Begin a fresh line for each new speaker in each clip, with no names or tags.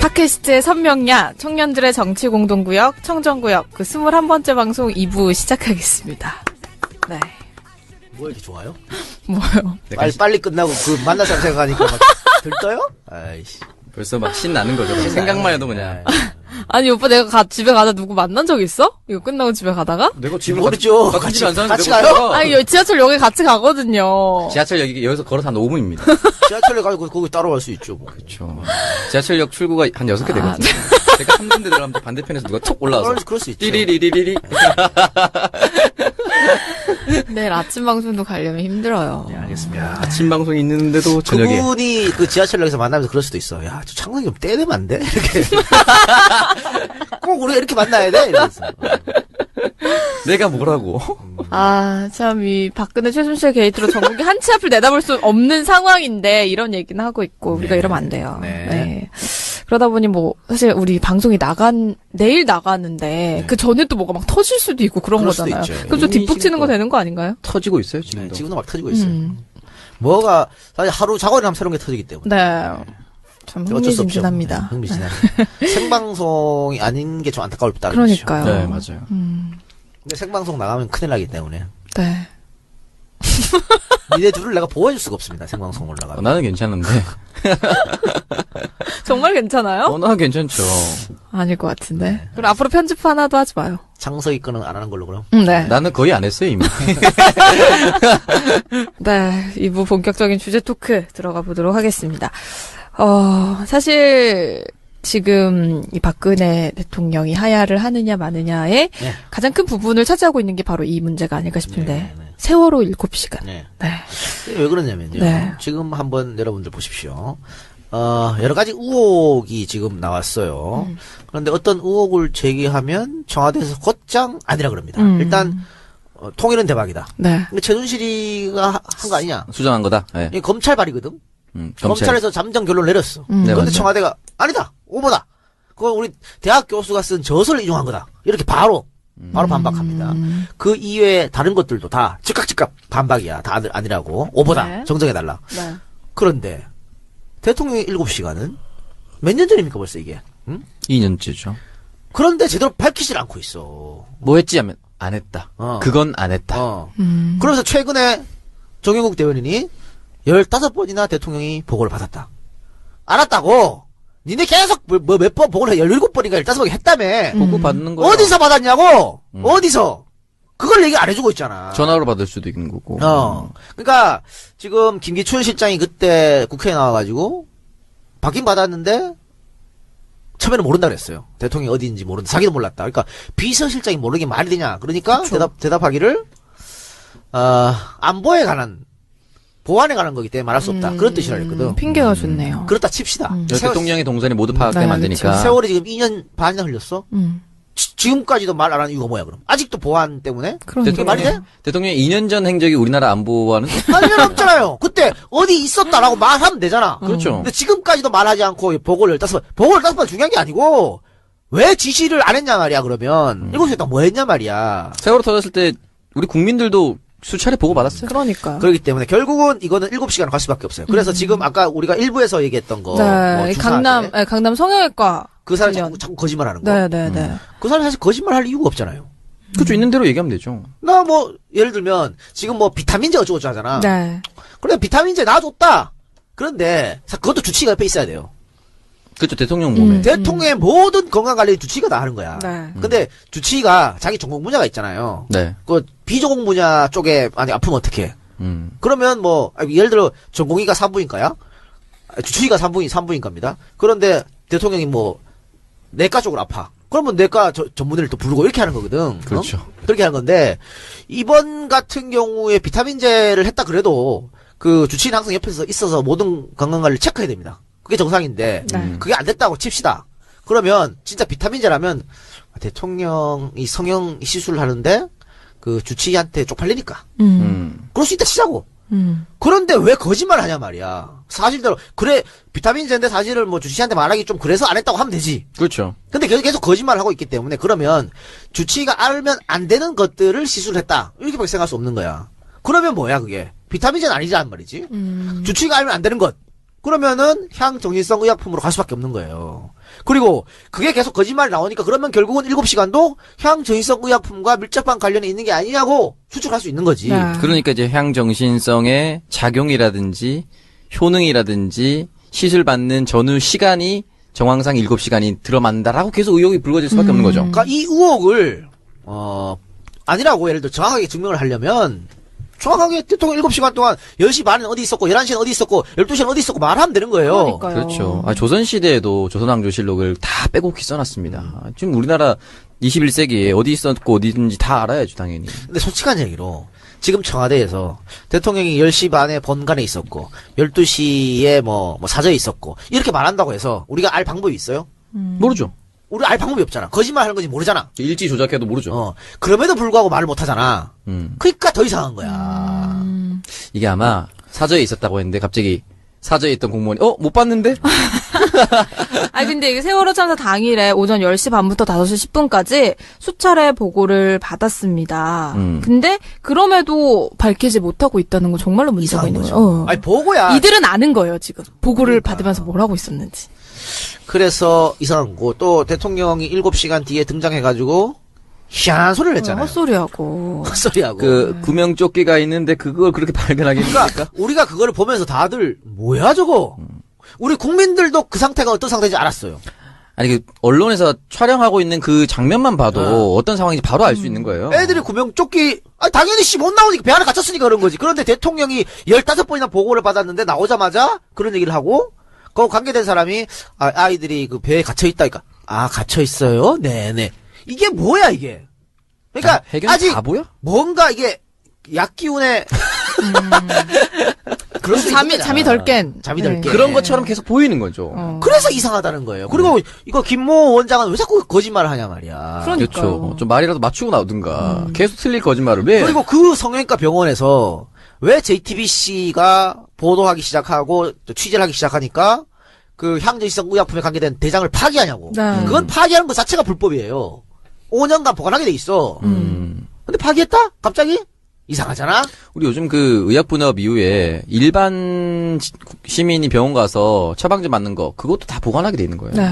팟캐스트의 선명야, 청년들의 정치 공동구역, 청정구역, 그 21번째 방송 2부 시작하겠습니다. 네.
뭐 이렇게 좋아요?
뭐요?
빨리 끝나고 그 만나서 생각하니까 막 들떠요? 아이씨.
벌써 막 신나는 거죠. 생각만 해도 그냥.
아니, 오빠 내가 집에 가다 누구 만난 적 있어? 이거 끝나고 집에 가다가?
내가 집을
모르죠.
같이 안 사는데
같이
내가
가요?
어떡해.
아니, 지하철역에 같이 가거든요.
지하철 여기서 걸어서 한 5분입니다.
지하철에 가고 거기 따라갈 수 있죠. 뭐.
그렇죠. 지하철역 출구가 한 6개 되거든요. 제가 한 군데 들어가면 반대편에서 누가 톡 올라와서
그럴 수 있죠.
띠리리리리리.
내일 아침 방송도 가려면 힘들어요.
네, 알겠습니다.
아침 방송이 있는데도 저녁에.
그분이 그 지하철역에서 만나면서 그럴 수도 있어. 야, 저 창석이 좀 떼내면 안 돼? 이렇게. 꼭 우리가 이렇게 만나야 돼? 이러면서.
내가 뭐라고.
아, 참, 이 박근혜 최순실 게이트로 전국이 한 치 앞을 내다볼 수 없는 상황인데, 이런 얘기는 하고 있고, 우리가 이러면 안 돼요.
네.
그러다 보니 사실 우리 방송이 내일 나가는데,
네.
그 전에 또 뭐가 막 터질 수도 있고 그런
그럴 수도
거잖아요.
있죠.
그럼 좀
이미
뒷북치는 거
지금
되는 거 아닌가요?
터지고 있어요,
네,
지금도.
지금도 막 터지고 있어요. 뭐가, 사실 하루 자고 일어나면 새로운 게 터지기 때문에.
네. 참
어쩔 수 없죠.
흥미진진합니다.
네, 흥미진합니다. 생방송이 아닌 게 좀 안타까울 따름이죠.
그러니까요.
네, 맞아요.
근데 생방송 나가면 큰일 나기 때문에.
네.
니네 둘을 내가 보호해줄 수가 없습니다. 생방송 올라가면.
나는 괜찮은데.
정말 괜찮아요?
나는 괜찮죠.
아닐 것 같은데. 그럼 앞으로 편집 하나도 하지 마요.
창석이 거는 안 하는 걸로 그럼.
네.
나는 거의 안 했어요, 이미.
네, 2부 본격적인 주제 토크 들어가 보도록 하겠습니다. 사실 지금 이 박근혜 대통령이 하야를 하느냐 마느냐의
네.
가장 큰 부분을 차지하고 있는 게 바로 이 문제가 아닐까 싶은데
네.
세월호 7시간.
네.
네.
왜 그러냐면요.
네.
지금 한번 여러분들 보십시오. 여러 가지 의혹이 지금 나왔어요. 그런데 어떤 의혹을 제기하면 청와대에서 곧장 아니라 그럽니다. 일단, 통일은 대박이다.
네.
근데 최순실이가 한 거 아니냐.
수정한 거다. 네.
이게 검찰 발이거든.
검찰.
검찰에서 잠정 결론 내렸어.
네,
그런데
맞아요.
청와대가 아니다. 오보다. 그거 우리 대학 교수가 쓴 저서를 인용한 거다. 이렇게 바로 반박합니다. 그 이외에 다른 것들도 다 즉각 반박이야. 다 아니라고. 오보다.
네.
정정해달라.
네.
그런데 대통령의 7시간은 몇 년 전입니까 벌써 이게? 응?
2년째죠.
그런데 제대로 밝히질 않고 있어.
뭐 했지 하면 안 했다. 그건 안 했다.
그러면서 최근에 정영국 대변인이 15번이나 대통령이 보고를 받았다. 알았다고. 니네 계속 몇 번 보고를 해. 17번인가 15번 했다며.
보고 받는 거.
어디서 받았냐고. 어디서. 그걸 얘기 안 해주고 있잖아.
전화로 받을 수도 있는 거고.
그러니까 지금 김기춘 실장이 그때 국회에 나와가지고 받긴 받았는데 처음에는 모른다 그랬어요. 대통령이 어디인지 모른다. 자기도 몰랐다. 그러니까 비서실장이 모르게 말이 되냐. 그러니까 대답하기를 안보에 관한 보안에 관한 거기 때문에 말할 수 없다. 그런 뜻이라 했거든.
핑계가 좋네요.
그렇다 칩시다.
대통령의 동선이 모두 파악되면 안 되니까.
세월이 지금 2년 반이나 흘렸어.
음.
지금까지도 말 안 하는 이유가 뭐야 그럼? 아직도 보안 때문에?
그러니까.
말이 돼?
대통령의 2년 전 행적이 우리나라 안보와는
관련 없잖아요. 그때 어디 있었다라고 말하면 되잖아.
그렇죠.
근데 지금까지도 말하지 않고 보고를 15번. 보고를 15번 중요한 게 아니고 왜 지시를 안 했냐 말이야 그러면. 7시에 딱 뭐 했냐 말이야.
세월호 터졌을 때 우리 국민들도 수차례 보고 받았어요.
그러니까.
그렇기 때문에 결국은 이거는 7시간 갈 수밖에 없어요. 그래서 지금 아까 우리가 1부에서 얘기했던 거.
네,
뭐 주사할 때
강남 성형외과.
그 사람이
관련.
자꾸 거짓말 하는 거.
네.
그 사람이 사실 거짓말 할 이유가 없잖아요.
그렇죠. 있는 대로 얘기하면 되죠.
나 뭐 예를 들면 지금 뭐 비타민제 어쩌고저쩌고 하잖아.
네.
그래 비타민제 놔줬다. 그런데 그것도 주치의가 옆에 있어야 돼요.
그렇죠. 대통령 몸에.
대통령의 모든 건강관리 주치의가 다 하는 거야.
네.
근데 주치의가 자기 전공 분야가 있잖아요.
네.
그 비전공 분야 쪽에 만약 아프면 어떡해. 그러면 뭐 예를 들어 전공의가 산부인과야. 주치의가 산부인과입니다. 그런데 대통령이 뭐 내과 쪽으로 아파. 그러면 내과 전문의를 또 부르고 이렇게 하는 거거든.
그렇죠.
그렇게 하는 건데 이번 같은 경우에 비타민제를 했다 그래도 그 주치의는 항상 옆에서 있어서 모든 건강관리를 체크해야 됩니다. 그게 정상인데 그게 안 됐다고 칩시다. 그러면 진짜 비타민제라면 대통령이 성형 시술을 하는데 그 주치의한테 쪽팔리니까 그럴 수 있다 치자고. 그런데 왜 거짓말 하냐 말이야. 사실대로 그래 비타민제인데 사실을 뭐 주치의한테 말하기 좀 그래서 안 했다고 하면 되지.
그렇죠.
근데 계속 거짓말을 하고 있기 때문에 그러면 주치의가 알면 안 되는 것들을 시술을 했다. 이렇게밖에 생각할 수 없는 거야. 그러면 뭐야 그게. 비타민제는 아니란 말이지. 주치의가 알면 안 되는 것. 그러면은 향정신성 의약품으로 갈 수밖에 없는 거예요. 그리고 그게 계속 거짓말이 나오니까 그러면 결국은 7시간도 향정신성 의약품과 밀접한 관련이 있는 게 아니냐고 추측할 수 있는 거지.
네.
그러니까 이제 향정신성의 작용이라든지 효능이라든지 시술 받는 전후 시간이 정황상 7시간이 들어만다라고 계속 의혹이 불거질 수밖에 없는 거죠.
그러니까 이 의혹을 아니라고 예를 들어 정확하게 증명을 하려면 정확하게 대통령 7시간 동안 10시 반에 어디 있었고 11시엔 어디 있었고 12시엔 어디 있었고 말하면 되는 거예요.
그러니까요.
그렇죠. 조선시대에도 조선왕조실록을 다 빼곡히 써놨습니다. 지금 우리나라 21세기에 어디 있었고 어디든지 다 알아야죠, 당연히.
근데 솔직한 얘기로 지금 청와대에서 대통령이 10시 반에 번간에 있었고 12시에 뭐 사저에 있었고 이렇게 말한다고 해서 우리가 알 방법이 있어요?
모르죠.
우리 알 방법이 없잖아. 거짓말 하는 건지 모르잖아.
일지 조작해도 모르죠.
그럼에도 불구하고 말을 못 하잖아. 그러니까 더 이상한 거야.
이게 아마 사저에 있었다고 했는데 갑자기 사저에 있던 공무원이 못 봤는데?
아니 근데 이게 세월호 참사 당일에 오전 10시 반부터 5시 10분까지 수차례 보고를 받았습니다. 근데 그럼에도 밝히지 못하고 있다는 건 정말로 문제가 있는 거예요.
아니 보고야.
이들은 아는 거예요, 지금. 보고를 받으면서 뭘 하고 있었는지.
그래서 이상한 거 또 대통령이 7시간 뒤에 등장해가지고 희한한 소리를 했잖아요.
헛소리하고.
헛소리하고.
구명조끼가 있는데 그걸 그렇게 발견하겠습니까?
그러니까 우리가 그거를 보면서 다들 뭐야 저거? 우리 국민들도 그 상태가 어떤 상태인지 알았어요.
아니 언론에서 촬영하고 있는 그 장면만 봐도 어떤 상황인지 바로 알 수 있는 거예요.
애들이 구명조끼 당연히 못 나오니까 배 안에 갇혔으니까 그런 거지. 그런데 대통령이 15번이나 보고를 받았는데 나오자마자 그런 얘기를 하고 그 관계된 사람이 아이들이 그 배에 갇혀 있다니까. 갇혀 있어요? 네네. 이게 뭐야 이게? 그러니까 아직
바보야?
뭔가 이게 약 기운에 그럴 수
잠이 덜 깬.
잠이 덜 깬.
그런 것처럼 계속 보이는 거죠.
그래서 이상하다는 거예요. 그리고 이거 김모 원장은 왜 자꾸 거짓말을 하냐 말이야.
그러니까요.
그렇죠. 좀 말이라도 맞추고 나오든가. 계속 틀릴 거짓말을 왜?
그리고 그 성형외과 병원에서 왜 JTBC가 보도하기 시작하고 또 취재를 하기 시작하니까 그 향정신성 의약품에 관계된 대장을 파기하냐고.
네.
그건 파기하는 것 자체가 불법이에요. 5년간 보관하게 돼 있어. 근데 파기했다? 갑자기? 이상하잖아?
우리 요즘 그 의약분업 이후에 일반 시민이 병원 가서 처방전 맞는 거 그것도 다 보관하게 돼 있는 거예요.
네.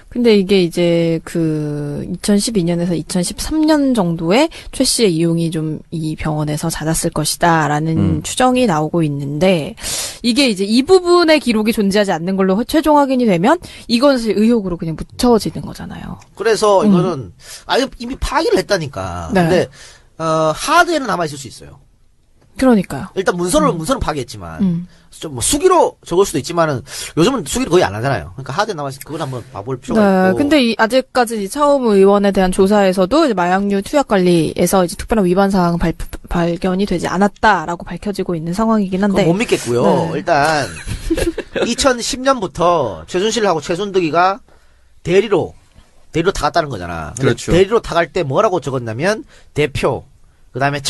근데 이게 이제 2012년에서 2013년 정도에 최 씨의 이용이 좀 이 병원에서 잦았을 것이다라는 추정이 나오고 있는데 이게 이제 이 부분의 기록이 존재하지 않는 걸로 최종 확인이 되면 이건 사실 의혹으로 그냥 묻혀지는 거잖아요.
그래서 이거는 이미 파기를 했다니까.
네.
근데 하드에는 남아있을 수 있어요.
그러니까요.
일단 문서는 파기했지만 좀 뭐 수기로 적을 수도 있지만은 요즘은 수기를 거의 안 하잖아요. 그러니까 하드에 남아있으면 그걸 한번 봐볼 필요가 있고.
근데 아직까지 차움 의원에 대한 조사에서도 이제 마약류 투약 관리에서 이제 특별한 위반 사항 발견이 되지 않았다라고 밝혀지고 있는 상황이긴 한데.
그건 못 믿겠고요.
네.
일단 2010년부터 최순실하고 최순득이가 대리로 타갔다는 거잖아.
그렇죠.
대리로 타갈 때 뭐라고 적었냐면 대표, 그다음에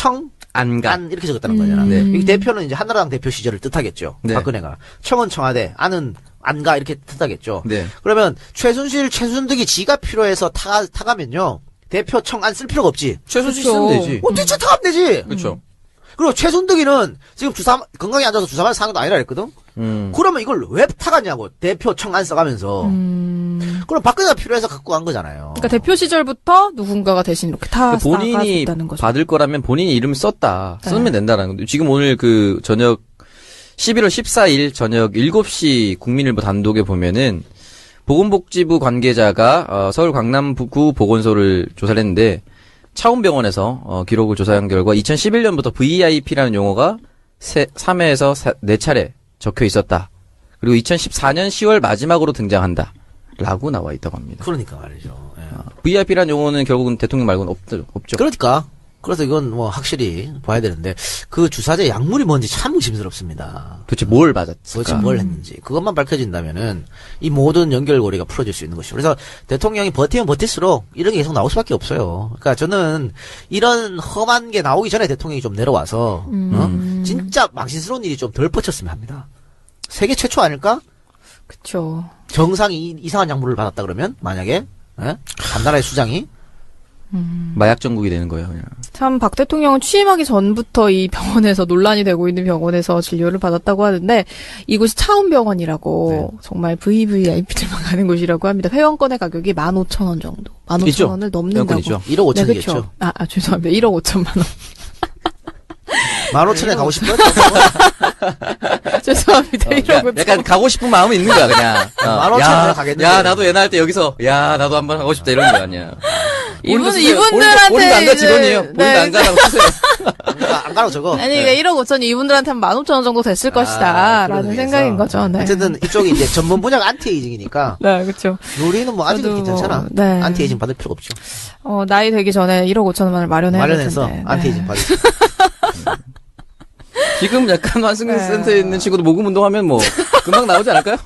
안간
이렇게 적었다는 거잖아.
네.
이 대표는 이제 한나라당 대표 시절을 뜻하겠죠.
네.
박근혜가. 청은 청와대, 안은 안가 이렇게 뜻하겠죠.
네.
그러면 최순득이 지가 필요해서 타가면요. 대표 청안 쓸 필요가 없지.
최순실
그렇죠.
쓰면 되지.
뒤차 타가면 되지.
그렇죠.
그리고 최순득이는 지금 건강에 앉아서 주사만 사는 것도 아니라 그랬거든. 그러면 이걸 왜 타갔냐고. 대표 청안 써가면서. 그럼 박근혜가 필요해서 갖고 간 거잖아요.
그러니까 대표 시절부터 누군가가 대신 이렇게
본인이
있다는 거죠.
받을 거라면 본인이 이름 썼다.
네.
쓰면 된다는 건데 지금 오늘 저녁 11월 14일 저녁 7시 국민일보 단독에 보면은 보건복지부 관계자가 서울 강남구 보건소를 조사를 했는데 차움병원에서 기록을 조사한 결과 2011년부터 VIP라는 용어가 3회에서 4차례 적혀 있었다. 그리고 2014년 10월 마지막으로 등장한다. 라고 나와 있다고 합니다.
그러니까 말이죠. 예.
VIP라는 용어는 결국은 대통령 말고는 없죠.
그러니까. 그래서 이건 뭐 확실히 봐야 되는데 그 주사제 약물이 뭔지 참 의심스럽습니다.
도대체 뭘 맞았을까?
도대체 뭘 했는지 그것만 밝혀진다면은 이 모든 연결고리가 풀어질 수 있는 것이죠. 그래서 대통령이 버티면 버틸수록 이런 게 계속 나올 수밖에 없어요. 그러니까 저는 이런 험한 게 나오기 전에 대통령이 좀 내려와서 진짜 망신스러운 일이 좀 덜 뻗쳤으면 합니다. 세계 최초 아닐까?
그렇죠.
정상이 이상한 약물을 받았다 그러면 만약에 간단하게 수장이
마약 전국이 되는 거예요, 그냥.
참, 박 대통령은 취임하기 전부터 이 병원에서 논란이 되고 있는 병원에서 진료를 받았다고 하는데, 이곳이 차움병원이라고, 정말 VVIP들만 가는 곳이라고 합니다. 회원권의 가격이 15,000원 정도. 15,000원을 넘는다고.
1억 5천이겠죠.
네, 그렇죠. 죄송합니다. 1억 5천만 원.
15,000에 가고 싶어요?
죄송합니다. 1억 5천.
약간 가고 싶은 마음이 있는 거야, 그냥.
15,000에 가겠는데.
야, 나도 예나 할 때 여기서, 야, 나도 한번 가고 싶다, 이런 거 아니야.
이분들한테.
본인도 안 가, 직원이에요. 본인도 안 가라고 쓰세요.
안 가라고 저거.
아니, 그러니까 1억 5천이 이분들한테는 15,000원 정도 됐을 것이다. 라는 생각인 거죠. 네.
어쨌든 이쪽이 이제 전문 분야가 안티에이징이니까.
네, 그렇죠.
우리는 뭐 아직은 괜찮잖아.
네.
안티에이징 받을 필요가 없죠.
나이 되기 전에 1억 5천원을 마련해서
안티에이징 받을
지금 약간 환승센터에 있는 친구도 모금 운동하면 뭐, 금방 나오지 않을까요?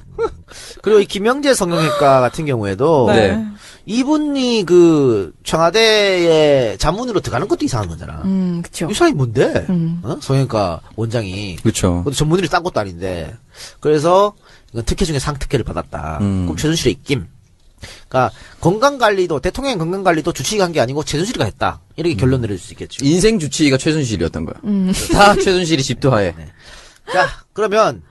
그리고 이 김영재 성형외과 같은 경우에도.
네.
이분이 청와대에 자문으로 들어가는 것도 이상한 거잖아.
그쵸.
이 사람이 뭔데? 성형외과 원장이.
그쵸.
그것도 전문의를 딴 것도 아닌데. 그래서, 이건 특혜 중에 상특혜를 받았다. 그럼 최순실의 입김. 그러니까 건강관리도 대통령 건강관리도 주치의가 한 게 아니고 최순실이가 했다. 이렇게 결론 내릴 수 있겠죠.
인생 주치의가 최순실이었던 거야. 다 최순실이 집도하에.
네. 자, 그러면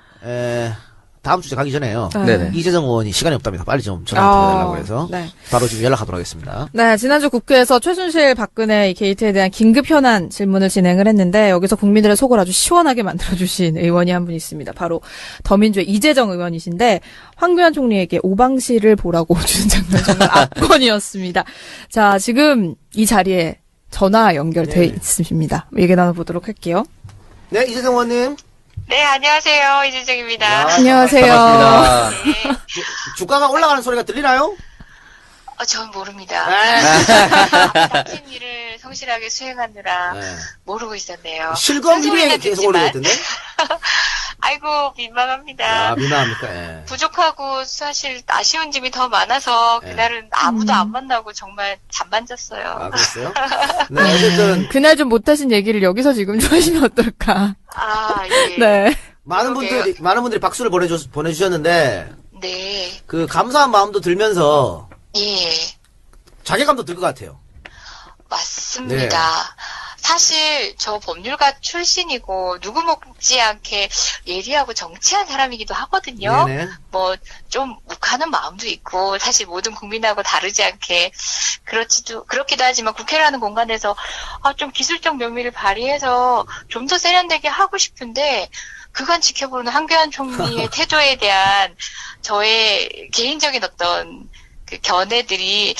다음 주제 가기 전에요.
네네.
이재정 의원이 시간이 없답니다. 빨리 좀 전화 드려달라고 해서
네.
바로 지금 연락하도록 하겠습니다.
네, 지난주 국회에서 최순실 박근혜 이 게이트에 대한 긴급 현안 질문을 진행을 했는데 여기서 국민들의 속을 아주 시원하게 만들어주신 의원이 한 분 있습니다. 바로 더민주의 이재정 의원이신데 황교안 총리에게 오방시를 보라고 주는 장면 정말 압권이었습니다. 자, 지금 이 자리에 전화 연결돼 있습니다. 얘기 나눠보도록 할게요.
네, 이재정 의원님.
네, 안녕하세요. 이재정입니다.
안녕하세요.
반갑습니다.
네.
주가가 올라가는 소리가 들리나요?
전 모릅니다. 당신 일을 성실하게 수행하느라 모르고 있었네요.
실검 1위에 계속 오르고 있던데?
아이고, 민망합니다.
민망합니까? 예.
부족하고 사실 아쉬운 점이 더 많아서 그날은 아무도 안 만나고 정말 잠만 잤어요.
그랬어요? 네, 어쨌든.
그날 좀 못하신 얘기를 여기서 지금 좀 하시면 어떨까.
예.
네.
많은 분들이 박수를 보내주셨는데.
네.
감사한 마음도 들면서.
예.
자괴감도 들 것 같아요.
맞습니다.
네.
사실 저 법률가 출신이고 누구 못지않게 예리하고 정치한 사람이기도 하거든요.
네네.
뭐 좀 욱하는 마음도 있고 사실 모든 국민하고 다르지 않게 그렇기도 하지만 국회라는 공간에서 좀 기술적 묘미를 발휘해서 좀 더 세련되게 하고 싶은데 그간 지켜보는 황교안 총리의 태도에 대한 저의 개인적인 어떤 견해들이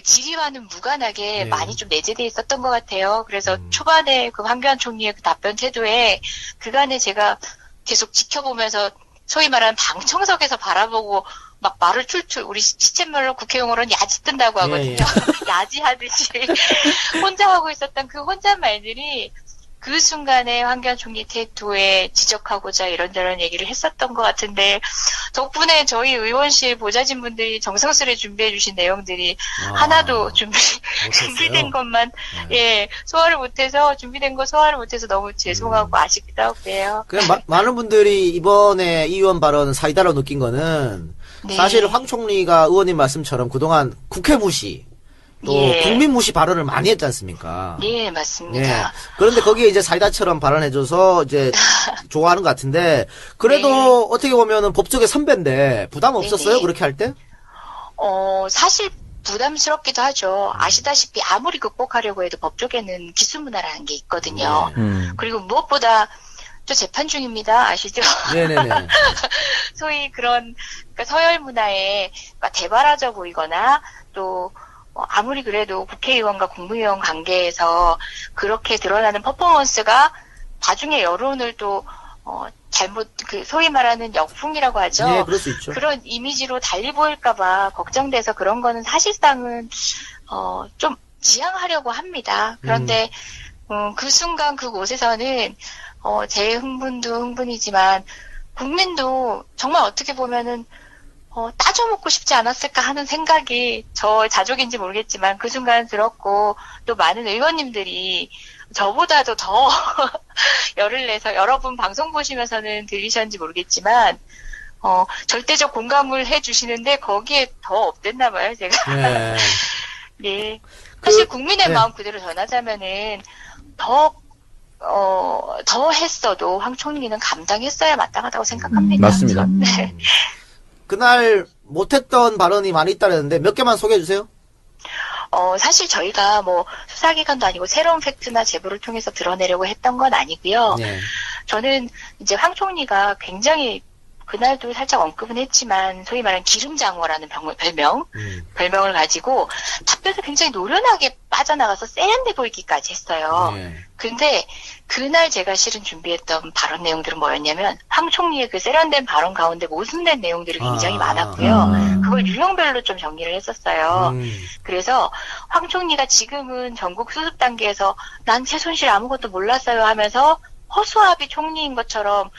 질의와는 무관하게 많이 좀 내재돼 있었던 것 같아요. 그래서 초반에 황교안 총리의 답변 태도에 그간에 제가 계속 지켜보면서 소위 말하는 방청석에서 바라보고 막 말을 출출 우리 시쳇말로 국회용어로는 야지 뜬다고 하거든요. 야지하듯이 혼자 하고 있었던 그 혼잣말들이 그 순간에 황교안 총리 태도에 지적하고자 이런저런 얘기를 했었던 것 같은데 덕분에 저희 의원실 보좌진 분들이 정성스레 준비해 주신 내용들이 하나도 준비된 것만 준비된 거 소화를 못해서 너무 죄송하고 아쉽기도 하고요.
많은 분들이 이번에 이 의원 발언 사이다로 느낀 거는 사실 황 총리가 의원님 말씀처럼 그동안 국회 무시 또 국민 무시 발언을 많이 했지 않습니까?
예, 맞습니다.
그런데 거기에 이제 사이다처럼 발언해줘서 이제 좋아하는 것 같은데 그래도 어떻게 보면은 법조계 선배인데 부담 없었어요? 그렇게 할 때?
사실 부담스럽기도 하죠. 아시다시피 아무리 극복하려고 해도 법조계는 기수문화라는 게 있거든요. 그리고 무엇보다 저 재판 중입니다. 아시죠?
네네네.
소위 그러니까 서열 문화에 대바라져 보이거나 또 아무리 그래도 국회의원과 국무위원 관계에서 그렇게 드러나는 퍼포먼스가 나중에 여론을 또 소위 말하는 역풍이라고 하죠.
네, 그럴 수 있죠.
그런 이미지로 달리 보일까봐 걱정돼서 그런 거는 사실상은 좀 지양하려고 합니다. 그런데 그 순간 그곳에서는 제 흥분도 흥분이지만 국민도 정말 어떻게 보면은 따져먹고 싶지 않았을까 하는 생각이 저 자족인지 모르겠지만 그 순간 들었고 또 많은 의원님들이 저보다도 더 열을 내서 여러분 방송 보시면서는 들리셨는지 모르겠지만 절대적 공감을 해주시는데 거기에 더 업됐나 봐요 제가.
네.
네. 사실 국민의
네.
마음 그대로 전하자면은 더 했어도 황 총리는 감당했어야 마땅하다고 생각합니다.
맞습니다.
네.
그날 못했던 발언이 많이 있다는데 몇 개만 소개해 주세요.
사실 저희가 뭐 수사기관도 아니고 새로운 팩트나 제보를 통해서 드러내려고 했던 건 아니고요.
네.
저는 이제 황 총리가 굉장히 그날도 살짝 언급은 했지만 소위 말하는 기름장어라는 별명을 가지고 답변을 굉장히 노련하게 빠져나가서 세련돼 보이기까지 했어요.
네.
근데 그날 제가 실은 준비했던 발언 내용들은 뭐였냐면 황 총리의 그 세련된 발언 가운데 모순된 내용들이 굉장히 많았고요. 그걸 유형별로 좀 정리를 했었어요. 그래서 황 총리가 지금은 전국 수습 단계에서 난 최순실 아무것도 몰랐어요 하면서 허수아비 총리인 것처럼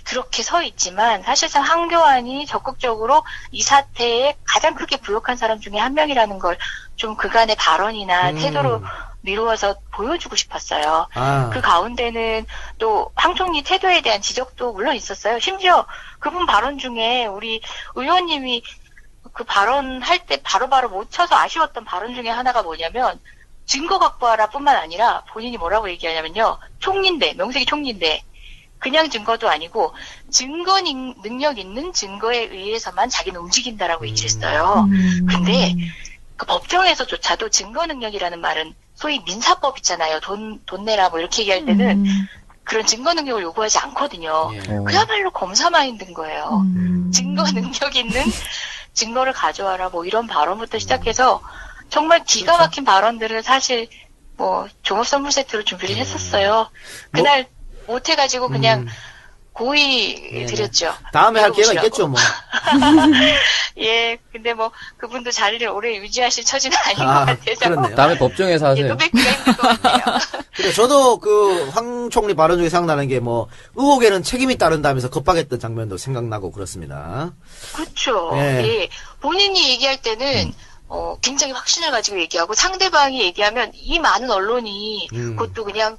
그렇게 서 있지만 사실상 황교안이 적극적으로 이 사태에 가장 크게 부역한 사람 중에 한 명이라는 걸 좀 그간의 발언이나 태도로 미루어서 보여주고 싶었어요. 그 가운데는 또 황 총리 태도에 대한 지적도 물론 있었어요. 심지어 그분 발언 중에 우리 의원님이 그 발언할 때 바로바로 못 쳐서 아쉬웠던 발언 중에 하나가 뭐냐면 증거 확보하라 뿐만 아니라 본인이 뭐라고 얘기하냐면요. 총리인데, 명색이 총리인데 그냥 증거도 아니고 증거 능력 있는 증거에 의해서만 자기는 움직인다라고 얘기를 했어요. 근데 그 법정에서조차도 증거 능력이라는 말은 소위 민사법 있잖아요. 돈 내라 뭐 이렇게 얘기할 때는 그런 증거 능력을 요구하지 않거든요. 그야말로 검사 마인드인 거예요. 증거 능력 있는 증거를 가져와라 뭐 이런 발언부터 시작해서 정말 기가 막힌 발언들을 사실 뭐 종합 선물 세트로 준비를 했었어요. 그날 못해가지고 그냥 고의 드렸죠.
다음에 할 기회가 있겠죠, 뭐.
예, 근데 뭐 그분도 자리를 오래 유지하실 처지는 아닌 것 같아서.
그렇네요.
다음에 법정에서 하세요.
또 뵙기가 힘들 것 같아요.
그래, 저도 그 황 총리 발언 중에 생각나는 게 뭐 의혹에는 책임이 따른다면서 겁박했던 장면도 생각나고 그렇습니다.
그렇죠.
예.
예. 본인이 얘기할 때는 굉장히 확신을 가지고 얘기하고 상대방이 얘기하면 이 많은 언론이 그것도 그냥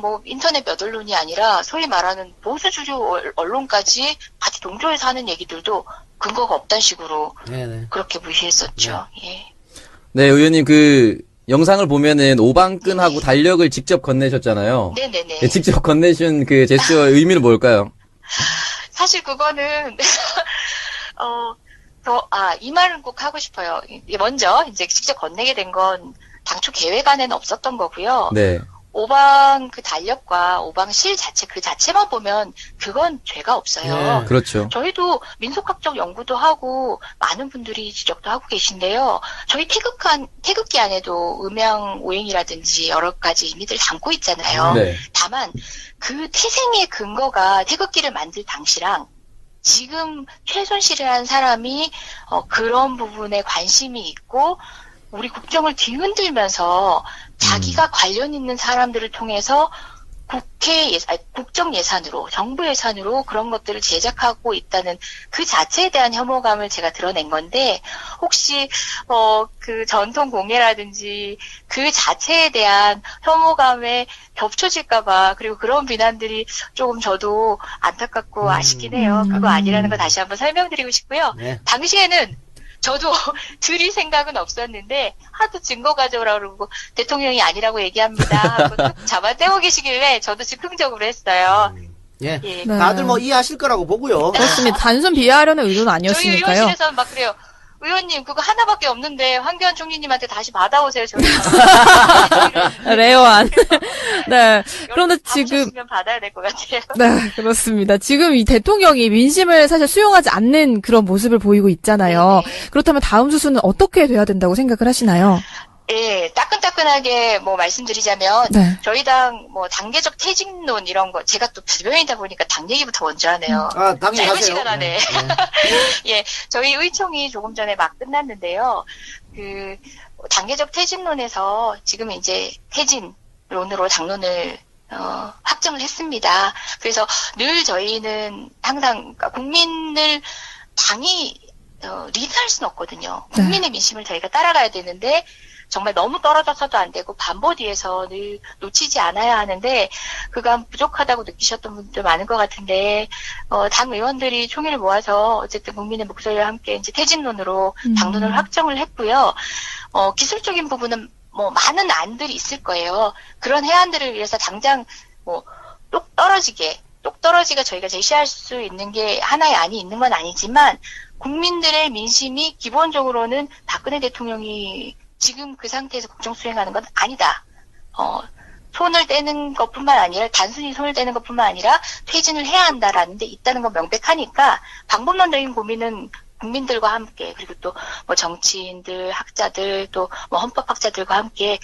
뭐 인터넷 몇 언론이 아니라 소위 말하는 보수주류 언론까지 같이 동조해서 하는 얘기들도 근거가 없다는 식으로
네네.
그렇게 무시했었죠. 예.
네, 의원님 그 영상을 보면은 오방끈하고 달력을 직접 건네셨잖아요.
네네네.
네, 직접 건네신 그 제스처의 의미는 뭘까요?
사실 그거는 이 말은 꼭 하고 싶어요. 먼저 이제 직접 건네게 된 건 당초 계획 안에는 없었던 거고요.
네.
오방 그 달력과 오방실 자체 그 자체만 보면 그건 죄가 없어요.
네.
그렇죠.
저희도 민속학적 연구도 하고 많은 분들이 지적도 하고 계신데요. 저희 태극기 안에도 음양 오행이라든지 여러 가지 의미들 담고 있잖아요.
네.
다만 그 태생의 근거가 태극기를 만들 당시랑 지금 최순실이라는 사람이 그런 부분에 관심이 있고 우리 국정을 뒤흔들면서 자기가 관련 있는 사람들을 통해서 국정 예산으로, 정부 예산으로 그런 것들을 제작하고 있다는 그 자체에 대한 혐오감을 제가 드러낸 건데, 혹시, 그 전통 공예라든지 그 자체에 대한 혐오감에 겹쳐질까봐, 그리고 그런 비난들이 조금 저도 안타깝고 아쉽긴 해요. 그거 아니라는 거 다시 한번 설명드리고 싶고요.
네.
당시에는 저도 드릴 생각은 없었는데 하도 증거 가져오라고 그러고 대통령이 아니라고 얘기합니다 하고 또 잡아떼고 계시길래 저도 즉흥적으로 했어요.
예.
예.
네.
다들 뭐 이해하실 거라고 보고요.
그렇습니다. 단순 비하하려는 의도는
저희
아니었으니까요.
의원실에서는 막 그래요. 의원님 그거 하나밖에 없는데 황교안 총리님한테 다시 받아오세요. 저희
레어한. 네. 그런데 지금
면 받아야 될 것 같아요.
네, 그렇습니다. 지금 이 대통령이 민심을 사실 수용하지 않는 그런 모습을 보이고 있잖아요.
네네.
그렇다면 다음 수순은 어떻게 돼야 된다고 생각을 하시나요?
예, 따끈따끈하게 뭐 말씀드리자면
네.
저희 당 뭐 단계적 퇴진론 이런 거 제가 또 주변이다 보니까 당 얘기부터 먼저 하네요.
아, 당연히
짧은
하세요.
시간 안에.
네.
예, 저희 의총이 조금 전에 막 끝났는데요. 그 단계적 퇴진론에서 지금 이제 퇴진론으로 당론을 확정을 했습니다. 그래서 늘 저희는 항상 그러니까 국민을 당이 리드할 수는 없거든요. 국민의 민심을 저희가 따라가야 되는데 정말 너무 떨어져서도 안 되고 반보 뒤에서 늘 놓치지 않아야 하는데 그간 부족하다고 느끼셨던 분들 많은 것 같은데 당 의원들이 총의를 모아서 어쨌든 국민의 목소리와 함께 이제 퇴진론으로 당론을 확정을 했고요. 기술적인 부분은 뭐 많은 안들이 있을 거예요. 그런 해안들을 위해서 당장 뭐 똑 떨어지게 저희가 제시할 수 있는 게 하나의 안이 있는 건 아니지만 국민들의 민심이 기본적으로는 박근혜 대통령이 지금 그 상태에서 국정 수행하는 건 아니다. 손을 떼는 것뿐만 아니라 단순히 손을 떼는 것뿐만 아니라 퇴진을 해야 한다라는 데 있다는 건 명백하니까 방법론적인 고민은 국민들과 함께 그리고 또 뭐 정치인들, 학자들 또 뭐 헌법학자들과 함께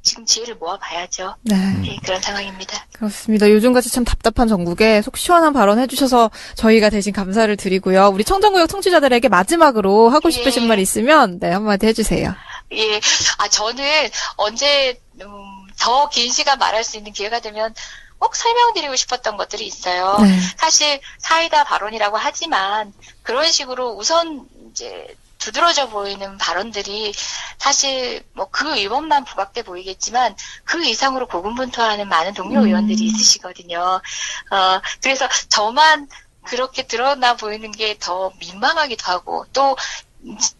지금 지혜를 모아봐야죠.
네.
네, 그런 상황입니다.
그렇습니다. 요즘같이 참 답답한 전국에 속 시원한 발언 해주셔서 저희가 대신 감사를 드리고요. 우리 청정구역 청취자들에게 마지막으로 하고 싶으신 말 있으면 네 한마디 해주세요.
예, 저는 언제 더 긴 시간 말할 수 있는 기회가 되면 꼭 설명드리고 싶었던 것들이 있어요.
네.
사실 사이다 발언이라고 하지만 그런 식으로 우선 이제 두드러져 보이는 발언들이 사실 뭐 그 의원만 부각돼 보이겠지만 그 이상으로 고군분투하는 많은 동료 의원들이 있으시거든요. 그래서 저만 그렇게 드러나 보이는 게 더 민망하기도 하고 또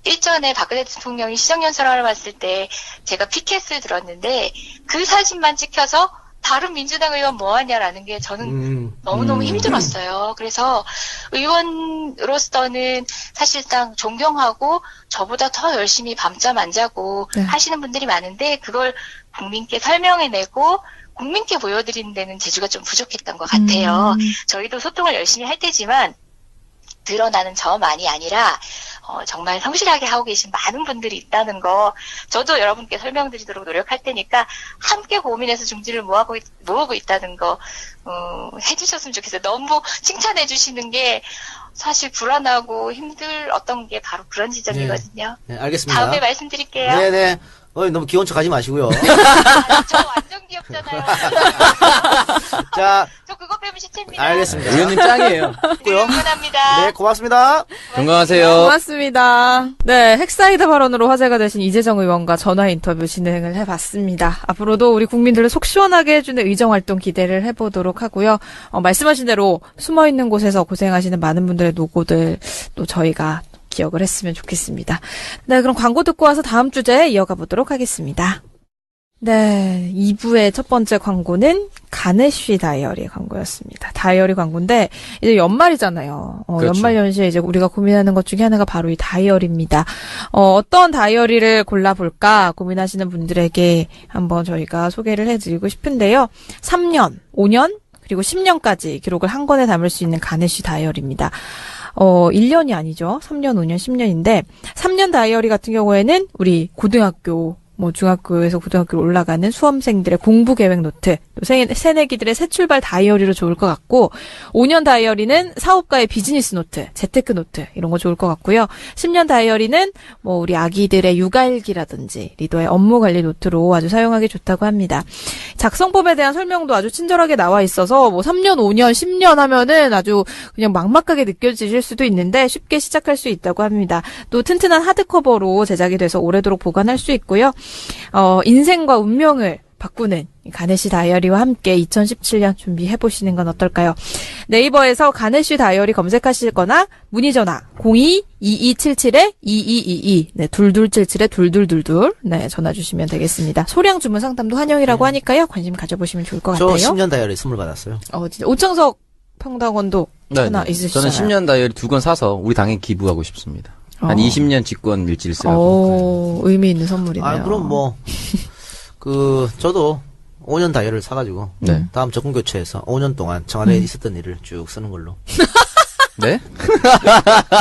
일전에 박근혜 대통령이 시정연설을 봤을 때 제가 피켓을 들었는데 그 사진만 찍혀서 다른 민주당 의원 뭐하냐라는 게 저는 너무너무 힘들었어요. 그래서 의원으로서는 사실상 존경하고 저보다 더 열심히 밤잠 안 자고
네.
하시는 분들이 많은데 그걸 국민께 설명해내고 국민께 보여드리는 데는 재주가 좀 부족했던 것 같아요. 저희도 소통을 열심히 할 테지만 드러나는 저만이 아니라 정말 성실하게 하고 계신 많은 분들이 있다는 거 저도 여러분께 설명드리도록 노력할 테니까 함께 고민해서 중지를 모으고 있다는 거 해주셨으면 좋겠어요. 너무 칭찬해 주시는 게 사실 불안하고 힘들었던 게 바로 그런 지점이거든요.
네, 알겠습니다.
다음에 말씀드릴게요.
네네. 너무 귀여운 척 하지 마시고요.
저 완전 귀엽잖아요.
자,
저 그거 빼면 시체입니다.
알겠습니다.
의원님 짱이에요.
응원합니다.
네, 고맙습니다.
건강하세요.
고맙습니다. 네, 핵사이다 발언으로 화제가 되신 이재정 의원과 전화 인터뷰 진행을 해봤습니다. 앞으로도 우리 국민들을 속 시원하게 해주는 의정활동 기대를 해보도록 하고요. 말씀하신 대로 숨어있는 곳에서 고생하시는 많은 분들의 노고들 또 저희가 기억을 했으면 좋겠습니다. 네, 그럼 광고 듣고 와서 다음 주제에 이어가 보도록 하겠습니다. 네, 2부의 첫 번째 광고는 가네쉬 다이어리 광고였습니다. 다이어리 광고인데 이제 연말이잖아요.
그렇죠.
연말 연시에 이제 우리가 고민하는 것 중에 하나가 바로 이 다이어리입니다. 어떤 다이어리를 골라볼까 고민하시는 분들에게 한번 저희가 소개를 해드리고 싶은데요. 3년, 5년, 그리고 10년까지 기록을 한 권에 담을 수 있는 가네쉬 다이어리입니다. 1년이 아니죠. 3년, 5년, 10년인데 3년 다이어리 같은 경우에는 우리 고등학교 중학교에서 고등학교로 올라가는 수험생들의 공부 계획 노트, 또 새내기들의 새 출발 다이어리로 좋을 것 같고, 5년 다이어리는 사업가의 비즈니스 노트, 재테크 노트, 이런 거 좋을 것 같고요. 10년 다이어리는 우리 아기들의 육아일기라든지, 리더의 업무 관리 노트로 아주 사용하기 좋다고 합니다. 작성법에 대한 설명도 아주 친절하게 나와 있어서, 3년, 5년, 10년 하면은 아주 그냥 막막하게 느껴지실 수도 있는데, 쉽게 시작할 수 있다고 합니다. 또 튼튼한 하드커버로 제작이 돼서 오래도록 보관할 수 있고요. 인생과 운명을 바꾸는 가네쉬 다이어리와 함께 2017년 준비해보시는 건 어떨까요? 네이버에서 가네쉬 다이어리 검색하시거나 문의전화 02-2277-2222 네, 2277-2222 네, 전화 주시면 되겠습니다. 소량 주문 상담도 환영이라고 하니까요. 관심 가져보시면 좋을 것 같아요.
저 10년 다이어리 선물 받았어요.
진짜 오창석 평당원도 하나 있으시잖아요.
저는 10년 다이어리 2권 사서 우리 당에 기부하고 싶습니다. 한 20년 직권 일지를 쓰라고.
의미 있는 선물이네요.
그럼 저도 5년 다이어리를 사가지고,
네.
다음 정권 교체에서 5년 동안 청와대에 있었던 일을 쭉 쓰는 걸로.
네?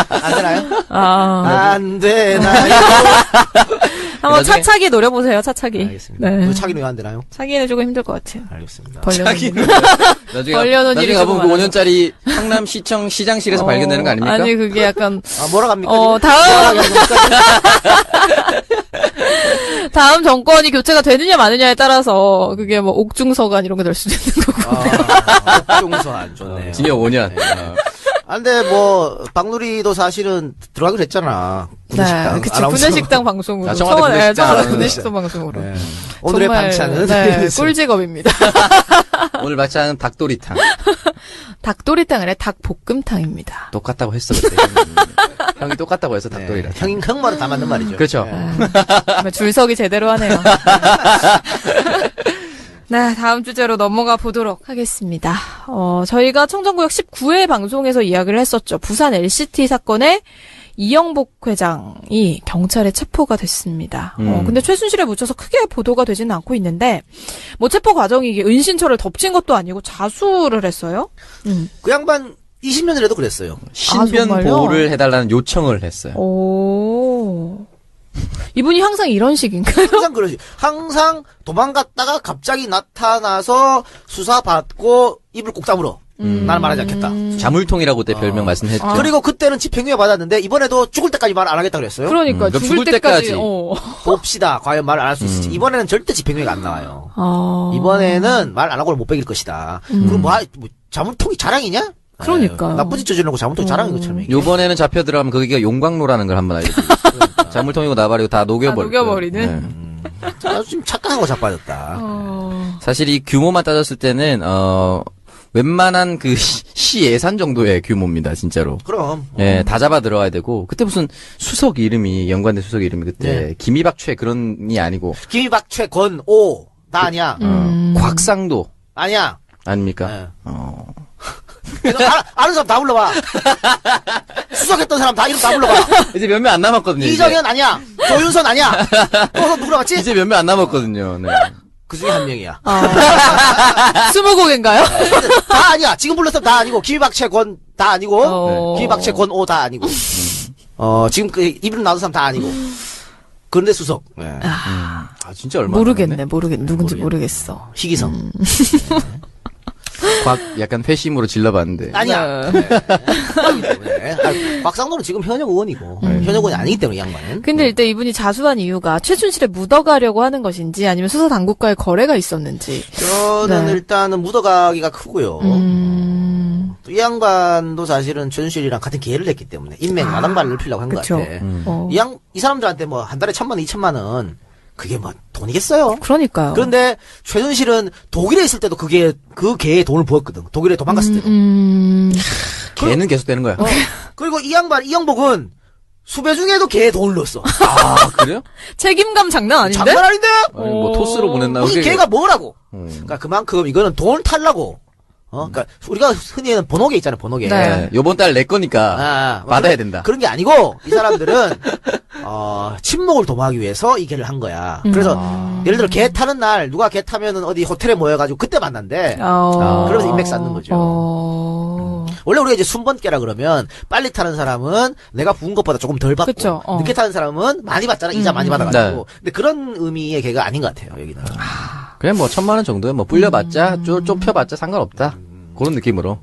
안 되나요? 안 되나요?
한번 차차기 노려보세요, 차차기.
알겠습니다.
네.
차기는 왜 안 되나요?
차기는 조금 힘들 것 같아요.
알겠습니다.
벌려놓은 일이
나중에 가보면
조금
5년짜리 성남시청 시장실에서 발견되는 거 아닙니까?
아니, 그게 약간.
뭐라 갑니까?
다음 정권이 교체가 되느냐 마느냐에 따라서 그게 옥중서관 이런 거 될 수도 있는 거고.
옥중서 안 좋네요.
징역 5년.
네. 근데 뭐 박누리도 사실은 들어가기로 했잖아. 구내식당.
네, 그쵸.
아나운서.
구내식당 방송으로.
아, 청와대 구내식당.
청와대 구내식당 방송으로.
네. 오늘의
정말,
반찬은
네, 꿀직업입니다.
오늘 마찬 닭도리탕.
닭도리탕 아니라 닭볶음탕입니다.
똑같다고 했어 그때. 형이 똑같다고 해서 닭도리탕.
형 말은 다 맞는 말이죠.
그렇죠.
정말 줄서기 제대로 하네요. 네, 다음 주제로 넘어가 보도록 하겠습니다. 저희가 청정구역 19회 방송에서 이야기를 했었죠. 부산 LCT 사건의 이영복 회장이 경찰에 체포가 됐습니다. 근데 최순실에 묻혀서 크게 보도가 되지는 않고 있는데, 뭐 체포 과정이 이게 은신처를 덮친 것도 아니고 자수를 했어요.
그 양반 20년 전에도 그랬어요.
신변
정말요?
보호를 해달라는 요청을 했어요.
오. 이분이 항상 이런 식인가요?
항상 그러지. 항상 도망갔다가 갑자기 나타나서 수사받고 입을 꼭 다물어. 나는 말하지 않겠다.
자물통이라고 그때 별명 말씀했죠.
그리고 그때는 집행유예 받았는데 이번에도 죽을 때까지 말 안 하겠다 그랬어요.
그러니까
그럼
죽을 때까지.
봅시다. 과연 말 안 할 수 있을지. 이번에는 절대 집행유예가 안 나와요. 이번에는 말 안 하고는 못 베길 것이다. 그럼 뭐 자물통이 자랑이냐?
그러니까요.
나쁜 짓 저지르고 자물통이 자랑인 것처럼 얘기해.
요번에는 잡혀 들어가면 그게 용광로라는 걸 한번 알려드릴게요. 자물통이고 나발이고 다 녹여버리고.
녹여버리는?
좀 착각하고 자빠졌다.
사실 이 규모만 따졌을 때는 웬만한 그 시 예산 정도의 규모입니다, 진짜로.
그럼.
예, 다 잡아 들어가야 되고 그때 무슨 수석 이름이 연관된 수석 이름이 그때
네.
김이박최 그런이 아니고
김이박, 최건오. 나 아니야.
곽상도
아니야.
아닙니까?
네. 아는 사람 다 불러봐. 수석했던 사람 다 이름 다 불러봐.
이제 몇 명 안 남았거든요.
이정현 아니야. 조윤선 아니야. 또 누구 남았지?
이제 몇 명 안 남았거든요. 네.
그 중에 한 명이야.
20곡인가요?
다 아니야. 지금 불렀던 다 아니고 김이박, 최건 다 아니고 김이박, 최건오 다 아니고 지금 그 이름 나온 사람 다 아니고 그런데 수석. 네.
아 진짜 얼마
모르겠네. 누군지 모르겠어.
희기성.
약간 회심으로 질러봤는데.
아니야. 네. 곽상도는 지금 현역 의원이고 현역 의원이 아니기 때문에 이 양반은.
근데 일단 이분이 자수한 이유가 최순실에 묻어가려고 하는 것인지 아니면 수사 당국과의 거래가 있었는지.
저는
네.
일단은 묻어가기가 크고요. 또 이 양반도 사실은 최순실이랑 같은 기회를 냈기 때문에 인맥 나단발을 넓히려고 한 것
그쵸.
같아. 이 사람들한테 뭐 한 달에 1,000만 원, 2,000만 원 그게 뭐 돈이겠어요.
그러니까요.
그런데 최순실은 독일에 있을 때도 그 개에 돈을 부었거든. 독일에 도망갔을 때도.
걔는 계속 되는 거야.
그리고 이 양반 이영복은 수배 중에도 개에 돈을 넣었어.
아 그래요?
책임감 장난 아닌데?
장난 아닌데?
아니, 뭐 토스로 보냈나?
이 개가 뭐라고?
음.
그러니까 그만큼 이거는 돈을 탈라고. 그러니까 우리가 흔히 하는 번호개 있잖아요, 번호개.
네.
요번 달 내 거니까 받아야 된다.
그런 게 아니고 이 사람들은 친목을 도모하기 위해서 이 개를 한 거야. 그래서 예를 들어 개 타는 날 누가 개 타면은 어디 호텔에 모여가지고 그때 만난대. 그러면서 인맥 쌓는 거죠. 원래 우리가 이제 순번개라 그러면 빨리 타는 사람은 내가 부은 것보다 조금 덜 받고
그쵸,
늦게 타는 사람은 많이 받잖아. 이자 많이 받아가지고.
네.
근데 그런 의미의 개가 아닌 것 같아요, 여기는.
그냥 뭐 1,000만 원 정도에 뭐 불려봤자 좁혀봤자 상관없다. 그런 느낌으로.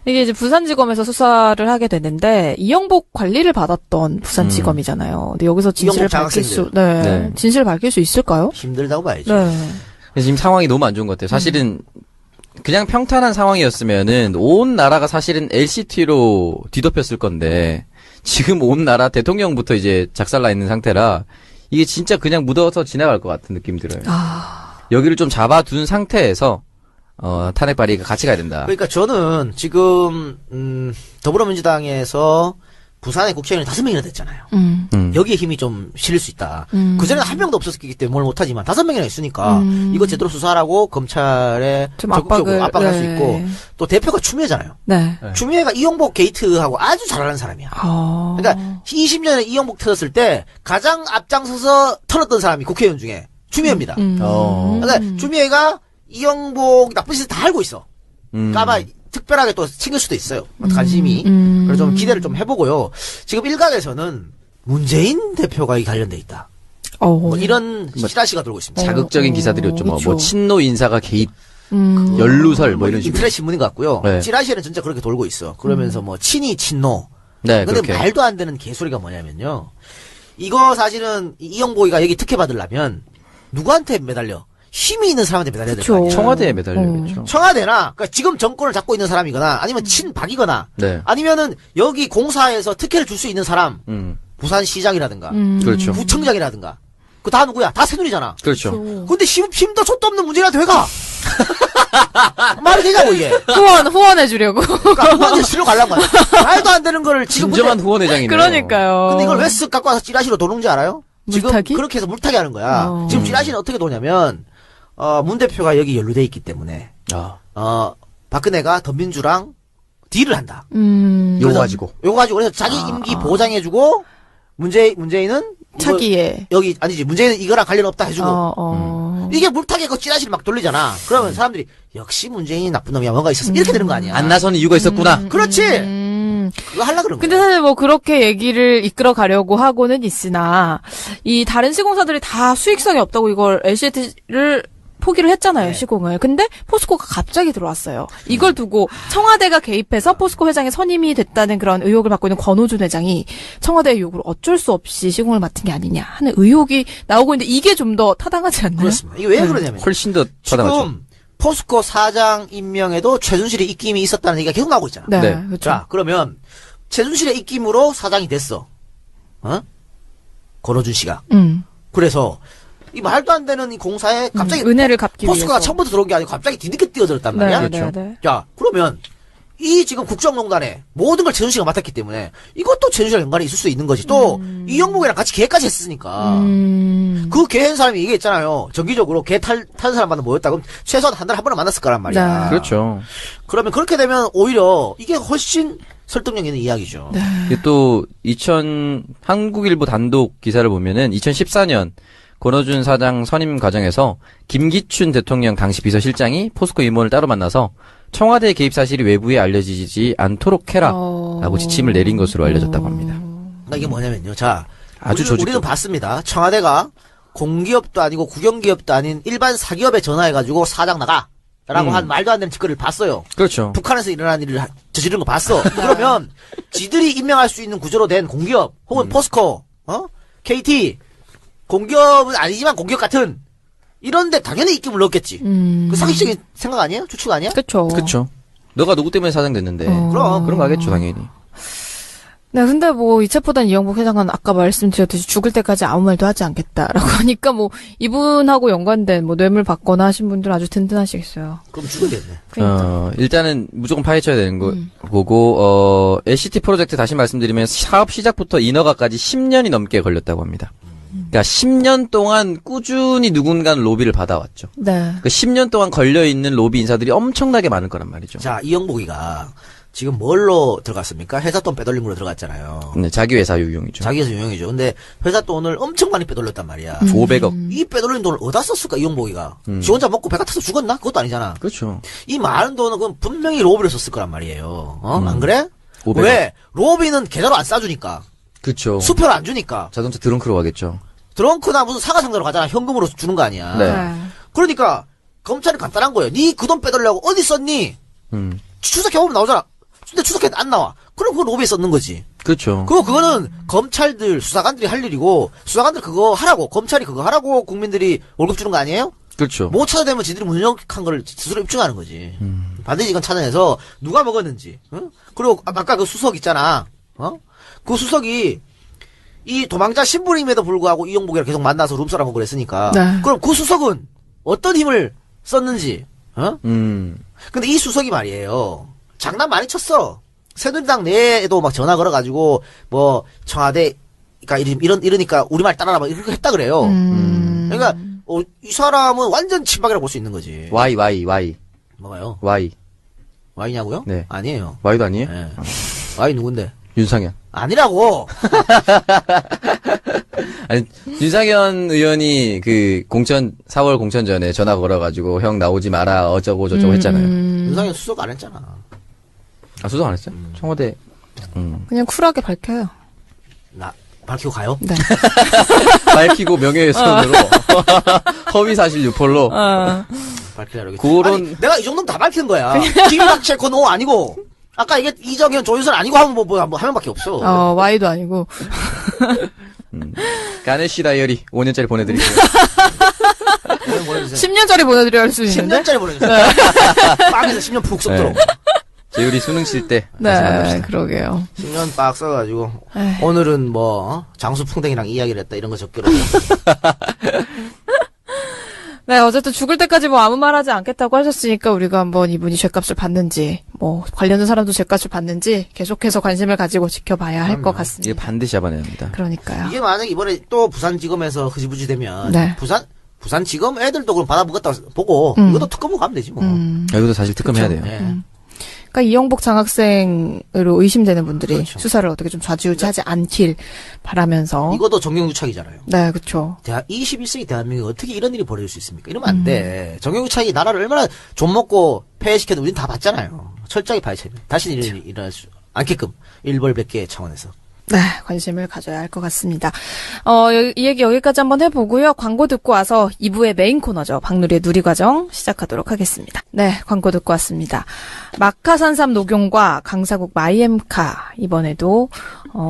이게 이제 부산지검에서 수사를 하게 되는데 이영복 관리를 받았던 부산지검이잖아요. 근데 여기서 진실을
이영복
밝힐
장학생들.
네.
진실을 밝힐 수 있을까요?
힘들다고 봐야죠.
네.
지금 상황이 너무 안 좋은 것 같아요. 사실은 그냥 평탄한 상황이었으면은 온 나라가 사실은 LCT로 뒤덮였을 건데 지금 온 나라 대통령부터 이제 작살나 있는 상태라 이게 진짜 그냥 묻어서 지나갈 것 같은 느낌이 들어요. 여기를 좀 잡아둔 상태에서 탄핵 발의가 같이 가야 된다.
그러니까 저는 지금 더불어민주당에서 부산에 국회의원이 5명이나 됐잖아요. 여기에 힘이 좀 실릴 수 있다. 그전에는 한 명도 없었기 때문에 뭘 못하지만 5명이나 있으니까 이거 제대로 수사하라고 검찰에
좀
적극적으로 압박할 수
네.
있고 또 대표가 추미애잖아요.
네.
추미애가 이영복 게이트하고 아주 잘 아는 사람이야. 그러니까 20년에 이영복 터졌을 때 가장 앞장서서 털었던 사람이 국회의원 중에 추미애입니다. 그러니까 추미애가 이영복 나쁜 짓을 다 알고 있어. 아마 특별하게 또 챙길 수도 있어요. 관심이. 그래서 좀 기대를 좀 해보고요. 지금 일각에서는 문재인 대표가 관련돼 있다. 뭐 이런 찌라시가 돌고 있습니다.
자극적인 기사들이었죠. 뭐
그쵸.
친노 인사가 개입, 연루설 뭐 이런 식으로.
인터넷 신문인 것 같고요.
네.
찌라시는 진짜 그렇게 돌고 있어. 그러면서 뭐 친이 친노.
네,
근데
그렇게.
말도 안 되는 개소리가 뭐냐면요. 이거 사실은 이영복이가 여기 특혜 받으려면 누구한테 매달려? 힘이 있는 사람한테 매달려야 될 거
그쵸.
아니야.
청와대에 매달려겠죠.
청와대나 그러니까 지금 정권을 잡고 있는 사람이거나 아니면 친박이거나
네.
아니면은 여기 공사에서 특혜를 줄 수 있는 사람 부산시장이라든가
그렇죠.
구청장이라든가 그 다 누구야? 다 새누리잖아.
그렇죠.
근데 힘도 촛도 없는 문재인한테 왜 가? 말이 되냐고 이게.
후원해주려고.
그러니까 후원제 실로 가려고 하냐. 말도 안 되는 거를 지금
진정한 후원회장이네요.
그러니까요.
근데 이걸 왜 쓱 갖고 와서 찌라시로 도는지 알아요? 지금
물타기?
그렇게 해서 물타기 하는 거야. 지금 찌라시는 어떻게 도냐면 문 대표가 여기 연루돼 있기 때문에 박근혜가 더민주랑 딜을 한다.
요거 가지고.
요거 가지고 그래서 자기 임기 보장해주고 문재인은
차기에.
여기 아니지 문재인은 이거랑 관련 없다 해주고 이게 물타기 그 찌라시를 막 돌리잖아. 그러면 사람들이 역시 문재인이 나쁜 놈이야 뭔가 있었어 이렇게 되는 거 아니야.
안 나서는 이유가 있었구나.
그렇지. 그거 하려 그런 거야.
근데 사실 뭐 그렇게 얘기를 이끌어 가려고 하고는 있으나 이 다른 시공사들이 다 수익성이 없다고 이걸 LCT를 포기를 했잖아요,
네.
시공을. 근데 포스코가 갑자기 들어왔어요. 이걸 두고 청와대가 개입해서 포스코 회장의 선임이 됐다는 그런 의혹을 받고 있는 권오준 회장이 청와대의 요구를 어쩔 수 없이 시공을 맡은 게 아니냐 하는 의혹이 나오고 있는데 이게 좀 더 타당하지 않나요?
그렇습니다. 이게 왜 그러냐면
훨씬 더 타당하죠.
지금 포스코 사장 임명에도 최순실의 입김이 있었다는 얘기가 계속 나오고 있잖아.
네,
네.
그렇죠.
자, 그러면 최순실의 입김으로 사장이 됐어. 권오준 씨가. 그래서 이 말도 안 되는 이 공사에 갑자기
은혜를 갚기
포스코가
위해서.
처음부터 들어온 게 아니고 갑자기 뒤늦게 뛰어들었단 말이야.
네,
그렇죠.
네.
자, 그러면 이 지금 국정농단에 모든 걸 최순실가 맡았기 때문에 이것도 최순실과 연관이 있을 수 있는 거지. 또 이영목이랑 같이 계획까지 했으니까 그 계획한 사람이 얘기했잖아요. 정기적으로 계획 탄 사람마다 모였다. 그럼 최소한 한 달에 한 번은 만났을 거란 말이야.
네.
그렇죠.
그러면 그렇게 되면 오히려 이게 훨씬 설득력 있는 이야기죠.
네.
이게 또 한국일보 단독 기사를 보면은 2014년 권오준 사장 선임 과정에서 김기춘 대통령 당시 비서실장이 포스코 임원을 따로 만나서 청와대 개입 사실이 외부에 알려지지 않도록 해라라고 지침을 내린 것으로 알려졌다고 합니다.
그러니까 이게 뭐냐면요. 자,
아주
우리는
조직적.
봤습니다. 청와대가 공기업도 아니고 국영기업도 아닌 일반 사기업에 전화해가지고 사장 나가. 라고 한 말도 안 되는 짓거리를 봤어요.
그렇죠.
북한에서 일어난 일을 저지른 거 봤어. 그러면 지들이 임명할 수 있는 구조로 된 공기업 혹은 포스코, KT 공기업은 아니지만 공기업 같은 이런데 당연히 입김을 넣었겠지. 그 상식적인 생각 아니에요? 추측 아니야?
그렇죠.
그렇죠. 너가 누구 때문에 사장 됐는데.
그럼.
그런 거 하겠죠, 당연히.
네, 근데 뭐 이체포단 이영복 회장은 아까 말씀드렸듯이 죽을 때까지 아무 말도 하지 않겠다라고 하니까 뭐 이분하고 연관된 뭐 뇌물 받거나 하신 분들 아주 든든하시겠어요.
그럼 죽어야겠네.
그러니까.
일단은 무조건 파헤쳐야 되는 거고, LCT 프로젝트 다시 말씀드리면 사업 시작부터 인허가까지 10년이 넘게 걸렸다고 합니다. 그러니까 10년 동안 꾸준히 누군가는 로비를 받아왔죠.
네.
그 10년 동안 걸려있는 로비 인사들이 엄청나게 많을 거란 말이죠.
자, 이영복이가 지금 뭘로 들어갔습니까? 회사 돈 빼돌린 걸로 들어갔잖아요.
네, 자기 회사 유용이죠.
자기 회사 유용이죠. 근데 회사 돈을 엄청 많이 빼돌렸단 말이야.
500억.
이 빼돌린 돈을 어디다 썼을까, 이영복이가? 지 혼자 먹고 배가 타서 죽었나? 그것도 아니잖아.
그렇죠.
이 많은 돈은 그건 분명히 로비를 썼을 거란 말이에요. 안 그래?
500억.
왜? 로비는 계좌로 안 싸주니까.
그렇죠.
수표를 안 주니까.
자동차 드렁크로 가겠죠.
드렁크나 무슨 사과상자로 가잖아. 현금으로 주는 거 아니야.
네.
그러니까 검찰이 간단한 거예요. 니 그 돈 빼돌려고 어디 썼니? 추석해보면 나오잖아. 근데 추석해 안 나와. 그럼 그거 로비에 썼는 거지.
그렇죠.
그거는 검찰들, 수사관들이 할 일이고, 수사관들 그거 하라고, 검찰이 그거 하라고 국민들이 월급 주는 거 아니에요?
그렇죠.
못 찾아내면 지들이 무능력한 걸 스스로 입증하는 거지. 반드시 이건 찾아내서 누가 먹었는지. 응? 그리고 아까 그 수석 있잖아. 그 수석이 이 도망자 신분임에도 불구하고 이용복이랑 계속 만나서 룸싸라고 그랬으니까.
네.
그럼 그 수석은 어떤 힘을 썼는지. 근데 이 수석이 말이에요. 장난 많이 쳤어. 새누리당 내에도 막 전화 걸어가지고 뭐 청와대 그러니까 이러니까 우리 말 따라라 막 이렇게 했다 그래요. 그러니까 이 사람은 완전 친박이라고 볼 수 있는 거지.
Y.
뭐가요?
Y.
Y냐고요?
네.
아니에요.
Y도 아니에요?
네. Y 누군데?
윤상현.
아니라고.
아니, 윤상현 의원이 그 4월 공천 전에 전화 걸어가지고 형 나오지 마라 어쩌고 저쩌고 했잖아요.
윤상현 수석 안 했잖아.
아, 수석 안 했어요? 청와대.
그냥 쿨하게 밝혀요.
나 밝히고 가요?
네.
밝히고 명예훼손으로 허위사실 유폴로
밝히려고.
그런-
아니, 내가 이 정도면 다 밝힌 거야. 김박 체코 노 아니고. 아까 이게 이정현 조윤선 아니고 하면 뭐 한 명밖에 없어.
Y도 아니고.
가네시 다이어리 5년짜리 보내드릴게요.
보내주세요.
10년짜리 보내드려야 할 수 있는데?
10년짜리 보내주세요. 빵에서 10년 푹 쏙도록.
재율이 수능 칠 때.
네,
다시 만납시다.
그러게요.
10년 빡 써가지고
에이.
오늘은 뭐 장수풍뎅이랑 이야기를 했다 이런 거 적기로.
네, 어쨌든 죽을 때까지 뭐 아무 말 하지 않겠다고 하셨으니까 우리가 한번 이분이 죗값을 받는지, 뭐, 관련된 사람도 죗값을 받는지 계속해서 관심을 가지고 지켜봐야 할 것
이게
같습니다.
반드시 잡아내야 합니다.
그러니까요.
이게 만약 이번에 또 부산지검에서 흐지부지 되면
네.
부산지검 애들도 그럼 받아보겠다 보고 이것도 특검으로 가면 되지 뭐.
여기도 사실 특검해야 돼요.
예.
그러니까 이영복 장학생으로 의심되는 분들이
그렇죠.
수사를 어떻게 좀 좌지우지하지 않길 바라면서.
이것도 정경유착이잖아요.
네, 그렇죠.
21세기 대한민국에 어떻게 이런 일이 벌어질 수 있습니까? 이러면 안 돼. 정경유착이 나라를 얼마나 좀 먹고 폐해시켜도 우린 다 봤잖아요. 철저하게 파헤쳐야 돼. 다시는 이런 일이 일어날 수 않게끔 일벌백계 차원에서.
네, 관심을 가져야 할 것 같습니다. 이 얘기 여기까지 한번 해보고요. 광고 듣고 와서 2부의 메인 코너죠. 박누리의 누리과정 시작하도록 하겠습니다. 네, 광고 듣고 왔습니다. 마카산삼 녹용과 강사국 마이엠카 이번에도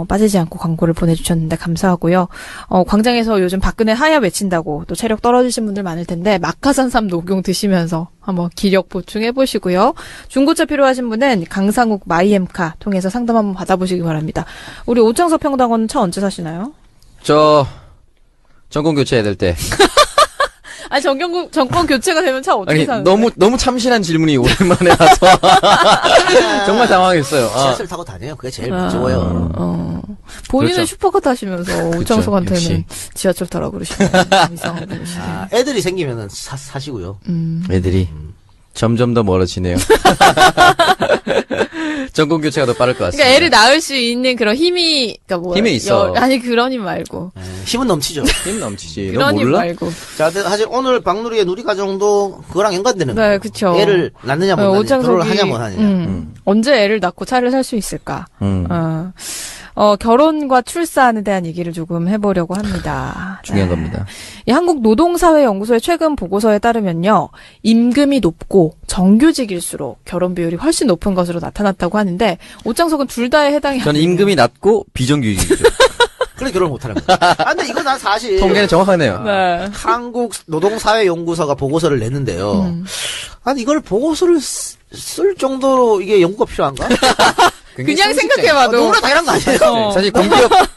빠지지 않고 광고를 보내주셨는데 감사하고요. 광장에서 요즘 박근혜 하야 외친다고 또 체력 떨어지신 분들 많을 텐데 마카산삼 녹용 드시면서 한번 기력 보충해 보시고요. 중고차 필요하신 분은 강상욱 마이엠카 통해서 상담 한번 받아보시기 바랍니다. 우리 오창석 평당원은 차 언제 사시나요?
전공 교체해야 될 때.
아니 정권 교체가 되면 차 어떻게
아니,
사는데?
너무 참신한 질문이 오랜만에 와서. 정말 당황했어요.
지하철 타고 다녀요. 그게 제일 무서워요.
본인은
그렇죠.
슈퍼카 타시면서 오창석한테는
역시.
지하철 타라 그러시네. 이상한 분이시네.
애들이 생기면은 사시고요.
애들이 점점 더 멀어지네요. 전공 교체가 더 빠를 것 같습니다.
그러니까 애를 낳을 수 있는 그런 힘이, 그러니까 뭐야?
힘이 있어.
아니 그런 힘 말고.
힘은 넘치죠.
힘 넘치지. 너
그런 힘
몰라?
말고.
자, 근데 사실 오늘 박누리의 누리과정도 그거랑 연관되는
네,
거예요.
그쵸.
애를 낳느냐 못 낳느냐,
오창석이
결혼을 하냐 못 하느냐.
언제 애를 낳고 차를 살 수 있을까? 결혼과 출산에 대한 얘기를 조금 해보려고 합니다.
중요한
네.
겁니다.
이 한국노동사회연구소의 최근 보고서에 따르면요, 임금이 높고 정규직일수록 결혼 비율이 훨씬 높은 것으로 나타났다고 하는데 오창석은 둘 다에 해당이
저는
안 돼요.
임금이 낮고 비정규직이죠.
그래 결혼 못 하는 거야. 아, 근데 이거 난 사실
통계는 정확하네요.
네.
한국 노동사회연구소가 보고서를 냈는데요. 아니 이걸 보고서를 쓸 정도로 이게 연구가 필요한가?
그냥 생각해봐도
너무나 당연한 거 아니에요?
사실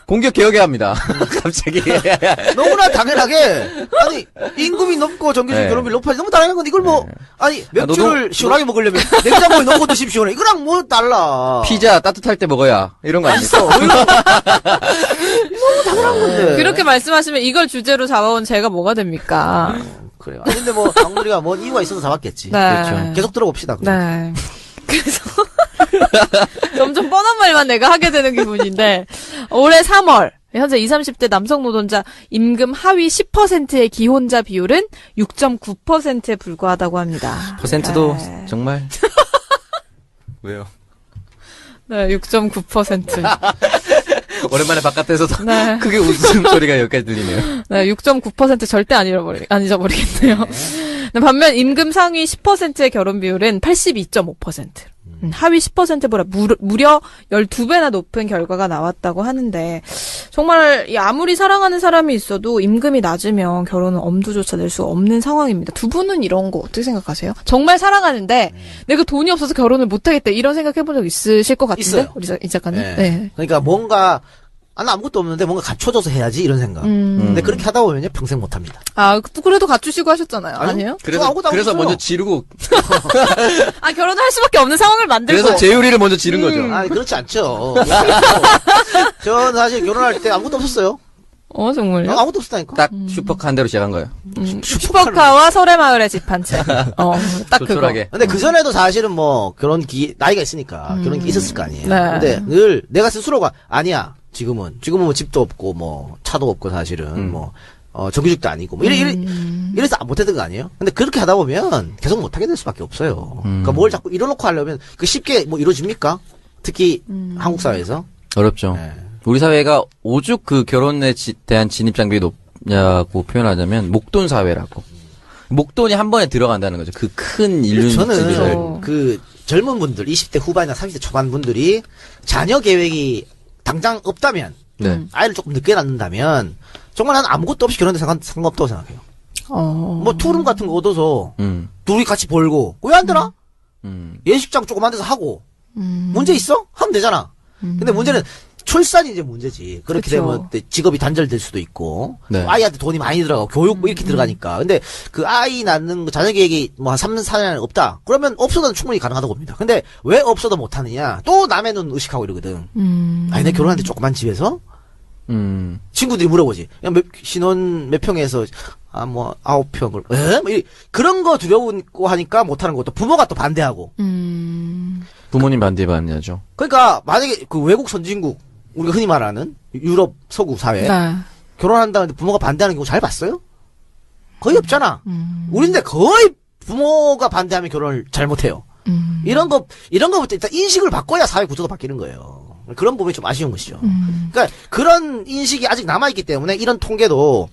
공격 개혁해야 합니다. 갑자기.
너무나 당연하게 아니 임금이 높고 정규직
네.
결혼비 높아지 너무 당연한 건데 이걸 뭐 아니 맥주를
노동-
시원하게 먹으려면 냉장고에 넣고 드십시오. 이거랑 뭐 달라?
피자 따뜻할 때 먹어야 이런 거 아니에요?
너무 당연한 건데.
그렇게 말씀하시면 이걸 주제로 잡아온 제가 뭐가 됩니까?
그래요. 아니, 근데 뭐 박누리가 뭔 이유가 있어서 잡았겠지.
네.
그렇죠.
계속 들어봅시다. 그럼.
네. 그래서 점점 뻔한 말만 내가 하게 되는 기분인데 올해 3월 현재 20, 30대 남성 노동자 임금 하위 10%의 기혼자 비율은 6.9%에 불과하다고 합니다.
퍼센트도
네.
정말. 왜요?
네, 6.9%.
오랜만에 바깥에서도
네.
크게 웃음 소리가 여기까지 들리네요.
네, 6.9% 절대 안 잊어버리겠네요. 네, 반면 임금 상위 10%의 결혼 비율은 82.5%. 하위 10%보다 무려 12배나 높은 결과가 나왔다고 하는데 정말 아무리 사랑하는 사람이 있어도 임금이 낮으면 결혼은 엄두조차 낼 수 없는 상황입니다. 두 분은 이런 거 어떻게 생각하세요? 정말 사랑하는데 내가 돈이 없어서 결혼을 못하겠다 이런 생각 해본 적 있으실 것 같은데?
있어요.
우리 이 작가님?
네.
네.
그러니까 뭔가 나 아무것도 없는데 뭔가 갖춰줘서 해야지 이런 생각. 근데 그렇게 하다 보면요 평생 못합니다.
아, 또 그래도 갖추시고 하셨잖아요. 아니에요?
저 아무것도 안
그래서
했어요.
먼저 지르고,
아, 결혼을 할 수밖에 없는 상황을 만들고.
그래서 재율이를 먼저 지른 거죠.
아니 그렇지 않죠. 저는 사실 결혼할 때 아무것도 없었어요.
정말요?
아무것도 없었다니까.
딱 슈퍼카 한 대로 시작한 거예요.
슈퍼카와 설해마을의 집 한 채. 딱 그거.
조촐하게.
근데 그 전에도 사실은 뭐 나이가 있으니까 결혼기 있었을 거 아니에요.
네.
근데 늘 내가 스스로가 아니야. 지금은 뭐 집도 없고 뭐 차도 없고 사실은 뭐 정규직도 아니고 뭐 이래서 못했던 거 아니에요? 근데 그렇게 하다 보면 계속 못하게 될 수밖에 없어요. 그러니까 뭘 자꾸 이뤄놓고 하려면 그 쉽게 뭐 이루어집니까? 특히 한국 사회에서.
어렵죠.
네.
우리 사회가 오죽 그 결혼에 대한 진입 장벽이 높냐고 표현하자면 목돈 사회라고. 목돈이 한 번에 들어간다는 거죠. 그 큰 인류
저는
집에서.
그 젊은 분들 20대 후반이나 30대 초반 분들이 자녀 계획이 당장 없다면
네.
아이를 조금 늦게 낳는다면 정말 난 아무것도 없이 결혼해도 상관없다고 생각해요. 뭐 투룸 같은 거 얻어서 둘이 같이 벌고 왜 안 되나? 예식장 조그만 데서 하고 문제 있어? 하면 되잖아. 근데 문제는 출산이 이제 문제지. 그렇게
그쵸.
되면 직업이 단절될 수도 있고
네.
아이한테 돈이 많이 들어가고 교육 뭐 이렇게 들어가니까. 근데 그 아이 낳는 거 자녀 계획이 뭐 한 3년 4년 안에 없다. 그러면 없어도 충분히 가능하다고 봅니다. 근데 왜 없어도 못 하느냐? 또 남의 눈 의식하고 이러거든. 아니 내 결혼하는데 조그만 집에서 친구들이 물어보지. 야, 신혼 몇 평에서 뭐 9평을 에? 뭐 그런 거 두려우고 하니까 못 하는 것도 부모가 또 반대하고.
부모님 반대하죠.
그러니까 만약에 그 외국 선진국 우리가 흔히 말하는 유럽 서구 사회
네.
결혼한다는데 부모가 반대하는 경우 잘 봤어요? 거의 없잖아. 우리인데 거의 부모가 반대하면 결혼을 잘못해요. 이런 거부터 일단 인식을 바꿔야 사회 구조가 바뀌는 거예요. 그런 부분이 좀 아쉬운 것이죠. 그러니까 그런 인식이 아직 남아있기 때문에 이런 통계도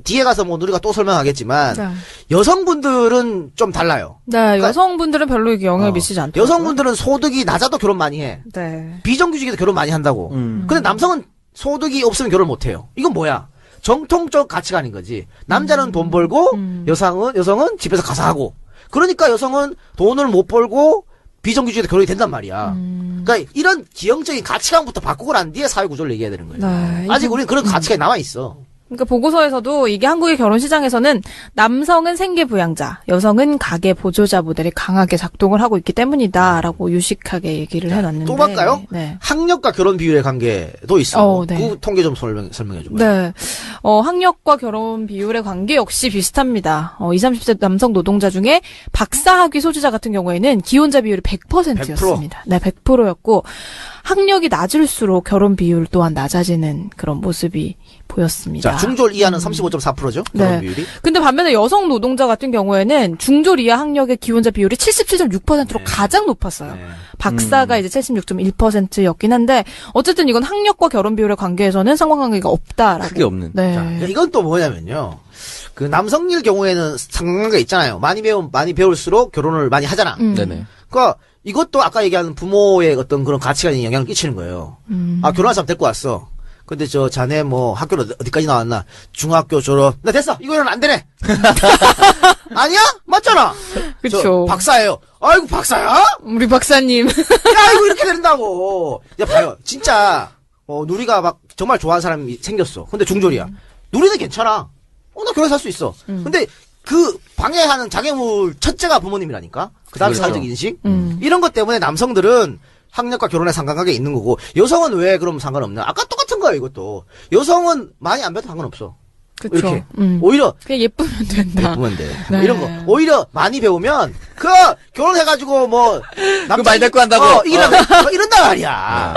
뒤에 가서 뭐 우리가 또 설명하겠지만
네.
여성분들은 좀 달라요.
네,
그러니까
여성분들은 별로 이게 영향을 미치지 않다.
여성분들은 소득이 낮아도 결혼 많이 해.
네.
비정규직에도 결혼 많이 한다고. 근데 남성은 소득이 없으면 결혼 못 해요. 이건 뭐야? 정통적 가치관인 거지. 남자는 돈 벌고 여성은 집에서 가서 하고. 그러니까 여성은 돈을 못 벌고 비정규직에도 결혼이 된단 말이야. 그러니까 이런 기형적인 가치관부터 바꾸고 난 뒤에 사회 구조를 얘기해야 되는 거예요.
네,
아직 우리는 그런 가치관이 남아 있어.
그러니까 보고서에서도 이게 한국의 결혼 시장에서는 남성은 생계 부양자, 여성은 가계 보조자 모델이 강하게 작동을 하고 있기 때문이다라고 유식하게 얘기를 해놨는데.
또 볼까요?
네.
학력과 결혼 비율의 관계도 있어.
네.
그 통계 좀 설명해 줘봐요.
네. 학력과 결혼 비율의 관계 역시 비슷합니다. 20, 30대 남성 노동자 중에 박사학위 소지자 같은 경우에는 기혼자 비율이 100%였습니다. 네, 100%였고, 학력이 낮을수록 결혼 비율 또한 낮아지는 그런 모습이 보였습니다.
자, 중졸 이하는 35.4%죠? 결혼
네.
비율이.
근데 반면에 여성 노동자 같은 경우에는 중졸 이하 학력의 기혼자 비율이 77.6%로 가장 높았어요.
네.
박사가 이제 76.1%였긴 한데 어쨌든 이건 학력과 결혼 비율의 관계에서는 상관관계가 없다라고.
크게 없는.
네.
자, 이건 또 뭐냐면요. 그 남성일 경우에는 상관관계가 있잖아요. 많이 배울수록 결혼을 많이 하잖아.
네네.
그러니까 이것도 아까 얘기하는 부모의 어떤 그런 가치관이 영향을 끼치는 거예요. 아, 결혼한 사람 데리고 왔어. 근데 자네 뭐 학교를 어디까지 나왔나? 중학교 졸업. 나 됐어. 이거는 안 되네. 아니야? 맞잖아.
그쵸.
박사예요. 아이고, 박사야?
우리 박사님.
야, 이거 이렇게 된다고. 야, 봐요. 진짜, 누리가 막 정말 좋아하는 사람이 생겼어. 근데 중졸이야. 누리는 괜찮아. 나 결혼할 수 있어. 근데 그 방해하는 장애물 첫째가 부모님이라니까. 그 다음에
그렇죠.
사회적 인식. 이런 것 때문에 남성들은 학력과 결혼에 상관관계 있는 거고, 여성은 왜 그럼 상관없냐? 아까 똑같은 거예요, 이것도. 여성은 많이 안 배도 상관없어.
그쵸.
이렇게. 오히려,
그냥 예쁘면 된다.
예쁘면 돼.
네.
이런 거. 오히려 많이 배우면, 결혼해가지고 뭐,
그 말 대꾸 한다고?
이런단 말이야.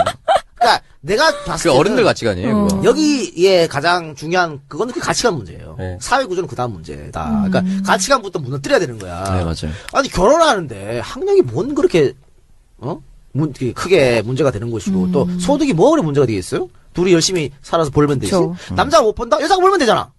그러니까 내가 봤을
그
때.
어른들 가치관이에요, 그거.
여기에 가장 중요한, 그거는 그 가치관 문제예요.
네.
사회 구조는 그 다음 문제다. 그러니까 가치관부터 무너뜨려야 되는 거야.
네, 맞아요.
아니, 결혼하는데 학력이 뭔 그렇게, 크게 문제가 되는 것이고, 또 소득이 뭐 그래 문제가 되겠어요? 둘이 열심히 살아서 벌면 되지.
그쵸.
남자가 못 번다? 여자가 벌면 되잖아.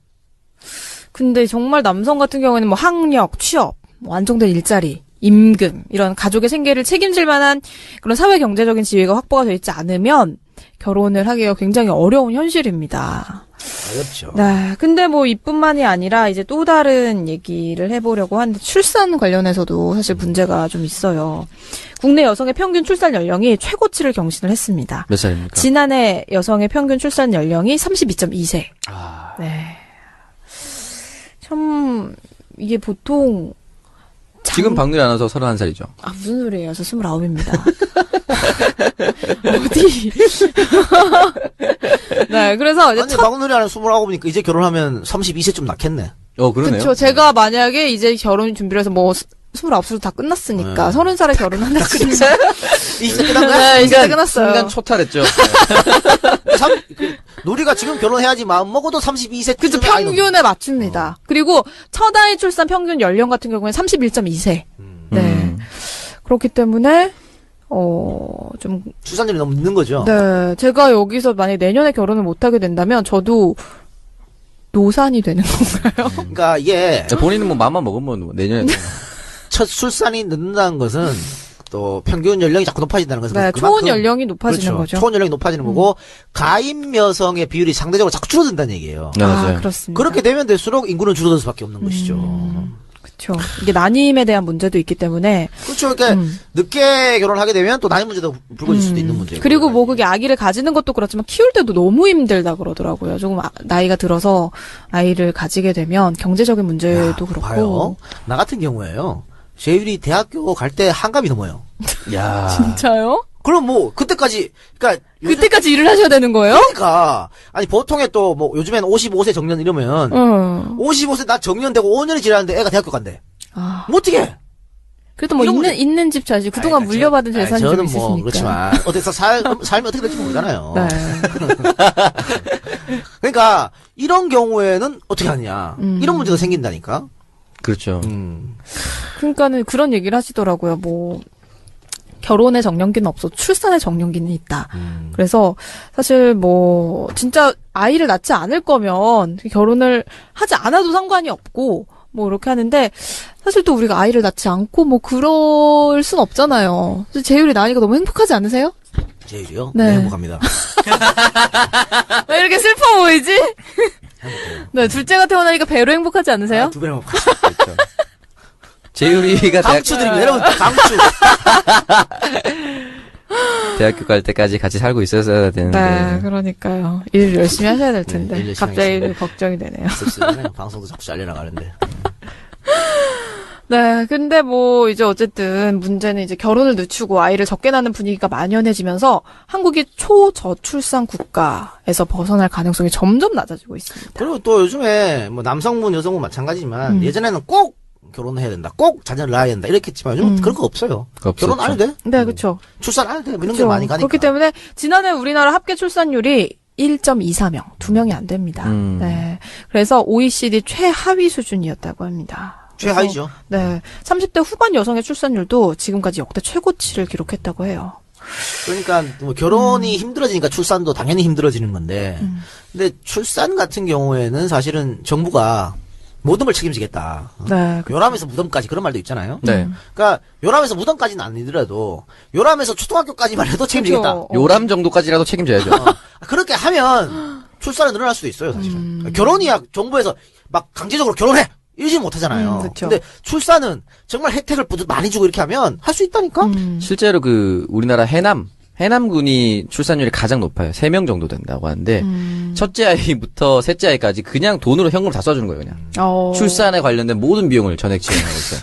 근데 정말 남성 같은 경우에는 뭐 학력, 취업, 뭐 안정된 일자리, 임금 이런 가족의 생계를 책임질 만한 그런 사회 경제적인 지위가 확보가 되어 있지 않으면 결혼을 하기가 굉장히 어려운 현실입니다.
어렵죠.
네. 근데 뭐 이뿐만이 아니라 이제 또 다른 얘기를 해보려고 하는데 출산 관련해서도 사실 문제가 좀 있어요. 국내 여성의 평균 출산 연령이 최고치를 경신을 했습니다.
몇 살입니까?
지난해 여성의 평균 출산 연령이 32.2세.
아,
네. 참 이게 보통
지금 박누리 아나운서 31살이죠.
아, 무슨 소리예요? 저 29입니다. 어디? 네, 그래서 이제
아니, 박은우리하는 29이니까 이제 결혼하면 32세쯤 낳겠네.
그러네요.
그쵸. 제가 만약에 이제 결혼 준비를 해서 뭐 29살 다 끝났으니까 30살에 결혼한다 치면
이제 끝난 거야?
네, 이제 끝났어요.
순간 초탈했죠.
누리가 지금 결혼해야지 마음 먹어도 32세쯤.
그쵸. 평균에 맞춥니다. 그리고 첫 아이 출산 평균 연령 같은 경우에는 31.2세. 네. 그렇기 때문에 좀
출산율이 너무 늦는 거죠.
네, 제가 여기서 만약 내년에 결혼을 못 하게 된다면 저도 노산이 되는 건가요?
그러니까 이게
본인은 뭐 맘만 먹으면 뭐 내년에
첫 출산이 늦는다는 것은 또 평균 연령이 자꾸 높아진다는 것은
네, 초혼 연령이 높아지는 거죠.
초혼 연령이 높아지는 거고 가임 여성의 비율이 상대적으로 자꾸 줄어든다는 얘기예요.
네, 맞아요.
그렇습니다.
그렇게 되면 될수록 인구는 줄어들 수밖에 없는 것이죠.
그렇죠. 이게 난임에 대한 문제도 있기 때문에
그렇죠. 그러니까 늦게 결혼하게 되면 또 난임 문제도 불거질 수도 있는 문제고.
그리고 뭐 그게 아기를 가지는 것도 그렇지만 키울 때도 너무 힘들다 그러더라고요. 조금 나이가 들어서 아이를 가지게 되면 경제적인 문제도 그렇고.
봐요. 나 같은 경우에요. 제율이 대학교 갈 때 한갑이 넘어요.
야.
진짜요?
그럼 뭐 그때까지 그러니까
그때까지 일을 하셔야 되는 거예요?
그러니까 아니 보통에 또 뭐 요즘에는 55세 정년 이러면 55세 나 정년되고 5년이 지났는데 애가 대학교 간대. 뭐 어떻게?
그래도 뭐 있는 집 자지 그동안 물려받은 재산이 좀
저는
있으니까.
뭐 그렇지만 어디서 삶이 어떻게 될지 모르잖아요.
네.
그러니까 이런 경우에는 어떻게 하느냐 이런 문제도 생긴다니까.
그렇죠.
그러니까는 그런 얘기를 하시더라고요. 뭐 결혼의 정년기는 없어 출산의 정년기는 있다. 그래서 사실 뭐 진짜 아이를 낳지 않을 거면 결혼을 하지 않아도 상관이 없고 뭐 이렇게 하는데 사실 또 우리가 아이를 낳지 않고 뭐 그럴 순 없잖아요. 재율이 나으니까 너무 행복하지 않으세요?
제율이요?
네.
네, 행복합니다.
왜 이렇게 슬퍼 보이지? 네, 둘째가 태어나니까 배로 행복하지 않으세요?
두 배로 행복하죠.
그렇죠. 재율이가
강추드립니다. 여러분 강추.
대학교 갈 때까지 같이 살고 있었어야 되는데.
네, 그러니까요. 일 열심히 하셔야 될 텐데.
일 열심히
갑자기
하겠습니다.
걱정이 되네요.
방송도 자꾸 잘려나가는데.
네, 근데 뭐 이제 어쨌든 문제는 이제 결혼을 늦추고 아이를 적게 낳는 분위기가 만연해지면서 한국이 초저출산 국가에서 벗어날 가능성이 점점 낮아지고 있습니다.
그리고 또 요즘에 뭐 남성분 여성분 마찬가지지만 예전에는 꼭 결혼해야 된다, 꼭 자녀를 낳아야 된다 이렇게 했지만 요즘 그런 거 없어요. 결혼 안 해도 돼?
네, 그렇죠.
출산 안 해도 돼? 이런 게 많이 가니까.
그렇기 때문에 지난해 우리나라 합계 출산율이 1.24명, 2명이 안 됩니다. 네, 그래서 OECD 최하위 수준이었다고 합니다.
최하위죠.
네, 30대 후반 여성의 출산율도 지금까지 역대 최고치를 기록했다고 해요.
그러니까 뭐 결혼이 힘들어지니까 출산도 당연히 힘들어지는 건데, 근데 출산 같은 경우에는 사실은 정부가 모든 걸 책임지겠다.
네,
요람에서 무덤까지 그런 말도 있잖아요.
네.
그러니까 요람에서 무덤까지는 아니더라도 요람에서 초등학교까지만 해도 책임지겠다.
그렇죠.
요람 정도까지라도 책임져야죠.
그렇게 하면 출산은 늘어날 수도 있어요, 사실은. 결혼이야 정부에서 막 강제적으로 결혼해 이러지 못하잖아요.
그렇죠.
근데 출산은 정말 혜택을 많이 주고 이렇게 하면 할 수 있다니까.
실제로 그 우리나라 해남군이 출산율이 가장 높아요. 3명 정도 된다고 하는데 첫째 아이부터 셋째 아이까지 그냥 돈으로 현금 다 쏴주는 거예요. 그냥. 출산에 관련된 모든 비용을 전액 지원하고 있어요.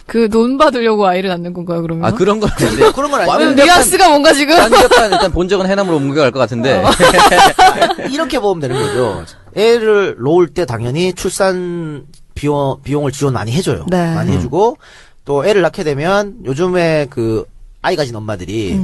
그 돈 받으려고 아이를 낳는 건가요, 그러면?
아 그런 건 아닌데
그런 건 아니고
뉘앙스가 뭔가 지금
완벽한 일단 본적은 해남으로 옮겨갈 것 같은데
이렇게 보면 되는 거죠. 애를 놓을 때 당연히 출산 비용을 지원 많이 해줘요.
네.
많이 해주고 또 애를 낳게 되면 요즘에 그 아이 가진 엄마들이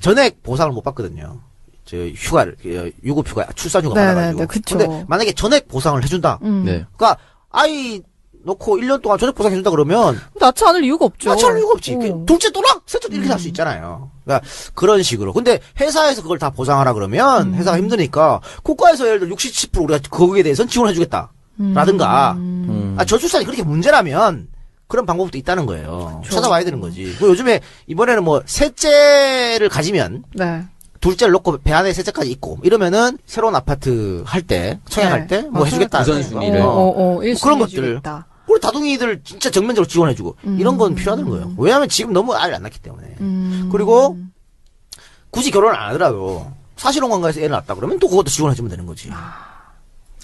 전액 보상을 못 받거든요. 저 유급 휴가, 출산 휴가 받아가지고.
네, 그쵸.
근데 만약에 전액 보상을 해준다.
네.
그러니까 아이 놓고 1년 동안 전액 보상 해준다 그러면
낳지 않을 이유가 없죠.
낳지 않을 이유가 없지. 둘째 또 낳? 셋째 이렇게 할 수 있잖아요. 그러니까 그런 식으로. 근데 회사에서 그걸 다 보상하라 그러면 회사가 힘드니까 국가에서 예를 들어 60, 70% 우리가 거기에 대해서는 지원해주겠다. 라든가. 저출산이 그렇게 문제라면 그런 방법도 있다는 거예요. 찾아와야 되는 거지. 요즘에 이번에는 뭐 셋째를 가지면
네.
둘째를 놓고 배 안에 셋째까지 있고 이러면은 새로운 아파트 할 때 청약할 때 뭐 해주겠다.
우선순위를.
그런 것들. 우리 다둥이들 진짜 정면적으로 지원해주고 이런 건 필요하다는 거예요. 왜냐하면 지금 너무 아이를 안 낳기 때문에. 그리고 굳이 결혼을 안 하더라도 사실혼관계에서 애를 낳았다 그러면 또 그것도 지원해주면 되는 거지.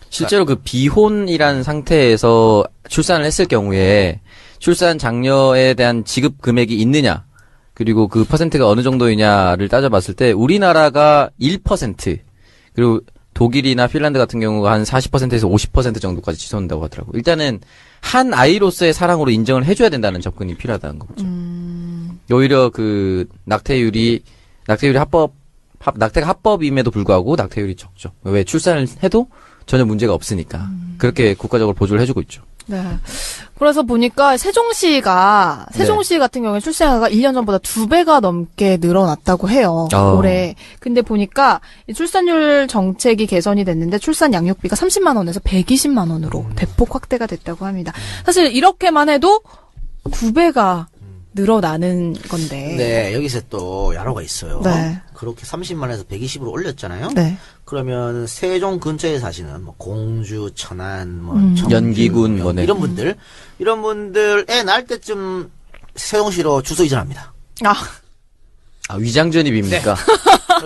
실제로 그 비혼이란 상태에서 출산을 했을 경우에 출산 장려에 대한 지급 금액이 있느냐 그리고 그 퍼센트가 어느 정도이냐를 따져봤을 때 우리나라가 1% 그리고 독일이나 핀란드 같은 경우가 한 40%에서 50% 정도까지 치솟는다고 하더라고요. 일단은 한 아이로서의 사랑으로 인정을 해줘야 된다는 접근이 필요하다는 거죠. 오히려 그 낙태가 합법임에도 불구하고 낙태율이 적죠. 왜 출산을 해도 전혀 문제가 없으니까 그렇게 국가적으로 보조를 해주고 있죠.
네. 그래서 보니까 세종시 같은 경우에 출생아가 1년 전보다 2배가 넘게 늘어났다고 해요. 올해. 근데 보니까 출산율 정책이 개선이 됐는데 출산 양육비가 30만 원에서 120만 원으로 대폭 확대가 됐다고 합니다. 사실 이렇게만 해도 2배가 늘어나는 건데.
네, 여기서 또 야로가 있어요.
네.
그렇게 30만에서 120으로 올렸잖아요.
네.
그러면 세종 근처에 사시는 뭐 공주, 천안, 뭐 청주,
연기군, 뭐, 네.
이런 분들 애 낳을 때쯤 세종시로 주소 이전합니다.
아, 위장 전입입니까?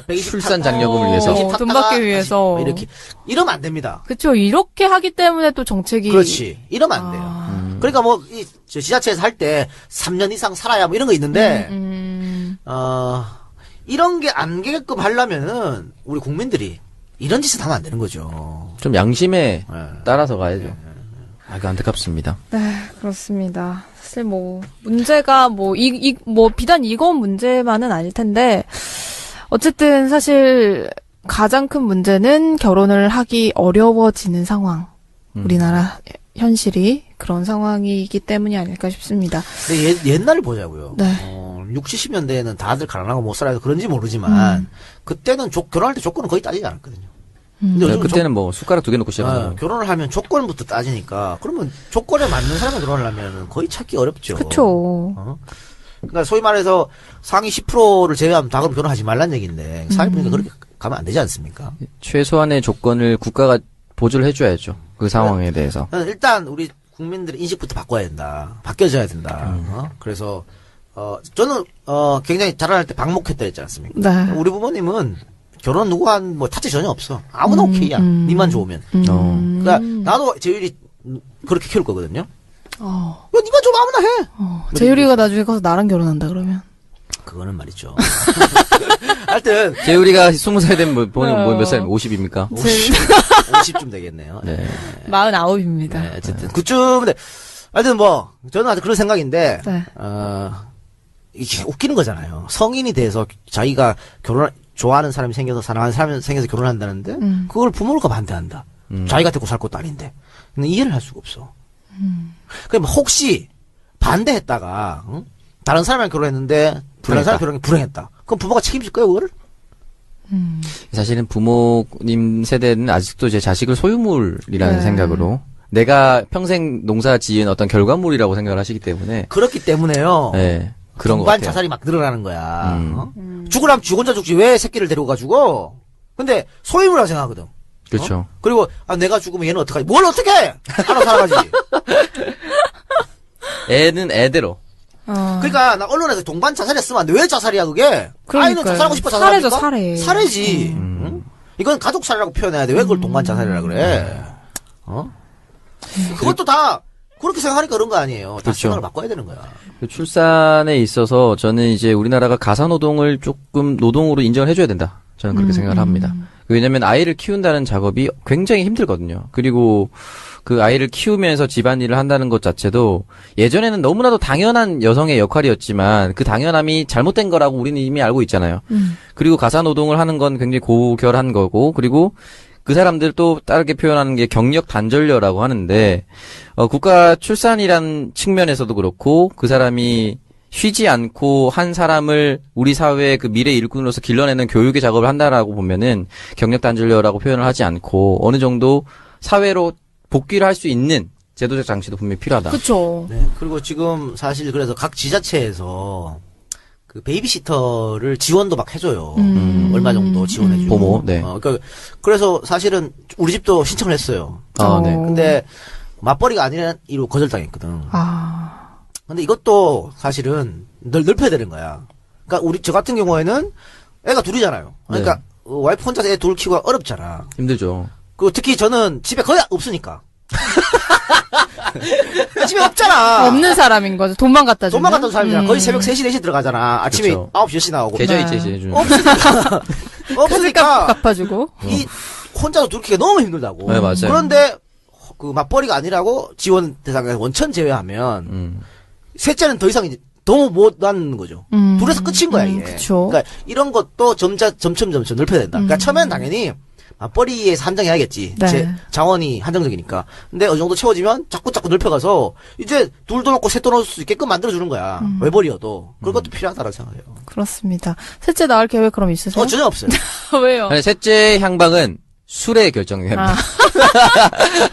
120
출산 장려금을 위해서.
돈 받기 위해서.
뭐 이렇게 이러면 안 됩니다.
그쵸. 이렇게 하기 때문에 또 정책이.
그렇지. 이러면 안 돼요. 그러니까 뭐 저 지자체에서 할 때 3년 이상 살아야 뭐 이런 거 있는데 이런 게 안 되게끔 하려면은 우리 국민들이 이런 짓을 하면 안 되는 거죠.
좀 양심에
네.
따라서 가야죠. 아, 그 안타깝습니다.
네, 그렇습니다. 사실 뭐, 문제가 뭐, 비단 이건 문제만은 아닐 텐데, 어쨌든 사실 가장 큰 문제는 결혼을 하기 어려워지는 상황. 우리나라 현실이 그런 상황이기 때문이 아닐까 싶습니다.
근데 옛날을 보자고요.
네.
60, 70년대에는 다들 가난하고 못 살아서 그런지 모르지만 그때는 결혼할 때 조건은 거의 따지지 않았거든요. 근데 요즘
그때는 뭐 숟가락 2개 놓고 시작하는 거.
결혼을 하면 조건부터 따지니까 그러면 조건에 맞는 사람을 결혼을 하면 거의 찾기 어렵죠.
그쵸.
그러니까 소위 말해서 상위 10%를 제외하면 다 그럼 결혼하지 말란 얘기인데 사회분위기가 그렇게 가면 안 되지 않습니까?
최소한의 조건을 국가가 보조를 해줘야죠. 그 상황에 대해서.
일단 우리 국민들의 인식부터 바꿔야 된다. 바뀌어져야 된다. 그래서 저는 굉장히 자라날 때 방목했다 했지 않습니까?
네.
우리 부모님은 결혼 누구 한 뭐 타치 전혀 없어. 아무나 오케이야. 니만 좋으면. 그러니까 나도 재율이 그렇게 키울 거거든요. 야, 니만 좋으면 아무나 해.
재율이가 나중에 가서 나랑 결혼한다 그러면.
그거는 말이죠. 하여튼
재율이가 20살 되면 몇 살? 50입니까?
50쯤 되겠네요.
네.
49입니다.
네, 어쨌든 그쯤인데 하여튼 뭐 저는 아주 그런 생각인데
네.
이게 웃기는 거잖아요. 성인이 돼서 자기가 좋아하는 사람이 생겨서 사랑하는 사람이 생겨서 결혼한다는데 그걸 부모가 반대한다. 자기가 데리고 살 것도 아닌데. 근데 이해를 할 수가 없어. 그럼 혹시 반대했다가 다른 사람이랑 결혼했는데 다른 사람 결혼이 불행했다. 그럼 부모가 책임질 거예요, 그거를?
사실은 부모님 세대는 아직도 제 자식을 소유물이라는
네.
생각으로 내가 평생 농사 지은 어떤 결과물이라고 생각을 하시기 때문에
그렇기 때문에요.
네. 그런 것
동반
같아요.
자살이 막 늘어나는 거야. 죽으라면 죽 혼자 죽지 왜 새끼를 데리고 가지고? 근데 소유물이라고 생각하거든.
그렇죠.
그리고 내가 죽으면 얘는 어떡하지? 뭘 어떻게 해? 알아서 살아가지.
애는 애대로.
그러니까 나 언론에서 동반 자살했으면 안 돼. 왜 자살이야 그게? 아이는 자살하고 싶어
살해죠,
자살합니까?
살해.
살해지. 응? 이건 가족 살해라고 표현해야 돼. 왜 그걸 동반 자살이라 그래? 그것도 다 그렇게 생각하니까 그런 거 아니에요. 다
그렇죠.
생각을 바꿔야 되는 거야.
그 출산에 있어서 저는 이제 우리나라가 가사노동을 조금 노동으로 인정을 해줘야 된다. 저는 그렇게 생각을 합니다. 왜냐면 아이를 키운다는 작업이 굉장히 힘들거든요. 그리고 그 아이를 키우면서 집안일을 한다는 것 자체도 예전에는 너무나도 당연한 여성의 역할이었지만 그 당연함이 잘못된 거라고 우리는 이미 알고 있잖아요. 그리고 가사노동을 하는 건 굉장히 고결한 거고 그리고 그 사람들 또 다르게 표현하는 게 경력 단절녀라고 하는데 국가 출산이란 측면에서도 그렇고 그 사람이 쉬지 않고 한 사람을 우리 사회의 그 미래 일꾼으로서 길러내는 교육의 작업을 한다라고 보면은 경력 단절녀라고 표현을 하지 않고 어느 정도 사회로 복귀를 할 수 있는 제도적 장치도 분명히 필요하다.
그쵸.
네. 그리고 지금 사실 그래서 각 지자체에서 그 베이비시터를 지원도 막 해줘요. 얼마 정도 지원해주고.
보모, 네.
그래서 사실은 우리 집도 신청을 했어요.
아, 네.
근데 맞벌이가 아니라 이로 거절당했거든. 근데 이것도 사실은 넓혀야 되는 거야. 그러니까 저 같은 경우에는 애가 둘이잖아요. 그러니까
네.
와이프 혼자서 애 둘 키우기가 어렵잖아.
힘들죠.
그리고 특히 저는 집에 거의 없으니까. 집에 없잖아.
없는 사람인 거죠. 돈만 갖다 주는.
돈만 갖다 준 사람이잖아. 거의 새벽 3시, 4시 들어가잖아. 아침에
그쵸.
9시, 10시 나오고.
계좌
네.
이체 해주는.
없으니까. 없으니까.
갚아주고.
이 혼자서 둘 키가 너무 힘들다고.
네, 맞아요.
그런데 그 맞벌이가 아니라고 지원 대상에서 원천 제외하면 셋째는 더 이상 이제 더 못 낳는 거죠. 둘에서 끝인 거야, 이게.
그쵸.
그러니까 이런 것도 점점 넓혀야 된다. 그러니까 처음에는 당연히 맞벌이에서 한정해야겠지.
네.
자원이 한정적이니까. 근데 어느 정도 채워지면 자꾸 넓혀가서 이제 둘도 넣고 셋도 넣을 수 있게끔 만들어주는 거야. 외벌이어도. 그런 것도 필요하다고 생각해요.
그렇습니다. 셋째 낳을 계획 그럼 있으세요?
전혀 없어요.
왜요?
아니, 셋째 향방은 술에 결정됩니다.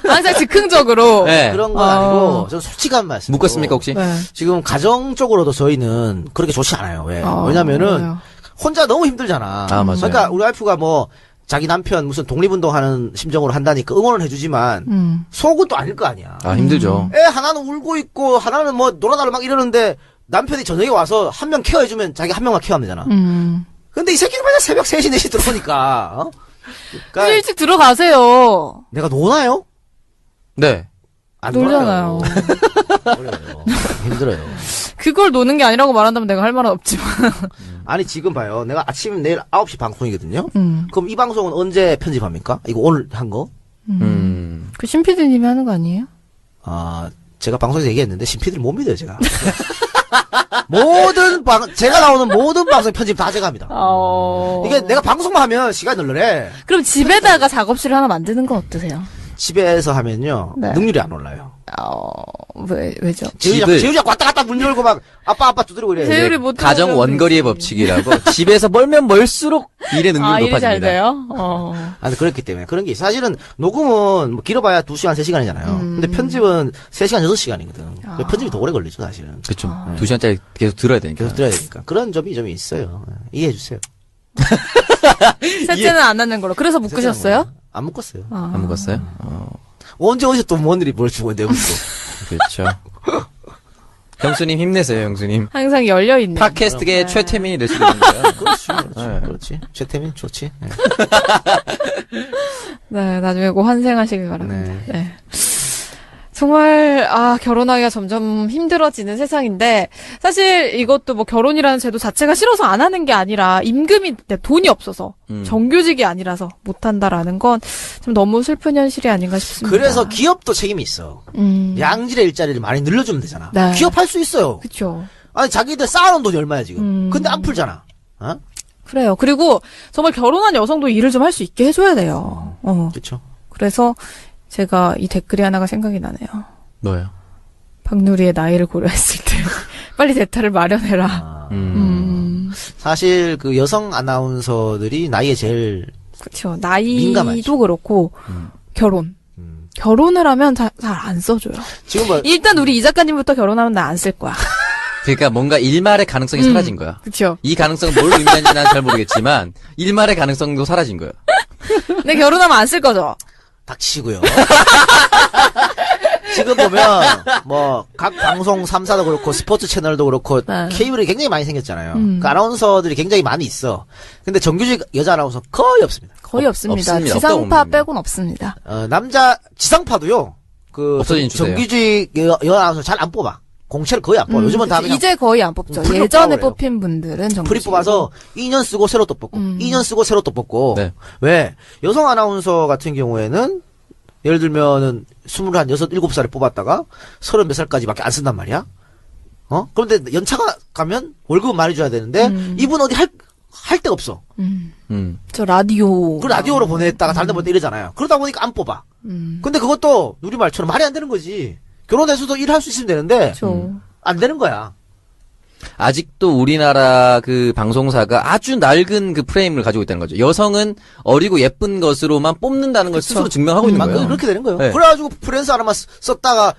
항상 즉흥적으로.
네.
그런 건 아니고 저는 솔직한 말씀.
묶었습니까 혹시?
네.
지금 가정적으로도 저희는 그렇게 좋지 않아요. 왜? 왜냐면은
왜요?
혼자 너무 힘들잖아.
아, 맞아요.
그러니까 우리 와이프가 뭐 자기 남편 무슨 독립운동하는 심정으로 한다니까 응원을 해주지만 속은 또 아닐 거 아니야.
아, 힘들죠.
애 하나는 울고 있고 하나는 뭐 놀아달라 막 이러는데 남편이 저녁에 와서 한 명 케어해주면 자기 한 명만 케어하면 되잖아. 근데 이 새끼는 맨날 새벽 3시, 4시 들어오니까. 어? 그러니까
일찍 들어가세요.
내가 노나요?
네.
안
놀잖아요.
놀아요. 힘들어요.
그걸 노는 게 아니라고 말한다면 내가 할 말은 없지만.
아니 지금 봐요. 내가 아침 내일 9시 방송이거든요. 그럼 이 방송은 언제 편집합니까? 이거 오늘 한 거?
그 신피디님이 하는 거 아니에요?
아, 제가 방송에서 얘기했는데 신피디를 못 믿어요, 제가. 제가 나오는 모든 방송 편집 다 제가 합니다. 이게 내가 방송만 하면 시간이 널널해.
그럼 집에다가 작업실을 하나 만드는 건 어떠세요?
집에서 하면요.
네.
능률이 안 올라요.
왜죠?
재율이가 왔다 갔다 문 열고 막 아빠 두드리고 이래.
재율이 못
가정
들어가면
원거리의
되지.
법칙이라고 집에서 멀면 멀수록 일의 능률이
일이 잘
높아집니다.
돼요?
아니 그렇기 때문에 그런 게 있어요. 사실은 녹음은 뭐 길어봐야 2시간, 3시간이잖아요. 근데 편집은 3시간, 6시간이거든. 편집이 더 오래 걸리죠, 사실은.
그렇죠. 2시간짜리 계속 들어야 되니까.
계속 들어야 되니까. 그런 점이 있어요. 이해해 주세요.
셋째는 안 하는 걸로. 그래서 묶으셨어요?
안 묶었어요.
안 묶었어요?
언제 어디서 또 뭔 일이 뭘 주고 있는데
그렇죠. 형수님 힘내세요, 형수님.
항상 열려있네.
팟캐스트계 최태민이 될 수도 있는 거예요. 네.
그렇지. 최태민 좋지. 네.
네, 나중에 꼭 환생하시길 바랍니다.
네.
네. 정말, 결혼하기가 점점 힘들어지는 세상인데, 사실 이것도 뭐 결혼이라는 제도 자체가 싫어서 안 하는 게 아니라, 임금이, 돈이 없어서, 정규직이 아니라서 못한다라는 건 좀 너무 슬픈 현실이 아닌가 싶습니다.
그래서 기업도 책임이 있어. 양질의 일자리를 많이 늘려주면 되잖아.
네.
기업 할 수 있어요.
그쵸.
아니, 자기들 쌓아놓은 돈이 얼마야, 지금. 근데 안 풀잖아. 어?
그래요. 그리고 정말 결혼한 여성도 일을 좀 할 수 있게 해줘야 돼요.
그쵸.
그래서 제가 이 댓글이 하나가 생각이 나네요.
뭐요?
박누리의 나이를 고려했을 때 빨리 대타를 마련해라.
사실 그 여성 아나운서들이 나이에 제일
그렇죠. 나이도
민감하죠.
그렇고 결혼. 결혼을 하면 잘 안 써줘요.
지금 뭐
일단 우리 이 작가님부터 결혼하면 나 안 쓸 거야.
그러니까 뭔가 일말의 가능성이 사라진 거야.
그렇죠.
이 가능성은 뭘 의미하는지 난 잘 모르겠지만 일말의 가능성도 사라진 거야.
내 결혼하면 안 쓸 거죠.
닥치고요. 지금 보면 뭐 각 방송 3사도 그렇고 스포츠 채널도 그렇고
네.
케이블이 굉장히 많이 생겼잖아요. 그 아나운서들이 굉장히 많이 있어. 근데 정규직 여자 아나운서 거의 없습니다.
거의 없습니다.
없습니다.
지상파
없다고
빼곤 없습니다.
남자 지상파도요. 그
없어진 추세예요.
정규직 여 아나운서 잘 안 뽑아. 공채를 거의 안 뽑아. 요즘은 다 그냥
이제 거의 안 뽑죠.
프리
예전에
뽑아요.
뽑힌 분들은 정규직이고.
프리 뽑아서 2년 쓰고 새로 또 뽑고 2년 쓰고 새로 또 뽑고
네.
왜 여성 아나운서 같은 경우에는 예를 들면은 26, 7살에 뽑았다가 30 몇 살까지밖에 안 쓴단 말이야. 그런데 연차가 가면 월급은 많이 줘야 되는데 이분 어디 할 데가 없어.
저 라디오.
그 라디오로 보냈다가 다른 데 보냈다 이러잖아요. 그러다 보니까 안 뽑아. 근데 그것도 우리 말처럼 말이 안 되는 거지. 결혼해서도 일할 수 있으면 되는데
그렇죠.
안 되는 거야.
아직도 우리나라 그 방송사가 아주 낡은 그 프레임을 가지고 있다는 거죠. 여성은 어리고 예쁜 것으로만 뽑는다는 걸 스스로 증명하고 있는 거예요.
그렇게 되는 거예요.
네.
그래가지고 프랜스 하나만 썼다가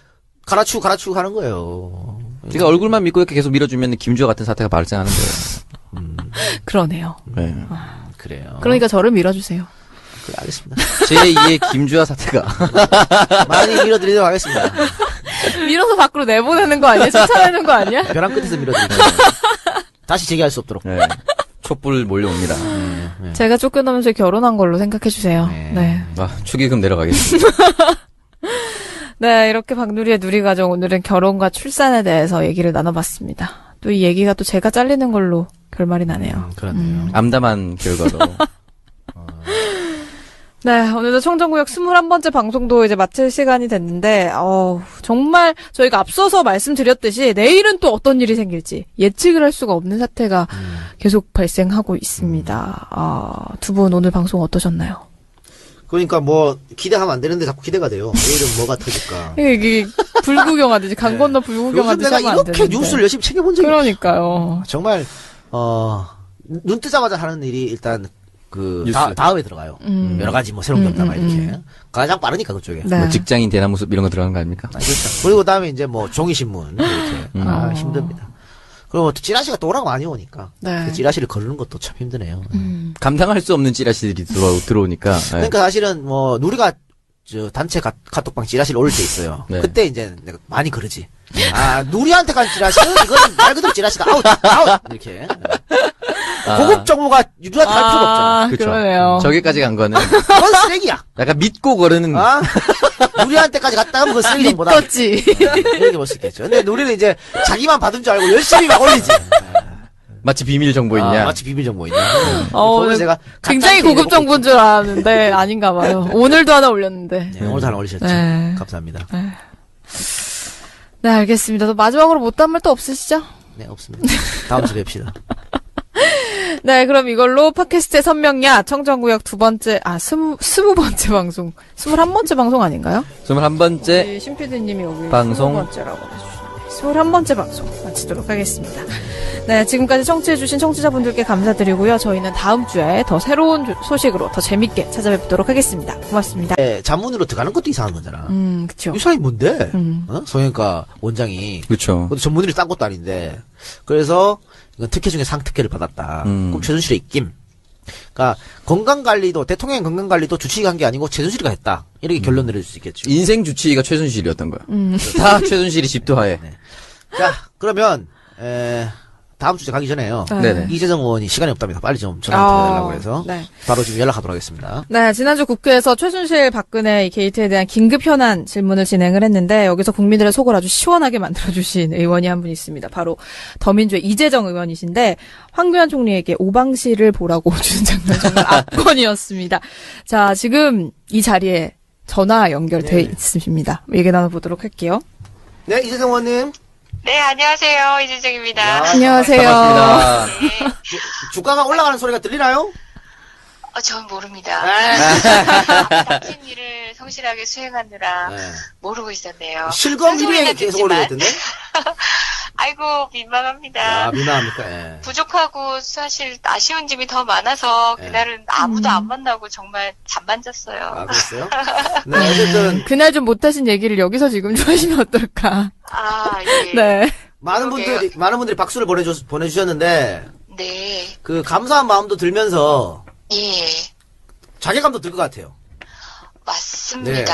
갈아치우고 하는 거예요.
그러니까 얼굴만 믿고 이렇게 계속 밀어주면 김주호 같은 사태가 발생하는 거예요.
그러네요.
네.
그래요.
그러니까 저를 밀어주세요.
그래, 알겠습니다.
제2의 김주호 사태가.
많이 밀어드리도록 하겠습니다.
밀어서 밖으로 내보내는 거 아니야? 쫓아내는 거 아니야?
벼랑 끝에서 밀어드리도록 다시 재기할 수 없도록.
네. 촛불 몰려옵니다.
제가 쫓겨나면서 결혼한 걸로 생각해주세요. 네.
축의금 내려가겠습니다.
네, 이렇게 박누리의 누리가정 오늘은 결혼과 출산에 대해서 얘기를 나눠봤습니다. 또 이 얘기가 또 제가 잘리는 걸로 결말이 나네요.
그렇네요.
암담한 결과로.
네, 오늘도 청정구역 21번째 방송도 이제 마칠 시간이 됐는데, 정말 저희가 앞서서 말씀드렸듯이 내일은 또 어떤 일이 생길지 예측을 할 수가 없는 사태가 계속 발생하고 있습니다. 두 분 오늘 방송 어떠셨나요?
그러니까 뭐 기대하면 안 되는데 자꾸 기대가 돼요. 내일은 뭐가 터질까.
이게 불구경하듯이 강 건너
요즘
불구경하듯이
내가
하면 안
이렇게
되는데.
뉴스를 열심히 챙겨본 적이
그러니까요.
정말 눈 뜨자마자 하는 일이 일단
뉴스.
다음에 들어가요. 여러 가지 뭐 새로운 경담아 이렇게. 가장 빠르니까 그쪽에.
네.
뭐 직장인 대나무숲 이런 거 들어가는 거 아닙니까?
그렇죠. 그리고 그다음에 이제 뭐 종이신문 이렇게. 힘듭니다. 그리고 또 찌라시가 또 워낙 많이 오니까.
네.
그 찌라시를 거르는 것도 참 힘드네요.
감당할 수 없는 찌라시들이 들어오니까. 네.
그러니까 사실은 뭐 누리가 저 단체 카톡방 찌라시를 올릴 때 있어요.
네.
그때 이제 내가 많이 그러지. 아, 누리한테 간 찌라시는 이건 말 그대로 찌라시다. 아웃! 이렇게. 고급 정보가 누리한테 갈 필요가 없잖아.
그쵸.
그러네요.
저기까지 간 거는
그건 쓰레기야.
약간 믿고 거르는.
아? 누리한테까지 갔다 하면 그건 쓰레기 정보다.
믿었지.
이렇게 볼 수 있겠죠. 근데 누리는 이제 자기만 받은 줄 알고 열심히 막 올리지.
마치 비밀 정보 있냐?
마치 비밀 정보 있냐.
오늘
제가
굉장히 고급 정보인 줄 알았는데 아닌가 봐요. 오늘도 하나 올렸는데.
네, 오늘 잘 올리셨죠.
네.
감사합니다.
네, 알겠습니다. 또 마지막으로 못한 말 또 없으시죠?
네, 없습니다. 다음 주에 뵙시다.
네, 그럼 이걸로 팟캐스트의 선명야 청정구역 20번째 방송, 21번째 방송 아닌가요?
21번째
우리 신PD님이 여기
방송.
20번째라고 해주시네요. 21번째 방송 마치도록 하겠습니다. 네, 지금까지 청취해주신 청취자분들께 감사드리고요. 저희는 다음 주에 더 새로운 소식으로 더 재밌게 찾아뵙도록 하겠습니다. 고맙습니다.
네, 자문으로 들어가는 것도 이상한 거잖아.
그쵸.
이 사람이 뭔데? 성형외과 원장이.
그쵸.
그것도 전문의를 딴 것도 아닌데. 그래서 이건 특혜 중에 상특혜를 받았다. 꼭 최순실의 입김. 그러니까 건강관리도 대통령 건강관리도 주치의가 한 게 아니고 최순실이가 했다. 이렇게 결론 내릴 수 있겠죠.
인생 주치의가 최순실이었던 거야. 다 최순실이 집도하에.
네. 자, 그러면 다음 주제 가기 전에요.
네네.
이재정 의원이 시간이 없답니다. 빨리 좀 전화 드려달라고 해서
네.
바로 지금 연락하도록 하겠습니다.
네, 지난주 국회에서 최순실 박근혜 게이트에 대한 긴급 현안 질문을 진행을 했는데 여기서 국민들의 속을 아주 시원하게 만들어주신 의원이 한 분 있습니다. 바로 더민주의 이재정 의원이신데 황교안 총리에게 오방시를 보라고 주는 장면 정말 압권이었습니다. 자, 지금 이 자리에 전화 연결돼 있습니다. 얘기 나눠보도록 할게요.
네, 이재정 의원님.
네, 안녕하세요. 이재정입니다.
안녕하세요.
반갑습니다.
네.
주가가 올라가는 소리가 들리나요?
전 모릅니다. 당신 일을 성실하게 수행하느라 모르고 있었네요.
실검 1위에 계속 오르고 있던데?
아이고, 민망합니다.
아, 민망합니까? 예.
부족하고 사실 아쉬운 점이 더 많아서 그날은 아무도 안 만나고 정말 잠만 잤어요.
아, 그랬어요? 네, 어쨌든.
그날 좀 못하신 얘기를 여기서 지금 좀 하시면 어떨까.
아, 예.
네.
많은 분들이 박수를 보내주셨는데,
네.
그 감사한 마음도 들면서,
예.
자괴감도 들 것 같아요.
맞습니다.
네.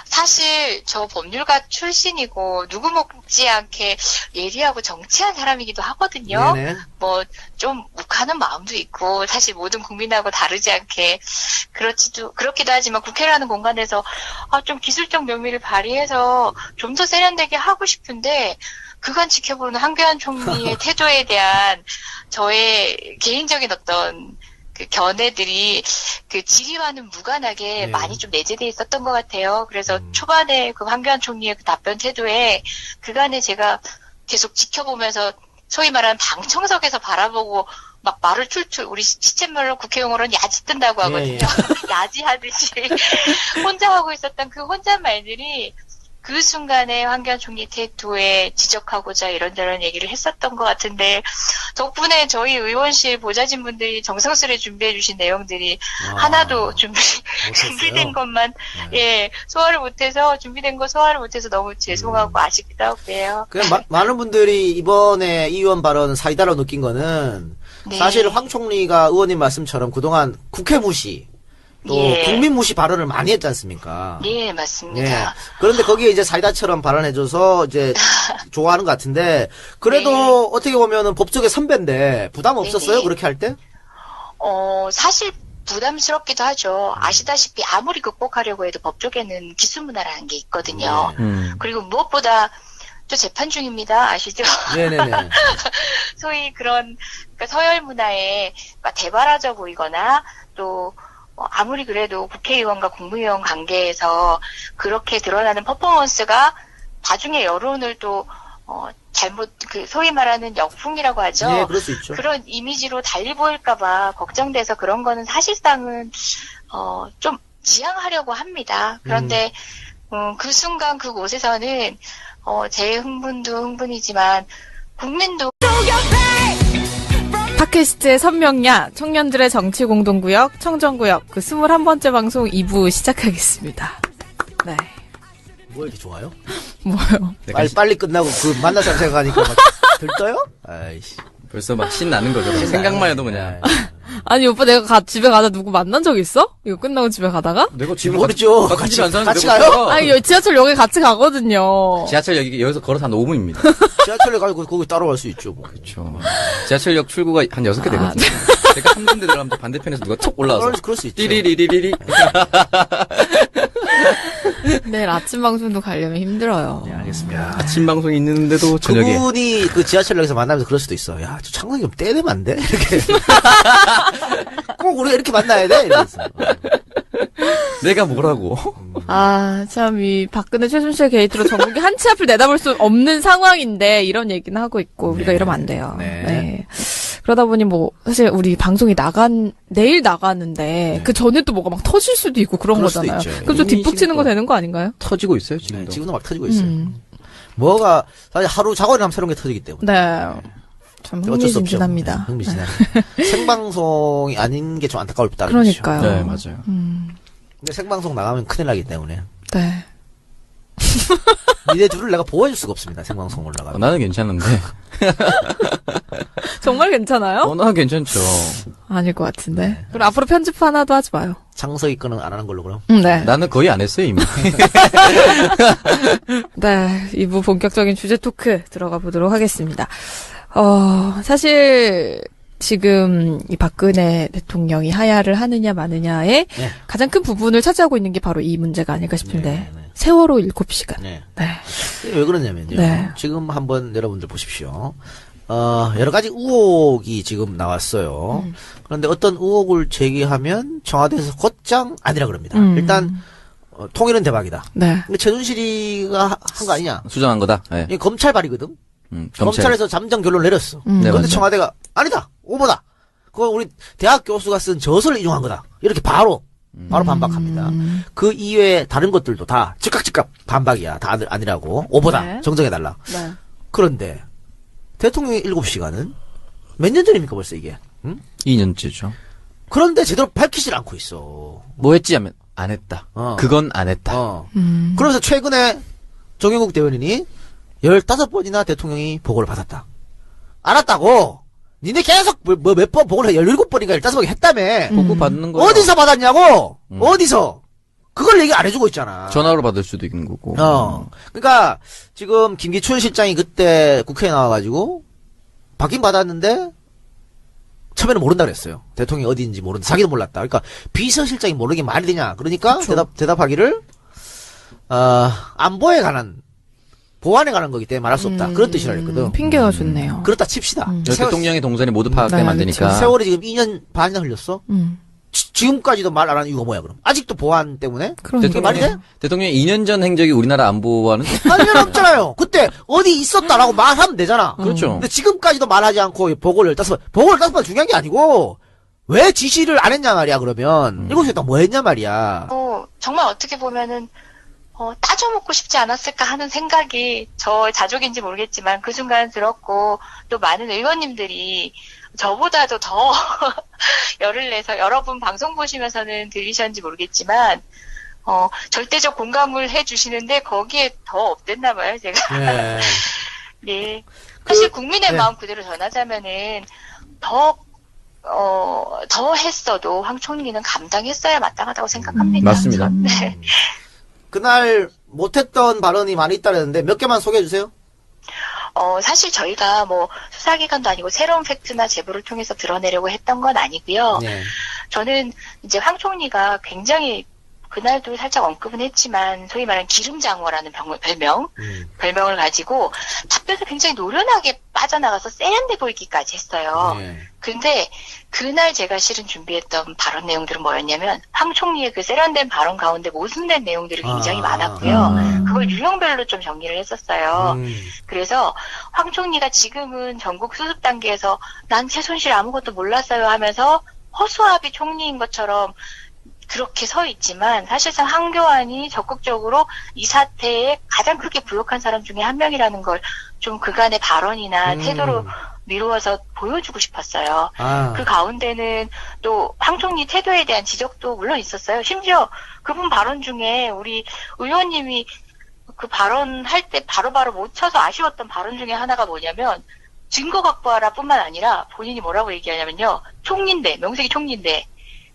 사실 저 법률가 출신이고 누구 못지않게 예리하고 정치한 사람이기도 하거든요.
네네.
뭐 좀 욱하는 마음도 있고 사실 모든 국민하고 다르지 않게 그렇기도 하지만 국회라는 공간에서 좀 기술적 묘미를 발휘해서 좀 더 세련되게 하고 싶은데 그간 지켜보는 황교안 총리의 태도에 대한 저의 개인적인 어떤 그 견해들이 그 질의와는 무관하게 많이 좀 내재되어 있었던 것 같아요. 그래서 초반에 그 황교안 총리의 그 답변 태도에 그간에 제가 계속 지켜보면서 소위 말하는 방청석에서 바라보고 막 말을 툴툴 우리 시쳇말로 국회용어로는 야지 뜬다고 하거든요. 야지하듯이 혼자 하고 있었던 그 혼잣말들이 그 순간에 황교안 총리 태도에 지적하고자 이런저런 얘기를 했었던 것 같은데 덕분에 저희 의원실 보좌진 분들이 정성스레 준비해 주신 내용들이 하나도 준비된 것만 준비된 거 소화를 못해서 너무 죄송하고 아쉽기도 하고 그래요.
그냥 많은 분들이 이번에 이 의원 발언 사이다로 느낀 거는 사실 황 총리가 의원님 말씀처럼 그동안 국회 무시 또 국민 무시 발언을 많이 했지 않습니까?
네, 맞습니다.
예. 그런데 거기에 이제 사이다처럼 발언해줘서 이제 좋아하는 것 같은데 그래도 어떻게 보면은 법조계 선배인데 부담 없었어요? 그렇게 할 때?
사실 부담스럽기도 하죠. 아시다시피 아무리 극복하려고 해도 법조계는 기수문화라는 게 있거든요. 그리고 무엇보다 저 재판 중입니다. 아시죠?
네네네.
소위 그러니까 서열 문화에 대바라져 보이거나 또 아무리 그래도 국회의원과 국무위원 관계에서 그렇게 드러나는 퍼포먼스가 나중에 여론을 또 소위 말하는 역풍이라고 하죠.
네, 그럴 수 있죠.
그런 이미지로 달리 보일까봐 걱정돼서 그런 거는 사실상은 좀 지양하려고 합니다. 그런데 그 순간 그곳에서는 제 흥분도 흥분이지만 국민도
팟캐스트의 선명야, 청년들의 정치 공동구역, 청정구역, 그 21번째 방송 2부 시작하겠습니다. 네.
뭐 이렇게 좋아요?
뭐요?
빨리 끝나고 그 만나서 생각하니까 막 들떠요? 아이씨.
벌써 막 신나는 거죠. 생각만 해도 그냥.
아니, 오빠 내가 집에 가다 누구 만난 적 있어? 이거 끝나고 집에 가다가?
내가 집을
모르죠.
같이 안 사는데
같이
내가
가요?
어떡하?
아니, 지하철역에 같이 가거든요.
지하철 여기서 걸어서 한 5분입니다.
지하철에 가고 거기 따라갈 수 있죠. 뭐.
그렇죠. 지하철역 출구가 한 6개 되거든요. 제가 한 군데 들어가면 반대편에서 누가 톡 올라와서
그럴 수 있죠.
띠리리리리리.
내일 아침 방송도 가려면 힘들어요.
네, 알겠습니다.
아침 방송이 있는데도 저녁에.
그분이 그 지하철역에서 만나면서 그럴 수도 있어. 야, 저 창석이 좀 떼내면 안 돼? 이렇게. 꼭 우리가 이렇게 만나야 돼? 이러면서.
내가 뭐라고?
아, 참, 이 박근혜 최순실 게이트로 전국이 한 치 앞을 내다볼 수 없는 상황인데, 이런 얘기는 하고 있고, 우리가 이러면 안 돼요.
네.
그러다 보니 뭐, 사실 우리 방송이 내일 나가는데, 그 전에 또 뭐가 막 터질 수도 있고 그런
그럴 수도
거잖아요.
있죠.
그럼 좀 뒷북치는 거 되는 거 아닌가요?
터지고 있어요,
네,
지금도.
지금도 막 터지고 있어요. 뭐가, 사실 하루 자고 일어나면 새로운 게 터지기 때문에.
네. 참
어쩔 수 없죠.
흥미진진합니다.
네, 흥미진한. 생방송이 아닌 게 좀 안타까울다는
그러니까요.
네, 맞아요.
근데 생방송 나가면 큰일 나기 때문에.
네.
니네 둘을 내가 보호해줄 수가 없습니다. 생방송 올라가면.
나는 괜찮은데.
정말 괜찮아요?
난 괜찮죠.
아닐 것 같은데. 그럼 앞으로 편집 하나도 하지 마요.
창석이 거는 안 하는 걸로 그럼.
네.
나는 거의 안 했어요, 이미.
네, 2부 본격적인 주제 토크 들어가 보도록 하겠습니다. 사실 지금 이 박근혜 대통령이 하야를 하느냐 마느냐의
네.
가장 큰 부분을 차지하고 있는 게 바로 이 문제가 아닐까 싶은데
네, 네.
세월호 7시간.
네.
네.
왜 그러냐면요.
네.
지금 한번 여러분들 보십시오. 여러 가지 의혹이 지금 나왔어요. 그런데 어떤 의혹을 제기하면 청와대에서 곧장 아니라 그럽니다. 일단, 통일은 대박이다.
네.
근데 최순실이가 한 거 아니냐.
수정한 거다. 네.
이게 검찰 발이거든.
검찰.
검찰에서 잠정 결론 내렸어.
네,
그런데
맞아요.
청와대가 아니다. 오보다. 그거 우리 대학 교수가 쓴 저서를 인용한 거다. 이렇게 바로 반박합니다. 그 이외에 다른 것들도 다 즉각 반박이야. 다 아니라고. 오보다.
네.
정정해달라.
네.
그런데 대통령의 7시간은 몇 년 전입니까 벌써 이게? 응?
2년째죠.
그런데 제대로 밝히질 않고 있어.
뭐 했지 하면 안 했다. 그건 안 했다.
그러면서 최근에 정영국 대변인이 15번이나 대통령이 보고를 받았다. 알았다고. 니네 계속 몇 번 보고를 17번인가 15번 했다며.
보고 받는 거.
어디서 받았냐고. 어디서. 그걸 얘기 안 해주고 있잖아.
전화로 받을 수도 있는 거고.
그러니까 지금 김기춘 실장이 그때 국회에 나와가지고 받긴 받았는데 처음에는 모른다 그랬어요. 대통령이 어디인지 모른다. 자기도 몰랐다. 그러니까 비서실장이 모르는 게 말이 되냐. 그러니까 대답하기를 안보에 관한 보안에 관한 거기 때문에 말할 수 없다. 그런 뜻이라 했거든.
핑계가 좋네요.
그렇다 칩시다.
대통령의 동선이 모두 파악되면
네,
안 되니까.
세월이 지금 2년 반이나 흘렸어.
음.
지금까지도 말 안 하는 이유가 뭐야 그럼? 아직도 보안 때문에?
그러니까.
말이 돼?
대통령이 2년 전 행적이 우리나라 안보와는
아니면 없잖아요. 그때 어디 있었다라고 말하면 되잖아.
그렇죠.
근데 지금까지도 말하지 않고 보고를 15번 중요한 게 아니고 왜 지시를 안 했냐 말이야 그러면 7시에 딱 뭐 했냐 말이야.
정말 어떻게 보면은 따져먹고 싶지 않았을까 하는 생각이 저 자족인지 모르겠지만 그 순간 들었고 또 많은 의원님들이 저보다도 더 열을 내서 여러분 방송 보시면서는 들리셨는지 모르겠지만 절대적 공감을 해주시는데 거기에 더 업됐나 봐요 제가.
네.
네. 사실 국민의 마음 그대로 전하자면은 더 했어도 황 총리는 감당했어야 마땅하다고 생각합니다.
맞습니다.
네.
그날 못했던 발언이 많이 있다는데 몇 개만 소개해 주세요.
사실 저희가 뭐 수사기관도 아니고 새로운 팩트나 제보를 통해서 드러내려고 했던 건 아니고요.
네.
저는 이제 황 총리가 굉장히 그날도 살짝 언급은 했지만 소위 말하는 기름장어라는 별명을 가지고 답변을 굉장히 노련하게 빠져나가서 세련돼 보이기까지 했어요.
네.
근데 그날 제가 실은 준비했던 발언 내용들은 뭐였냐면 황 총리의 그 세련된 발언 가운데 모순된 내용들이 굉장히 많았고요. 그걸 유형별로 좀 정리를 했었어요. 그래서 황 총리가 지금은 전국 수습 단계에서 난 최순실 아무것도 몰랐어요 하면서 허수아비 총리인 것처럼 그렇게 서 있지만 사실상 한교안이 적극적으로 이 사태에 가장 크게 부역한 사람 중에 한 명이라는 걸 좀 그간의 발언이나 태도로 미루어서 보여주고 싶었어요. 그 가운데는 또 황 총리 태도에 대한 지적도 물론 있었어요. 심지어 그분 발언 중에 우리 의원님이 그 발언할 때 바로바로 못 쳐서 아쉬웠던 발언 중에 하나가 뭐냐면 증거 확보하라 뿐만 아니라 본인이 뭐라고 얘기하냐면요. 총리인데, 명색이 총리인데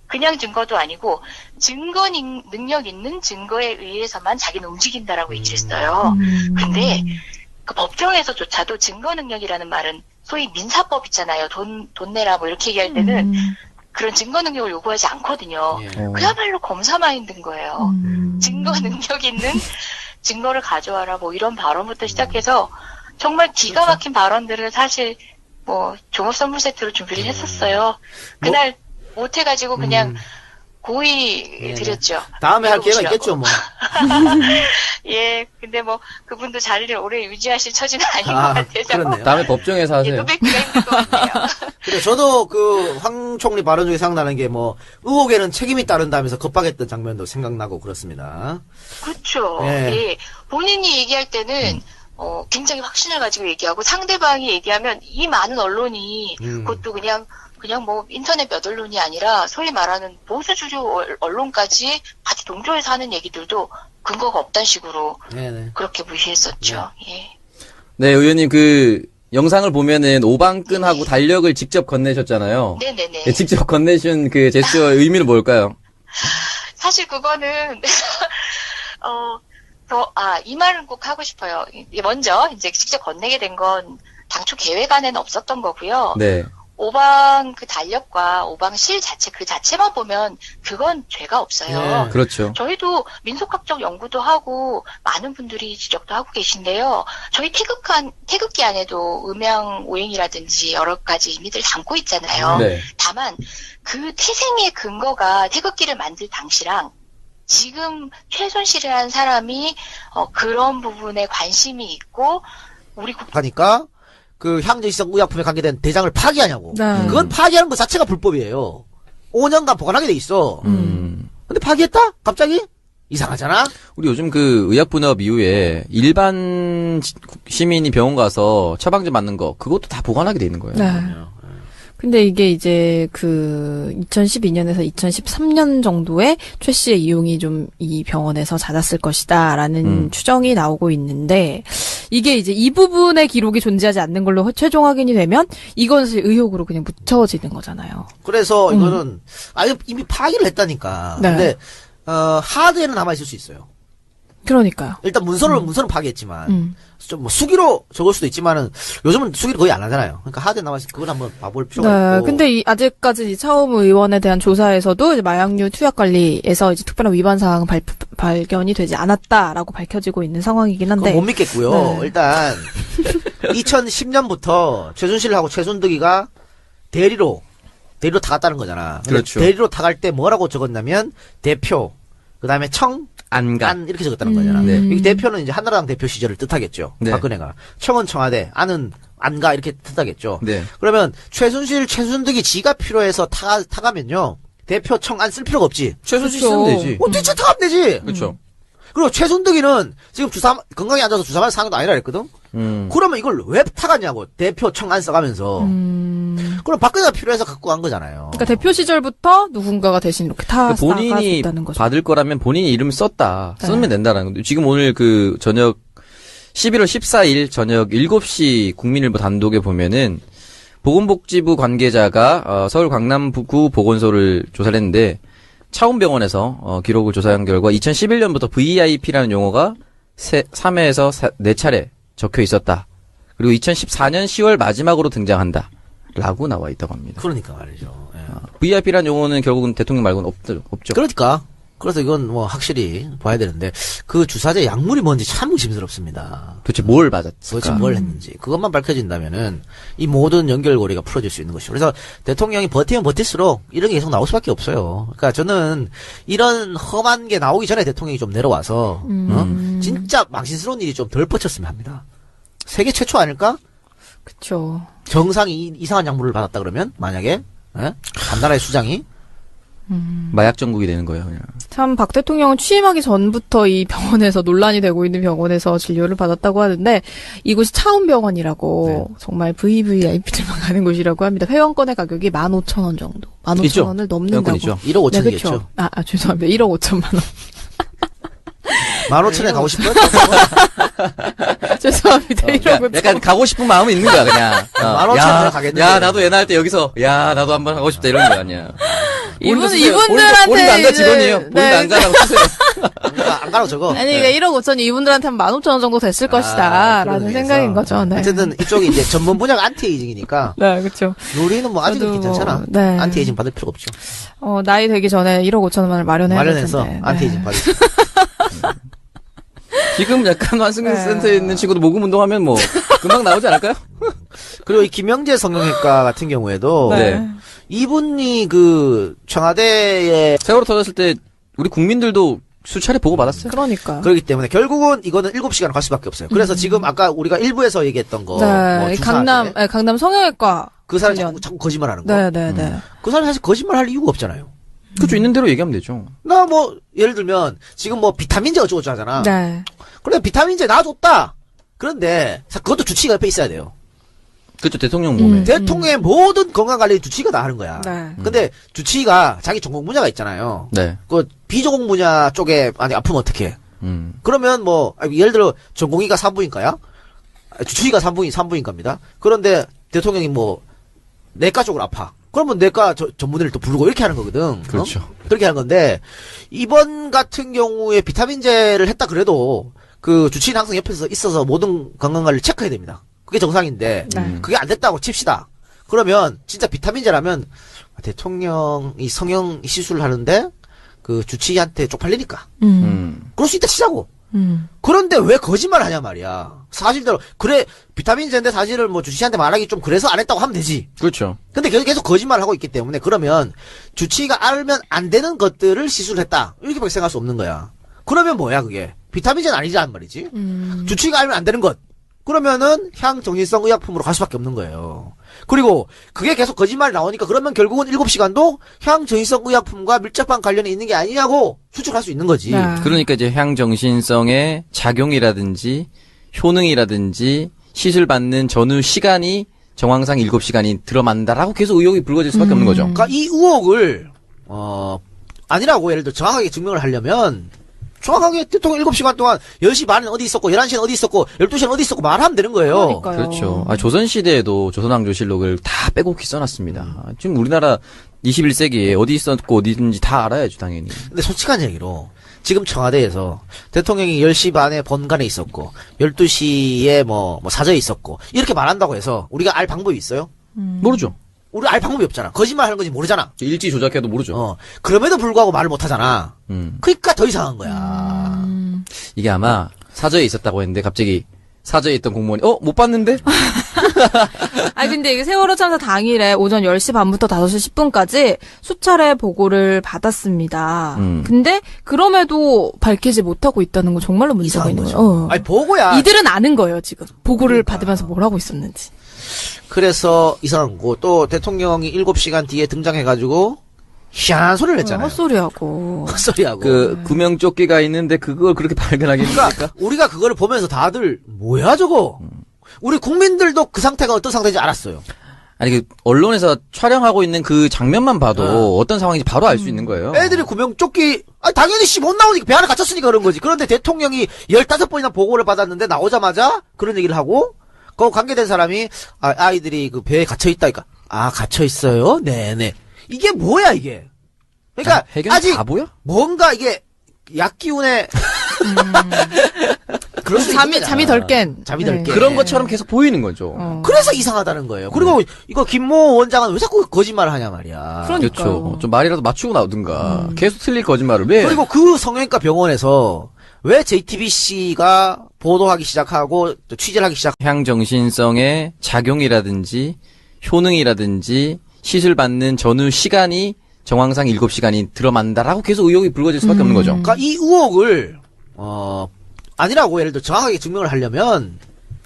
그냥 증거도 아니고 증거 능력 있는 증거에 의해서만 자기는 움직인다라고 얘기를 했어요. 근데 그 법정에서조차도 증거 능력이라는 말은 소위 민사법 있잖아요. 돈 내라 뭐 이렇게 얘기할 때는 그런 증거 능력을 요구하지 않거든요. 그야말로 검사 마인드인 거예요. 증거 능력 있는 증거를 가져와라 뭐 이런 발언부터 시작해서 정말 기가 막힌 발언들을 사실 뭐 종합 선물 세트로 준비를 했었어요. 그날 못 해가지고 그냥 고의 드렸죠.
다음에 할 기회가 있겠죠, 뭐.
예, 근데 뭐 그분도 자리를 오래 유지하실 처지는 아닌 것 같아서.
그렇네요.
다음에 법정에서 하세요.
또 뵙기가 힘들 것 같아요.
그래, 저도 그 황 총리 발언 중에 생각나는 게 뭐 의혹에는 책임이 따른다면서 겁박했던 장면도 생각나고 그렇습니다.
그렇죠.
예.
예. 본인이 얘기할 때는 굉장히 확신을 가지고 얘기하고 상대방이 얘기하면 이 많은 언론이 그것도 그냥 뭐 인터넷 몇 언론이 아니라 소위 말하는 보수 주류 언론까지 같이 동조해서 하는 얘기들도 근거가 없다는 식으로
네네.
그렇게 무시했었죠. 예.
네, 의원님 그 영상을 보면은 오방끈하고 달력을 직접 건네셨잖아요.
네네네.
네, 직접 건네신 그 제스처의 의미는 뭘까요?
사실 그거는 이 말은 꼭 하고 싶어요. 먼저 이제 직접 건네게 된 건 당초 계획 안에는 없었던 거고요.
네.
오방 그 달력과 오방실 자체 그 자체만 보면 그건 죄가 없어요.
네.
그렇죠.
저희도 민속학적 연구도 하고 많은 분들이 지적도 하고 계신데요. 저희 태극기 안에도 음양 오행이라든지 여러 가지 의미들을 담고 있잖아요.
네.
다만 그 태생의 근거가 태극기를 만들 당시랑 지금 최순실이라는 사람이 그런 부분에 관심이 있고 우리
하니까 그 향정시성 의약품에 관계된 대장을 파기하냐고.
네.
그건 파기하는 것 자체가 불법이에요. 5년간 보관하게 돼 있어. 근데 파기했다? 갑자기? 이상하잖아?
우리 요즘 그 의약분업 이후에 일반 시민이 병원 가서 처방제 맞는 거 그것도 다 보관하게 돼 있는 거예요.
네. 근데 이게 이제 그 2012년에서 2013년 정도에 최 씨의 이용이 좀 이 병원에서 잦았을 것이다라는 추정이 나오고 있는데 이게 이제 이 부분의 기록이 존재하지 않는 걸로 최종 확인이 되면 이것을 의혹으로 그냥 묻혀지는 거잖아요.
그래서 이거는 아예 이미 파기를 했다니까.
네.
근데 하드에는 남아 있을 수 있어요.
그러니까요.
일단 문서는 파기했지만 좀 뭐 수기로 적을 수도 있지만은 요즘은 수기를 거의 안 하잖아요. 그러니까 하드에 남아 있으면 그걸 한번 봐볼 필요가 있고.
근데 아직까지 처음 의원에 대한 조사에서도 이제 마약류 투약 관리에서 이제 특별한 위반 사항 발견이 되지 않았다라고 밝혀지고 있는 상황이긴 한데.
그건 못 믿겠고요.
네.
일단 2010년부터 최순실하고 최순득이가 대리로 타갔다는 거잖아. 근데
그렇죠.
대리로 타갈 때 뭐라고 적었냐면 대표, 그다음에
안간.
이렇게 적었다는 거잖아.
네.
이 대표는 이제 한나라당 대표 시절을 뜻하겠죠.
네.
박근혜가. 청은 청와대, 안은 안가 이렇게 뜻하겠죠.
네.
그러면 최순득이 지가 필요해서 타가면요. 대표 청 안 쓸 필요가 없지.
최순실
그렇죠.
쓰면 되지.
뒤차 타가면 되지.
그렇죠.
그리고 최순득이는 지금 건강에 앉아서 주사 맞을 상황도 아니라 그랬거든. 그러면 이걸 왜 타갔냐고. 대표 청 안 써가면서. 그럼 박근혜가 필요해서 갖고 간 거잖아요.
그러니까 대표 시절부터 누군가가 대신 이렇게
본인이
있다는 거죠.
받을 거라면 본인이 이름을 썼다.
네.
쓰면 된다는 건데. 지금 오늘 그 저녁 11월 14일 저녁 7시 국민일보 단독에 보면은 보건복지부 관계자가 서울 강남구 보건소를 조사를 했는데 차움병원에서 기록을 조사한 결과 2011년부터 VIP라는 용어가 3회에서 4차례 적혀 있었다. 그리고 2014년 10월 마지막으로 등장한다. 라고 나와 있다고 합니다.
그러니까 말이죠. 예.
VIP라는 용어는 결국은 대통령 말고는 없죠.
그러니까. 그래서 이건 뭐 확실히 봐야 되는데 그 주사제 약물이 뭔지 참 의심스럽습니다.
도대체 뭘 맞았을까?
도대체 뭘 했는지 그것만 밝혀진다면은 이 모든 연결고리가 풀어질 수 있는 것이죠. 그래서 대통령이 버티면 버틸수록 이런 게 계속 나올 수밖에 없어요. 그러니까 저는 이런 험한 게 나오기 전에 대통령이 좀 내려와서 진짜 망신스러운 일이 좀 덜 뻗쳤으면 합니다. 세계 최초 아닐까?
그쵸.
정상이 이상한 약물을 받았다 그러면 만약에 간나라의 수장이
마약 전국이 되는 거예요, 그냥.
참, 박 대통령은 취임하기 전부터 이 병원에서 논란이 되고 있는 병원에서 진료를 받았다고 하는데, 이곳이 차움병원이라고,
네.
정말 VVIP들만 가는 곳이라고 합니다. 회원권의 가격이 15,000원 정도. 15,000원을 넘는다고.
있죠.
1억 5천이겠죠.
네, 그쵸. 죄송합니다. 1억 5천만 원.
15,000에 가고 싶어요?
죄송합니다. 1억 5천만
약간 가고 싶은 마음은 있는 거야, 그냥.
15,000에 가겠는데.
야, 나도 옛날 때 여기서, 야, 나도 한번 가고 싶다, 이런 거 아니야.
이분들한테.
본인도 안 가, 직원이에요.
이제-
본인도 안 가라고 쓰세요.
안 가라고 저거.
아니, 그러니까 1억 5천이 이분들한테는 15,000원 정도 됐을 것이다.
그런
라는
의미에서.
생각인 거죠. 네.
어쨌든 이쪽이 이제 전문 분야가 안티에이징이니까.
네, 그쵸.
우리는 뭐 아직은
저도
괜찮잖아.
네.
안티에이징 받을 필요가 없죠.
나이 되기 전에 1억 5천원 원을 마련해야 될
마련해서
텐데.
안티에이징 받을 수
지금 약간 환승센터에
네.
있는 친구도 모금 운동하면 뭐, 금방 나오지 않을까요?
그리고 이 김영재 성형외과 같은 경우에도
네.
이분이 그 청와대에
세월호 터졌을 때, 우리 국민들도 수차례 보고 받았어요.
그러니까.
그렇기 때문에 결국은 이거는 7시간 갈 수밖에 없어요. 그래서 지금 아까 우리가 일부에서 얘기했던 거,
네,
뭐 주사할 때
강남 성형외과.
그 사람
관련.
자꾸 거짓말하는 거.
네, 네, 네.
그 사람 사실 거짓말할 이유가 없잖아요.
그쵸, 있는 대로 얘기하면 되죠.
나 뭐 예를 들면 지금 뭐 비타민제 어쩌고 하잖아.
네.
그래 비타민제 놔줬다. 그런데 그것도 주치의가 옆에 있어야 돼요.
그쵸, 대통령 몸에.
대통령의 모든 건강관리 주치의가 다 하는 거야.
네.
근데 주치의가 자기 전공 분야가 있잖아요.
네.
그 비전공 분야 쪽에 아니 아프면 어떡해. 그러면 뭐 예를 들어 전공의가 산부인과야. 주치의가 산부인과입니다. 그런데 대통령이 뭐 내과 쪽으로 아파. 그러면 내과 전문의를 또 부르고 이렇게 하는 거거든.
그렇죠.
그렇게 하는 건데 이번 같은 경우에 비타민제를 했다 그래도 그 주치의는 항상 옆에서 있어서 모든 건강관리를 체크해야 됩니다. 그게 정상인데 그게 안 됐다고 칩시다. 그러면 진짜 비타민제라면 대통령이 성형 시술을 하는데 그 주치의한테 쪽팔리니까 그럴 수 있다 치자고. 그런데 왜 거짓말 하냐 말이야. 사실대로 그래 비타민제인데 사실을 뭐 주치의한테 말하기 좀 그래서 안 했다고 하면 되지.
그렇죠.
근데 계속 거짓말을 하고 있기 때문에 그러면 주치의가 알면 안 되는 것들을 시술했다 이렇게밖에 생각할 수 없는 거야. 그러면 뭐야 그게 비타민제는 아니란 말이지. 주치의가 알면 안 되는 것 그러면은 향정신성 의약품으로 갈 수밖에 없는 거예요. 그리고 그게 계속 거짓말이 나오니까 그러면 결국은 7시간도 향정신성 의약품과 밀접한 관련이 있는 게 아니냐고 추측할 수 있는 거지.
네.
그러니까 이제 향정신성의 작용이라든지 효능이라든지 시술 받는 전후 시간이 정황상 7시간이 들어만다라고 계속 의혹이 불거질 수밖에 없는 거죠.
그러니까 이 의혹을 아니라고 예를 들어 정확하게 증명을 하려면 정확하게 대통령 7시간 동안 10시 반에 어디 있었고 11시엔 어디 있었고 12시엔 어디 있었고 말하면 되는 거예요.
그러니까요.
그렇죠. 조선시대에도 조선왕조실록을 다 빼곡히 써놨습니다. 지금 우리나라 21세기에 어디 있었고 어디든지 다 알아야죠, 당연히.
근데 솔직한 얘기로 지금 청와대에서 대통령이 10시 반에 본관에 있었고 12시에 뭐 사저에 있었고 이렇게 말한다고 해서 우리가 알 방법이 있어요?
모르죠.
우리 알 방법이 없잖아. 거짓말 하는 건지 모르잖아.
일지 조작해도 모르죠.
그럼에도 불구하고 말을 못 하잖아. 그러니까 더 이상한 거야.
이게 아마 사저에 있었다고 했는데 갑자기 사저에 있던 공무원이 못 봤는데?
근데 이게 세월호 참사 당일에 오전 10시 반부터 5시 10분까지 수차례 보고를 받았습니다. 근데 그럼에도 밝히지 못하고 있다는 건 정말로 문제가
이상한
있는
거죠.
거예요.
아니 보고야.
이들은 아는 거예요, 지금. 보고를 받으면서 뭘 하고 있었는지.
그래서 이상한 거. 또 대통령이 7시간 뒤에 등장해가지고 희한한 소리를 했잖아요.
헛소리하고.
헛소리하고.
구명조끼가 있는데 그걸 그렇게 발견하겠습니까?
그러니까 우리가 그거를 보면서 다들 뭐야 저거. 우리 국민들도 그 상태가 어떤 상태인지 알았어요.
아니 언론에서 촬영하고 있는 그 장면만 봐도 어떤 상황인지 바로 알 수 있는 거예요.
애들이 구명조끼 당연히 못 나오니까 배 안에 갇혔으니까 그런 거지. 그런데 대통령이 15번이나 보고를 받았는데 나오자마자 그런 얘기를 하고 그 관계된 사람이 아이들이 그 배에 갇혀있다니까. 갇혀있어요? 네네. 이게 뭐야 이게. 그러니까
해결
아직
바보야?
뭔가 이게 약기운에 그럴 수 있는 거잖아.
잠이 덜 깬.
잠이 덜 깬.
그런 것처럼 계속 보이는 거죠.
그래서 이상하다는 거예요. 그리고 이거 김모 원장은 왜 자꾸 거짓말을 하냐 말이야.
그러니까요.
그렇죠. 좀 말이라도 맞추고 나오든가. 계속 틀릴 거짓말을 왜?
그리고 그 성형외과 병원에서 왜 JTBC가 보도하기 시작하고 또 취재를 하기 시작.
향정신성의 작용이라든지 효능이라든지 시술 받는 전후 시간이 정황상 7시간이 들어만다라고 계속 의혹이 불거질 수밖에 없는 거죠.
그러니까 이 의혹을 아니라고 예를 들어 정확하게 증명을 하려면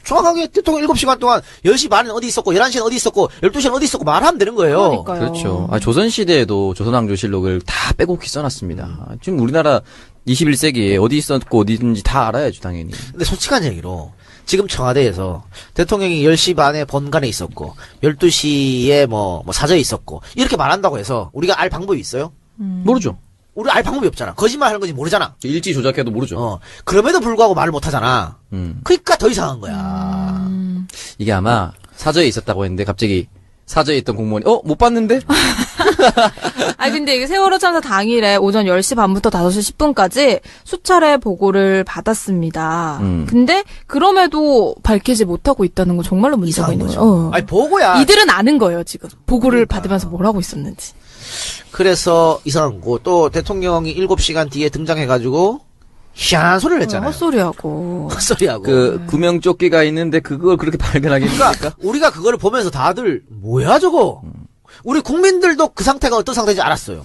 정확하게 대통령 7시간 동안 10시 반에 어디 있었고 11시엔 어디 있었고 12시엔 어디 있었고 말하면 되는 거예요.
그러니까요.
그렇죠. 조선시대에도 조선왕조실록을 다 빼곡히 써놨습니다. 지금 우리나라 21세기에 어디 있었고 어디든지 다 알아야죠, 당연히.
근데 솔직한 얘기로 지금 청와대에서 대통령이 10시 반에 본관에 있었고 12시에 뭐 사저에 있었고 이렇게 말한다고 해서 우리가 알 방법이 있어요?
모르죠.
우리 알 방법이 없잖아. 거짓말 하는 건지 모르잖아.
일지 조작해도 모르죠.
그럼에도 불구하고 말을 못 하잖아. 그러니까 더 이상한 거야.
이게 아마 사저에 있었다고 했는데 갑자기 사저에 있던 공무원이 못 봤는데?
근데 이게 세월호 참사 당일에 오전 10시 반부터 5시 10분까지 수차례 보고를 받았습니다. 근데 그럼에도 밝히지 못하고 있다는 건 정말로 문제가 있는 거예요.
아니 보고야.
이들은 아는 거예요, 지금. 보고를 받으면서 뭘 하고 있었는지.
그래서 이상한 거. 또 대통령이 7시간 뒤에 등장해가지고 희한한 소리를 했잖아요.
헛소리하고.
구명조끼가 있는데 그걸 그렇게 발견하겠습니까?
그러니까 우리가 그거를 보면서 다들 뭐야 저거? 우리 국민들도 그 상태가 어떤 상태인지 알았어요.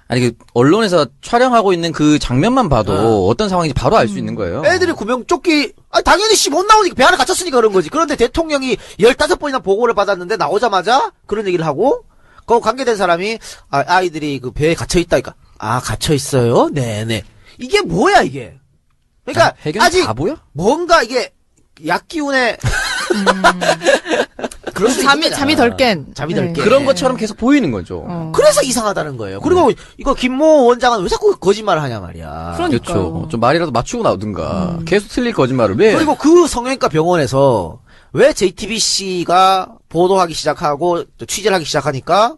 아니 언론에서 촬영하고 있는 그 장면만 봐도 어떤 상황인지 바로 알 수 있는 거예요.
애들이 구명조끼 당연히 못 나오니까 배 안에 갇혔으니까 그런 거지. 그런데 대통령이 15번이나 보고를 받았는데 나오자마자 그런 얘기를 하고 그 관계된 사람이 아이들이 그 배에 갇혀 있다니까. 갇혀 있어요? 네네. 이게 뭐야 이게? 그러니까 아직
바보야?
뭔가 이게 약기운에
잠이 덜 깬.
잠이 덜 깬.
그런 것처럼 계속 보이는 거죠.
그래서 이상하다는 거예요. 그리고 이거 김모 원장은 왜 자꾸 거짓말을 하냐 말이야.
그렇죠. 좀 말이라도 맞추고 나오든가. 계속 틀릴 거짓말을 왜?
그리고 그 성형외과 병원에서 왜 JTBC가 보도하기 시작하고 또 취재를 하기 시작하니까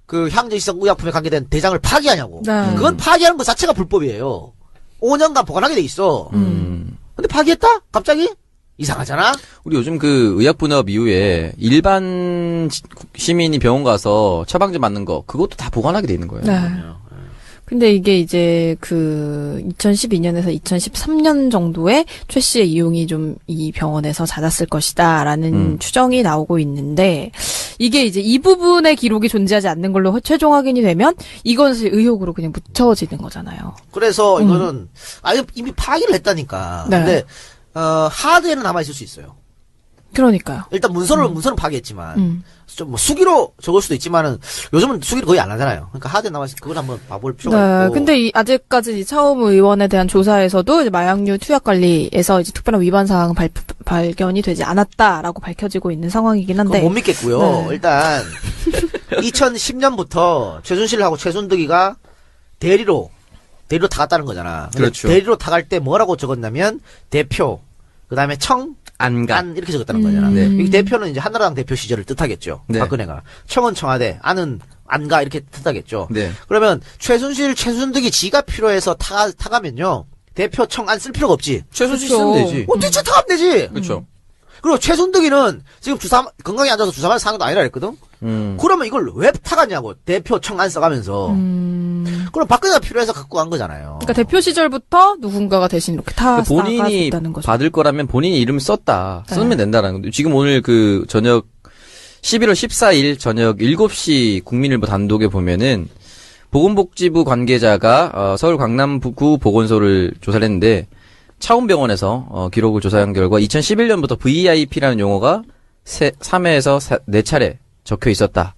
그 향정신성 의약품에 관계된 대장을 파기하냐고.
네.
그건 파기하는 것 자체가 불법이에요. 5년간 보관하게 돼 있어. 근데 파기했다? 갑자기? 이상하잖아?
우리 요즘 그 의약분업 이후에 일반 시민이 병원 가서 처방제 맞는 거 그것도 다 보관하게 돼 있는 거예요.
네. 근데 이게 이제 2012년에서 2013년 정도에 최 씨의 이용이 좀 이 병원에서 잦았을 것이다라는 추정이 나오고 있는데 이게 이제 이 부분의 기록이 존재하지 않는 걸로 최종 확인이 되면 이것을 의혹으로 그냥 묻혀지는 거잖아요.
그래서 이거는 이미 파기를 했다니까.
네.
근데 하드에는 남아 있을 수 있어요.
그러니까요.
일단 문서는 파기했지만 좀 수기로 적을 수도 있지만은 요즘은 수기를 거의 안 하잖아요. 그러니까 하드에 남아 있으면 그걸 한번 봐볼 필요가 있고.
근데 아직까지 차움 의원에 대한 조사에서도 이제 마약류 투약 관리에서 이제 특별한 위반 사항 발견이 되지 않았다라고 밝혀지고 있는 상황이긴 한데.
못 믿겠고요.
네.
일단 2010년부터 최순실하고 최순득이가 대리로 타갔다는 거잖아.
그렇죠.
대리로 타갈 때 뭐라고 적었냐면 대표, 그다음에 안 이렇게 적었다는 거잖아.
네.
이 대표는 이제 한나라당 대표 시절을 뜻하겠죠.
네.
박근혜가. 청은 청와대, 안은 안가 이렇게 뜻하겠죠.
네.
그러면 최순득이 지가 필요해서 타가면요. 대표 청 안 쓸 필요가 없지.
최순실 쓰면 되지.
뒤차 타가면 되지.
그렇죠.
그리고 최순득이는 지금 건강에 안 좋아서 주사 맞을 상황도 아니라 그랬거든. 그러면 이걸 왜 타갔냐고. 대표 청 안 써가면서. 그럼 박근혜가 필요해서 갖고 간 거잖아요.
그러니까 대표 시절부터 누군가가 대신 이렇게
본인이
있다는 거죠.
받을 거라면 본인이 이름 썼다.
네.
쓰면 된다는 건데. 지금 오늘 저녁 11월 14일 저녁 7시 국민일보 단독에 보면은 보건복지부 관계자가 서울 강남구 보건소를 조사를 했는데 차움병원에서 기록을 조사한 결과 2011년부터 VIP라는 용어가 3회에서 4차례 적혀 있었다.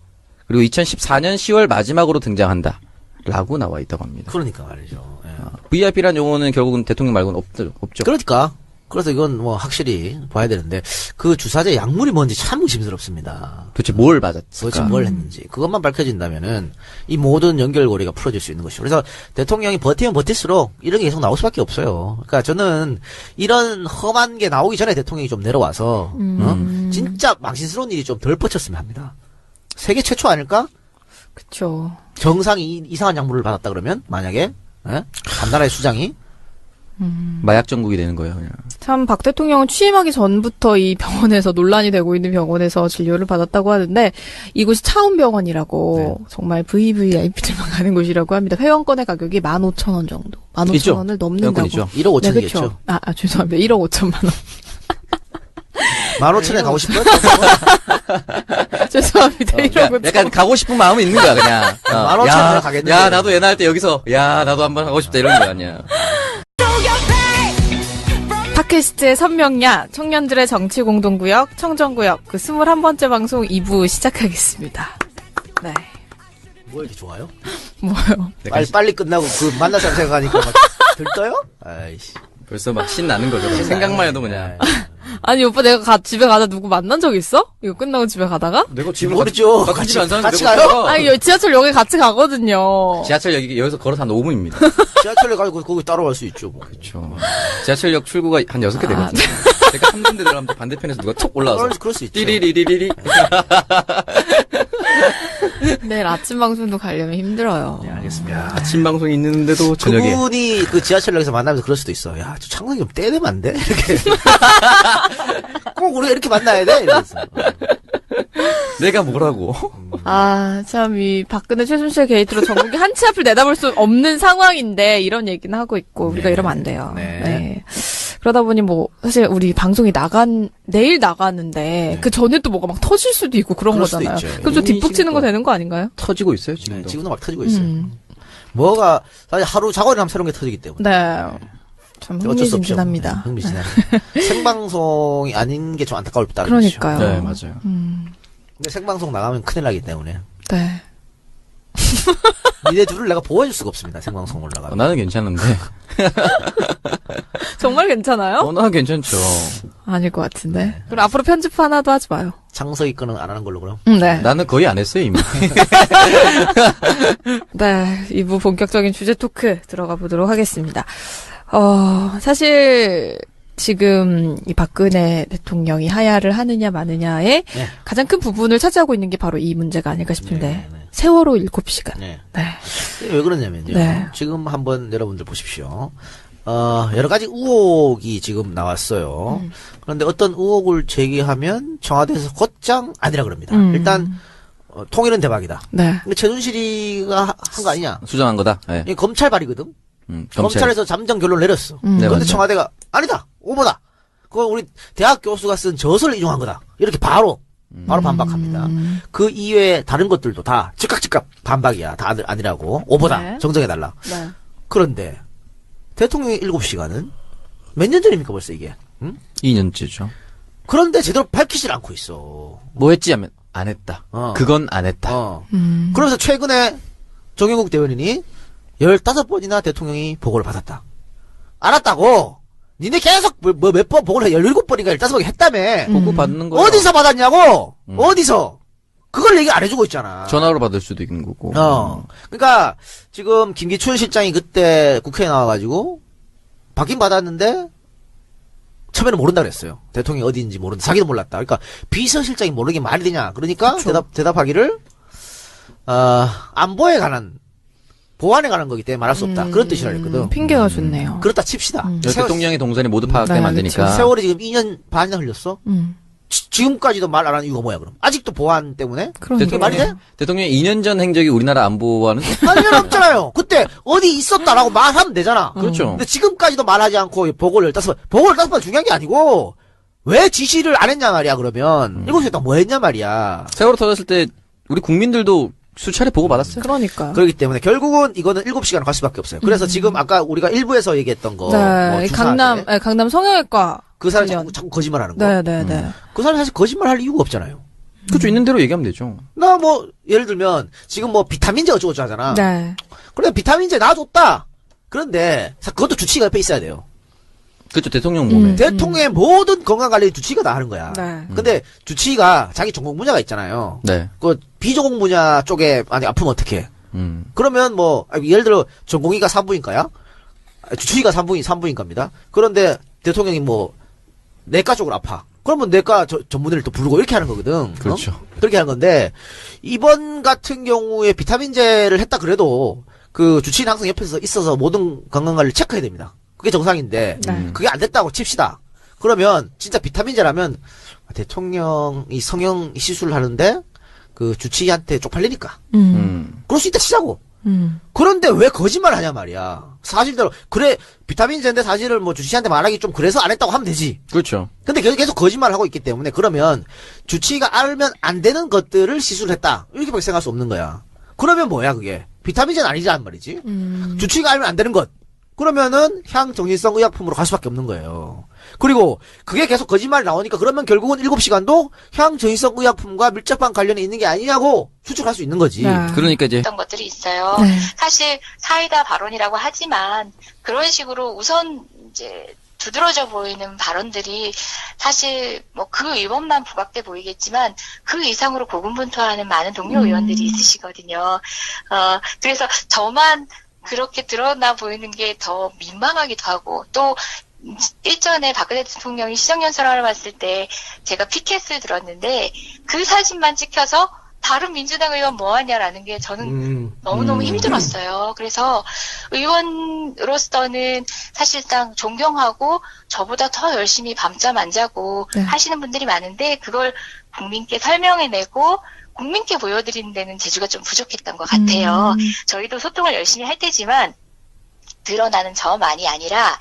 그리고 2014년 10월 마지막으로 등장한다. 라고 나와 있다고 합니다.
그러니까 말이죠. 예.
VIP라는 용어는 결국은 대통령 말고는 없죠.
그러니까. 그래서 이건 뭐 확실히 봐야 되는데 그 주사제 약물이 뭔지 참 의심스럽습니다.
도대체 뭘 맞았을까?
도대체 뭘 했는지. 그것만 밝혀진다면은 이 모든 연결고리가 풀어질 수 있는 것이죠. 그래서 대통령이 버티면 버틸수록 이런 게 계속 나올 수밖에 없어요. 그러니까 저는 이런 험한 게 나오기 전에 대통령이 좀 내려와서 진짜 망신스러운 일이 좀 덜 뻗쳤으면 합니다. 세계 최초 아닐까?
그쵸.
정상이 이상한 약물을 받았다 그러면 만약에 간나라의 수장이
마약 정국이 되는 거예요. 그냥.
참 박 대통령은 취임하기 전부터 이 병원에서 논란이 되고 있는 병원에서 진료를 받았다고 하는데 이곳이 차움병원이라고 정말 VVIP들만 가는 곳이라고 합니다. 회원권의 가격이 15,000원 정도. 15,000원을 넘는다고.
있죠.
1억 5천이겠죠.
네, 그렇죠. 죄송합니다. 1억 5천만 원.
15,000에 가고 싶어요?
죄송합니다. 1억 5천.
약간 가고 싶은 마음은 있는 거야, 그냥.
15,000에 가겠는데.
야, 나도 옛날 때 여기서, 나도 한번 가고 싶다, 이런 거 아니야.
팟캐스트의 선명야, 청년들의 정치 공동구역, 청정구역, 그 21번째 방송 2부 시작하겠습니다. 네.
뭐 이렇게 좋아요?
뭐요?
빨리 끝나고 그 만나자고 생각하니까 막 들떠요? 아이씨.
벌써 막 신나는 거죠. 생각만 해도 그냥.
아니, 오빠 내가 집에 가다 누구 만난 적 있어? 이거 끝나고 집에 가다가?
내가 집을
모르죠.
같이 안 사는데
같이
내가
가요?
어떡해.
아니, 지하철역에 같이 가거든요.
지하철 여기서 걸어서 한 5분입니다.
지하철에 가고 거기 따라갈 수 있죠. 뭐.
그렇죠. 지하철역 출구가 한 6개 되거든요. 제가 한 군데 들어가면 반대편에서 누가 톡 올라와서
그럴 수 있죠.
띠리리리리리.
내일 아침 방송도 가려면 힘들어요.
네, 알겠습니다.
아침 방송이 있는데도 저녁에.
그분이 그 지하철역에서 만나면서 그럴 수도 있어. 야, 저 창석이 좀 떼내면 안 돼? 이렇게. 꼭 우리가 이렇게 만나야 돼? 이러면서.
내가 뭐라고.
아, 참, 이 박근혜 최순실 게이트로 전국이 한 치 앞을 내다볼 수 없는 상황인데, 이런 얘기는 하고 있고, 우리가 이러면 안 돼요.
네.
그러다 보니 뭐, 사실 우리 방송이 내일 나가는데,
네.
그 전에 또 뭐가 막 터질 수도 있고 그런
그럴 수도
거잖아요.
있죠.
그럼 좀
이미
뒷북치는 거
지금
되는 거 아닌가요?
터지고 있어요,
네,
지금도.
지금도 막 터지고 있어요. 뭐가, 사실 하루 자고 일어나면 새로운 게 터지기 때문에.
네. 참
어쩔 수 없죠.
흥미진진합니다.
네, 흥미진합니다. 생방송이 아닌 게 좀 안타까울다.
그러니까요.
네, 맞아요.
근데 생방송 나가면 큰일 나기 때문에.
네.
니네 둘을 내가 보호해줄 수가 없습니다. 생방송 올라가면.
나는 괜찮은데.
정말 괜찮아요?
나는 괜찮죠.
아닐 것 같은데. 그럼 앞으로 편집 하나도 하지 마요.
창석이 거는 안 하는 걸로 그럼.
네.
나는 거의 안 했어요, 이미.
네, 2부 본격적인 주제 토크 들어가 보도록 하겠습니다. 사실 지금 이 박근혜 대통령이 하야를 하느냐 마느냐의
네.
가장 큰 부분을 차지하고 있는 게 바로 이 문제가 아닐까 싶은데
네.
세월호 7시간.
네.
네.
왜 그러냐면요.
네.
지금 한번 여러분들 보십시오. 여러 가지 의혹이 지금 나왔어요. 그런데 어떤 의혹을 제기하면 청와대에서 곧장 아니라 그럽니다. 일단, 통일은 대박이다.
네.
근데 최순실이가 한 거 아니냐.
수정한 거다. 네.
이게 검찰 발이거든.
검찰.
검찰에서 잠정 결론을 내렸어.
네,
그런데
맞아요.
청와대가 아니다. 오보다. 그거 우리 대학 교수가 쓴 저서를 인용한 거다. 이렇게 바로 반박합니다. 그 이외에 다른 것들도 다 즉각 반박이야. 다 아니라고. 오보다.
네.
정정해달라.
네.
그런데 대통령의 7시간은 몇 년 전입니까 벌써 이게? 응?
2년째죠.
그런데 제대로 밝히질 않고 있어.
뭐 했지 하면 안 했다. 그건 안 했다.
그러면서 최근에 정영국 대변인이 15번이나 대통령이 보고를 받았다. 알았다고. 니네 계속 몇 번 보고를 해. 17번인가 15번 했다며.
보고 받는 거.
어디서 받았냐고. 어디서. 그걸 얘기 안 해주고 있잖아.
전화로 받을 수도 있는 거고.
그러니까 지금 김기춘 실장이 그때 국회에 나와가지고 받긴 받았는데 처음에는 모른다 그랬어요. 대통령이 어디인지 모른다. 자기도 몰랐다. 그러니까 비서실장이 모르는 게 말이 되냐. 그러니까 대답하기를 안보에 관한 보안에 관한 거기 때문에 말할 수 없다. 그런 뜻이라 그랬거든.
핑계가 좋네요.
그렇다 칩시다.
대통령의 동선이 모두 파악되면 안 되니까.
세월이 지금 2년 반이나 흘렸어. 지금까지도 말 안 하는 이유가 뭐야 그럼? 아직도 보안 때문에? 그게 말이 돼?
대통령의 2년 전 행적이 우리나라 안보와는
아니면 없잖아요. 그때 어디 있었다라고 말하면 되잖아.
그렇죠.
근데 지금까지도 말하지 않고 보고를 15번 중요한 게 아니고 왜 지시를 안 했냐 말이야 그러면 7시에 딱 뭐 했냐 말이야.
세월호 터졌을 때 우리 국민들도 수차례 보고 받았어요.
그러니까.
그렇기 때문에 결국은 이거는 7시간 갈 수밖에 없어요. 그래서 지금 아까 우리가 1부에서 얘기했던 거
네,
뭐 주사한테
강남 성형외과.
그 사람
관련.
자꾸 거짓말하는 거.
네.
그 사람 사실 거짓말할 이유가 없잖아요.
그렇죠. 있는 대로 얘기하면 되죠.
나 뭐 예를 들면 지금 뭐 비타민제 어쩌고 하잖아.
네.
그래 비타민제 놔줬다. 그런데 그것도 주치의가 옆에 있어야 돼요.
그렇죠. 대통령 몸에.
대통령의 모든 건강관리 주치의가 다 하는 거야.
네.
근데 주치의가 자기 전공 분야가 있잖아요.
네.
그 비전공 분야 쪽에 만약 아프면 어떡해. 그러면 뭐 예를 들어 전공의가 산부인과야. 주치의가 산부인과입니다. 그런데 대통령이 뭐 내과 쪽으로 아파. 그러면 내과 전문의를 또 부르고 이렇게 하는 거거든.
그렇죠.
그렇게 하는 건데 이번 같은 경우에 비타민제를 했다 그래도 그 주치의는 항상 옆에서 있어서 모든 건강관리를 체크해야 됩니다. 그게 정상인데 그게 안 됐다고 칩시다. 그러면 진짜 비타민제라면 대통령이 성형 시술을 하는데 그 주치의한테 쪽팔리니까 그럴 수 있다 치자고. 그런데 왜 거짓말 하냐 말이야. 사실대로 그래 비타민제인데 사실을 뭐 주치의한테 말하기 좀 그래서 안 했다고 하면 되지.
그렇죠.
근데 계속 거짓말을 하고 있기 때문에 그러면 주치의가 알면 안 되는 것들을 시술했다 이렇게밖에 생각할 수 없는 거야. 그러면 뭐야 그게 비타민제는 아니란 말이지. 주치의가 알면 안 되는 것 그러면은 향정신성 의약품으로 갈 수밖에 없는 거예요. 그리고 그게 계속 거짓말이 나오니까 그러면 결국은 7시간도 향정신성 의약품과 밀접한 관련이 있는 게 아니냐고 추측할 수 있는 거지.
그러니까 이제
어떤 것들이 있어요.
네.
사실 사이다 발언이라고 하지만 그런 식으로 우선 이제 두드러져 보이는 발언들이 사실 뭐 그 의원만 부각돼 보이겠지만 그 이상으로 고군분투하는 많은 동료 의원들이 있으시거든요. 그래서 저만 그렇게 드러나 보이는 게 더 민망하기도 하고 또 일전에 박근혜 대통령이 시정연설을 봤을 때 제가 피켓을 들었는데 그 사진만 찍혀서 다른 민주당 의원 뭐하냐라는 게 저는 너무너무 힘들었어요. 그래서 의원으로서는 사실상 존경하고 저보다 더 열심히 밤잠 안 자고 하시는 분들이 많은데 그걸 국민께 설명해내고 국민께 보여드리는 데는 재주가 좀 부족했던 것 같아요. 저희도 소통을 열심히 할 테지만 드러나는 저만이 아니라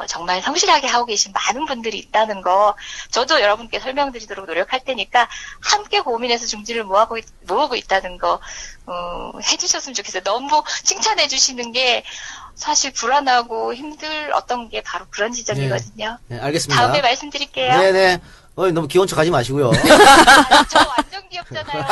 정말 성실하게 하고 계신 많은 분들이 있다는 거 저도 여러분께 설명드리도록 노력할 테니까 함께 고민해서 중지를 모으고 있다는 거 해주셨으면 좋겠어요. 너무 칭찬해 주시는 게 사실 불안하고 힘들었던 게 바로 그런 지점이거든요.
네, 알겠습니다.
다음에 말씀드릴게요.
네네. 너무 귀여운 척 하지 마시고요.
저 완전 귀엽잖아요.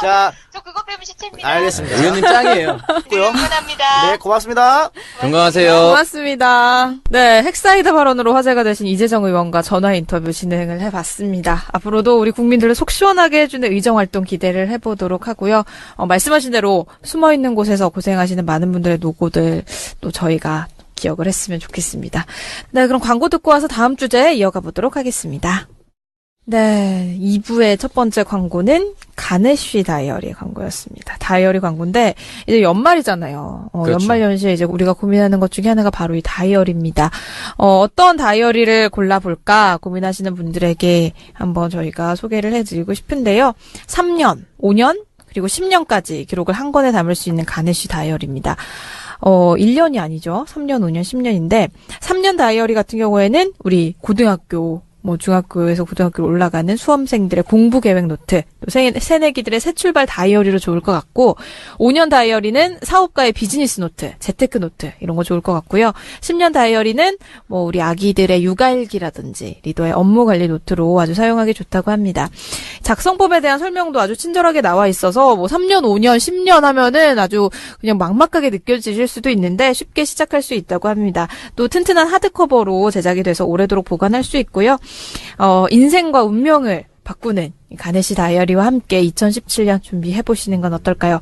자,
저 그거 빼면 시체입니다.
알겠습니다.
의원님 짱이에요.
응원합니다.
네, 고맙습니다.
건강하세요.
고맙습니다. 네, 핵사이다 발언으로 화제가 되신 이재정 의원과 전화 인터뷰 진행을 해봤습니다. 앞으로도 우리 국민들을 속 시원하게 해주는 의정활동 기대를 해보도록 하고요. 말씀하신 대로 숨어있는 곳에서 고생하시는 많은 분들의 노고들 또 저희가 기억을 했으면 좋겠습니다. 네, 그럼 광고 듣고 와서 다음 주제에 이어가 보도록 하겠습니다. 네, 2부의 첫 번째 광고는 가네쉬 다이어리 광고였습니다. 다이어리 광고인데 이제 연말이잖아요.
그렇죠.
연말연시에 이제 우리가 고민하는 것 중에 하나가 바로 이 다이어리입니다. 어떤 다이어리를 골라볼까 고민하시는 분들에게 한번 저희가 소개를 해드리고 싶은데요. 3년, 5년, 그리고 10년까지 기록을 한 권에 담을 수 있는 가네쉬 다이어리입니다. 1년이 아니죠. 3년, 5년, 10년인데 3년 다이어리 같은 경우에는 우리 고등학교 중학교에서 고등학교로 올라가는 수험생들의 공부 계획 노트, 또 새내기들의 새 출발 다이어리로 좋을 것 같고, 5년 다이어리는 사업가의 비즈니스 노트, 재테크 노트, 이런 거 좋을 것 같고요. 10년 다이어리는 우리 아기들의 육아일기라든지, 리더의 업무 관리 노트로 아주 사용하기 좋다고 합니다. 작성법에 대한 설명도 아주 친절하게 나와 있어서, 3년, 5년, 10년 하면은 아주 그냥 막막하게 느껴지실 수도 있는데, 쉽게 시작할 수 있다고 합니다. 또 튼튼한 하드커버로 제작이 돼서 오래도록 보관할 수 있고요. 인생과 운명을 바꾸는 가네쉬 다이어리와 함께 2017년 준비해보시는 건 어떨까요?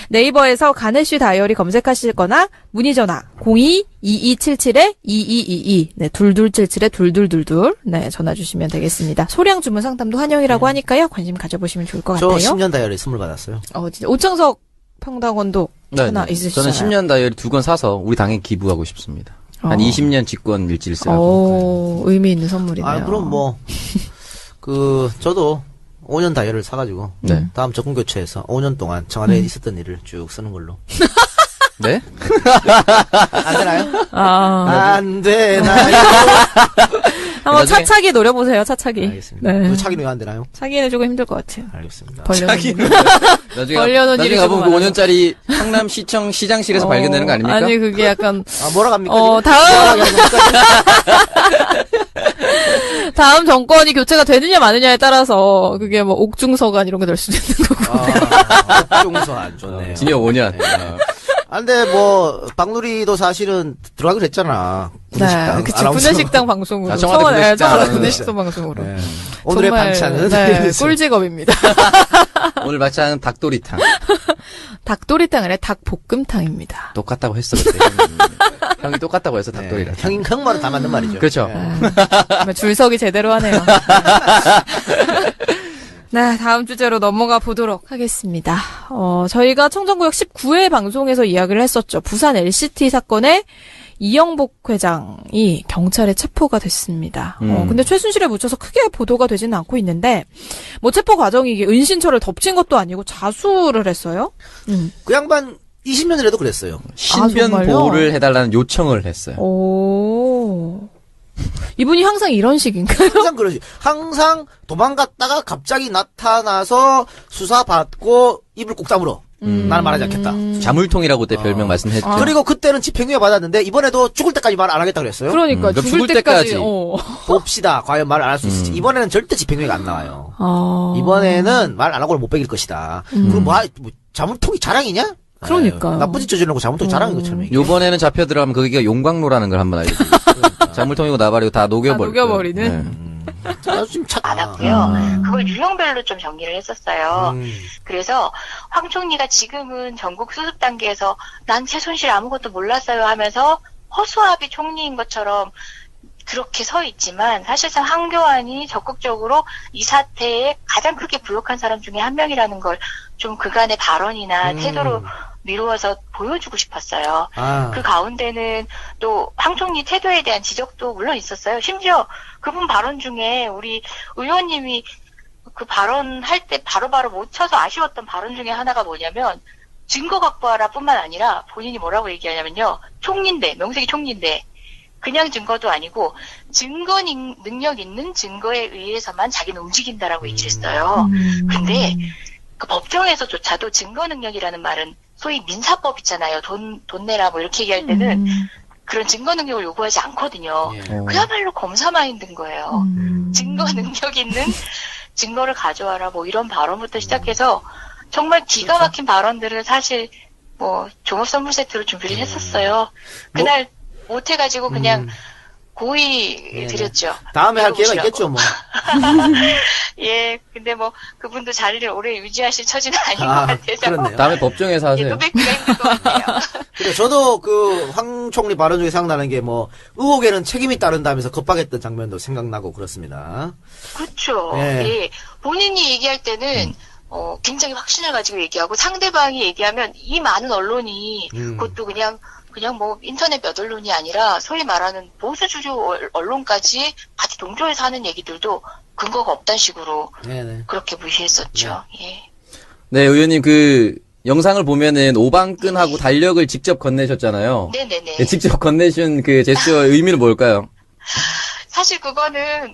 네이버에서 가네쉬 다이어리 검색하시거나 문의전화 02-2277-2222 네, 2277-2222 네, 전화 주시면 되겠습니다. 소량 주문 상담도 환영이라고 하니까요. 관심 가져보시면 좋을 것 같아요.
저 10년 다이어리 선물 받았어요.
진짜 오창석 평당원도 하나 있으시잖아요.
저는 10년 다이어리 2권 사서 우리 당에 기부하고 싶습니다. 한 20년 직권 밀지를 쓰라고.
의미 있는 선물이네요.
그럼 저도 5년 다이어리를 사가지고, 다음 적금 교체해서 5년 동안 청와대에 있었던 일을 쭉 쓰는 걸로.
네?
안 되나요? 안 되나요?
한번 차차기 노려보세요, 차차기.
알겠습니다.
네.
차기는 왜 안 되나요?
차기는 조금 힘들 것 같아요.
알겠습니다.
나중에 가보면 그 5년짜리 성남시청 시장실에서 발견되는 거 아닙니까?
아니, 그게 약간.
뭐라 갑니까?
다음 정권이 교체가 되느냐 마느냐에 따라서 그게 옥중서관 이런 게 될 수도 있는 거고.
옥중서관 좋네.
징역 5년.
근데 박누리도 사실은 들어가기로 했잖아. 구내식당.
네, 그치. 구내식당 방송으로.
청와대
구내식당 방송으로.
네. 오늘의 반찬은?
네, 꿀직업입니다.
오늘 반찬은 닭도리탕.
닭도리탕 아니라 닭볶음탕입니다.
똑같다고 했어, 그때. 형이 똑같다고 해서 닭도리탕.
형 말은 다 맞는 말이죠.
그렇죠.
줄서기 제대로 하네요. 네, 다음 주제로 넘어가 보도록 하겠습니다. 저희가 청정구역 19회 방송에서 이야기를 했었죠. 부산 LCT 사건의 이영복 회장이 경찰에 체포가 됐습니다. 근데 최순실에 묻혀서 크게 보도가 되지는 않고 있는데, 체포 과정이 이게 은신처를 덮친 것도 아니고 자수를 했어요?
그 양반 20년이라도 그랬어요.
신변 보호를 해달라는 요청을 했어요.
이분이 항상 이런 식인가요?
항상 그러지. 항상 도망갔다가 갑자기 나타나서 수사받고 입을 꼭 다물어. 나는 말하지 않겠다.
자물통이라고 그때 별명 말씀했죠.
그리고 그때는 집행유예 받았는데 이번에도 죽을 때까지 말 안 하겠다 그랬어요.
그러니까 죽을 때까지.
봅시다. 과연 말을 안 할 수 있을지. 이번에는 절대 집행유예가 안 나와요. 이번에는 말 안 하고는 못 빼길 것이다. 그럼 뭐 자물통이 자랑이냐?
그러니까.
나쁜 짓 저지르고 자물통이 자랑인 것처럼 얘기해.
요번에는 잡혀 들어가면 그게 용광로라는 걸 한번 알려드리겠습니다. 자물통이고 나발이고 다 녹여버리는.
많았고요. 그걸 유형별로 좀 정리를 했었어요. 그래서 황 총리가 지금은 전국 수습 단계에서 난 최순실 아무것도 몰랐어요 하면서 허수아비 총리인 것처럼 그렇게 서 있지만 사실상 황교안이 적극적으로 이 사태에 가장 크게 부역한 사람 중에 한 명이라는 걸 좀 그간의 발언이나 태도로 미루어서 보여주고 싶었어요. 그 가운데는 또 황 총리 태도에 대한 지적도 물론 있었어요. 심지어 그분 발언 중에 우리 의원님이 그 발언할 때 바로바로 못 쳐서 아쉬웠던 발언 중에 하나가 뭐냐면 증거 확보하라 뿐만 아니라 본인이 뭐라고 얘기하냐면요. 총리인데, 명색이 총리인데 그냥 증거도 아니고 증거 능력 있는 증거에 의해서만 자기는 움직인다라고 얘기를 했어요. 근데 그 법정에서조차도 증거 능력이라는 말은 소위 민사법 있잖아요. 돈 내라 뭐 이렇게 얘기할 때는 그런 증거 능력을 요구하지 않거든요. 그야말로 검사 마인드인 거예요. 증거 능력 있는 증거를 가져와라 뭐 이런 발언부터 시작해서 정말 기가 막힌 발언들을 사실 뭐 종합 선물 세트로 준비를 했었어요. 그날 못 해가지고 그냥 고의 드렸죠.
다음에 할 기회가 있겠죠, 뭐.
예, 근데 뭐 그분도 자리를 오래 유지하실 처지는 아닌 것 같아서.
그렇네요.
다음에 법정에서 하세요.
또 뵙기가 힘들 것 같아요.
그래, 저도 그 황 총리 발언 중에 생각나는 게 뭐 의혹에는 책임이 따른다면서 겁박했던 장면도 생각나고 그렇습니다.
그렇죠. 예. 본인이 얘기할 때는 굉장히 확신을 가지고 얘기하고 상대방이 얘기하면 이 많은 언론이 그것도 그냥 뭐 인터넷 몇 언론이 아니라 소위 말하는 보수주류 언론까지 같이 동조해서 하는 얘기들도 근거가 없다는 식으로 그렇게 무시했었죠. 예.
네, 의원님 그 영상을 보면은 오방끈하고 달력을 직접 건네셨잖아요.
네네네.
네, 직접 건네신 그 제스처의 의미는 뭘까요?
사실 그거는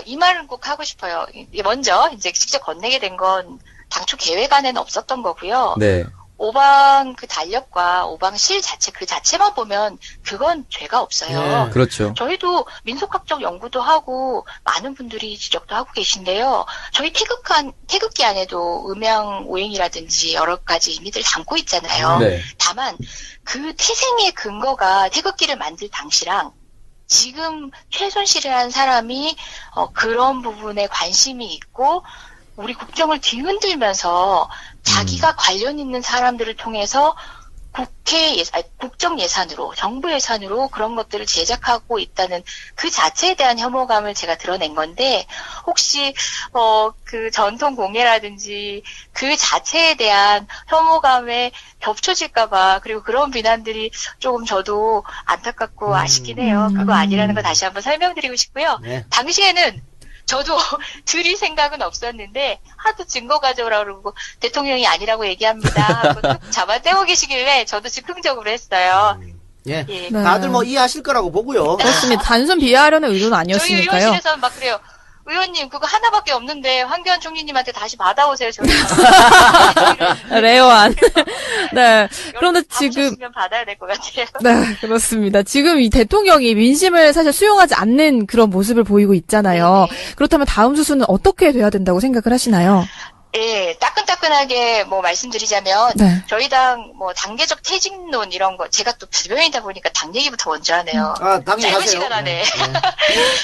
이 말은 꼭 하고 싶어요. 먼저 이제 직접 건네게 된 건 당초 계획 안에는 없었던 거고요.
네.
오방 그 달력과 오방실 자체 그 자체만 보면 그건 죄가 없어요.
그렇죠.
저희도 민속학적 연구도 하고 많은 분들이 지적도 하고 계신데요. 저희 태극기 안에도 음양 오행이라든지 여러 가지 의미들 담고 있잖아요.
네.
다만 그 태생의 근거가 태극기를 만들 당시랑 지금 최순실이라는 사람이 그런 부분에 관심이 있고 우리 국정을 뒤흔들면서 자기가 관련 있는 사람들을 통해서 국정 예산으로, 정부 예산으로 그런 것들을 제작하고 있다는 그 자체에 대한 혐오감을 제가 드러낸 건데, 혹시, 그 전통 공예라든지 그 자체에 대한 혐오감에 겹쳐질까봐, 그리고 그런 비난들이 조금 저도 안타깝고 아쉽긴 해요. 그거 아니라는 거 다시 한번 설명드리고 싶고요. 네. 당시에는 저도 드릴 생각은 없었는데 하도 증거 가져오라고 그러고 대통령이 아니라고 얘기합니다 하고 툭 잡아떼고 계시길래 저도 즉흥적으로 했어요.
예. 네. 다들 뭐 이해하실 거라고 보고요.
그렇습니다. 단순 비하하려는 의도는 아니었으니까요.
저희 의원실에서는 막 그래요. 의원님 그거 하나밖에 없는데 황교안 총리님한테 다시 받아오세요.
레어한. 네. 그런데 지금
받아야 될 것 같아요.
네, 그렇습니다. 지금 이 대통령이 민심을 사실 수용하지 않는 그런 모습을 보이고 있잖아요. 네네. 그렇다면 다음 수순은 어떻게 돼야 된다고 생각을 하시나요?
예, 따끈따끈하게 뭐 말씀드리자면 저희 당 뭐 단계적 퇴진론 이런 거 제가 또 대변인이다 보니까 당 얘기부터 먼저 하네요.
당연히
짧은
하세요.
시간 안에.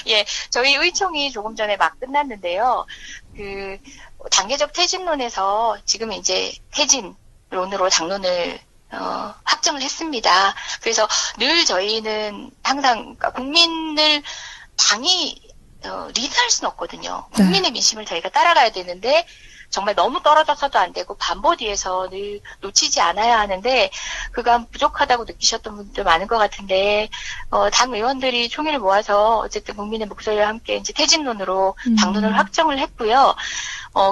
예, 저희 의총이 조금 전에 막 끝났는데요. 그 단계적 퇴진론에서 지금 이제 퇴진론으로 당론을 확정을 했습니다. 그래서 늘 저희는 항상 국민을 당이 리드할 수는 없거든요. 국민의 민심을 저희가 따라가야 되는데 정말 너무 떨어져서도 안 되고 반보 뒤에서 늘 놓치지 않아야 하는데 그간 부족하다고 느끼셨던 분들 많은 것 같은데 당 의원들이 총의를 모아서 어쨌든 국민의 목소리와 함께 이제 퇴진론으로 당론을 확정을 했고요.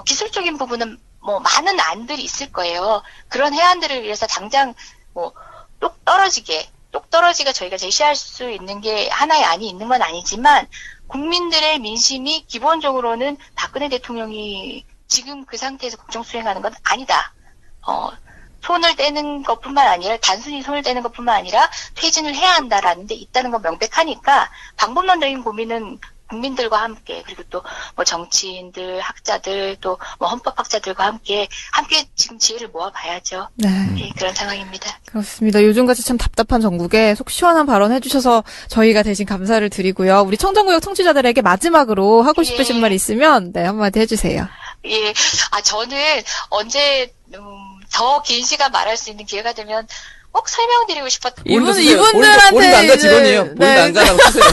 기술적인 부분은 뭐 많은 안들이 있을 거예요. 그런 해안들을 위해서 당장 뭐 똑 떨어지게 저희가 제시할 수 있는 게 하나의 안이 있는 건 아니지만 국민들의 민심이 기본적으로는 박근혜 대통령이 지금 그 상태에서 국정 수행하는 건 아니다. 손을 떼는 것뿐만 아니라 단순히 손을 떼는 것뿐만 아니라 퇴진을 해야 한다라는 데 있다는 건 명백하니까 방법론적인 고민은 국민들과 함께 그리고 또 뭐 정치인들, 학자들 또 뭐 헌법학자들과 함께 지금 지혜를 모아봐야죠.
네.
네, 그런 상황입니다.
그렇습니다. 요즘같이 참 답답한 전국에 속 시원한 발언 해주셔서 저희가 대신 감사를 드리고요. 우리 청정구역 청취자들에게 마지막으로 하고 싶으신 말 있으면 네 한마디 해주세요.
예, 저는 언제 더 긴 시간 말할 수 있는 기회가 되면 꼭 설명드리고 싶었던
이분들한테
본인도 안 가 직원이에요. 본인도 안 가라고 쓰세요.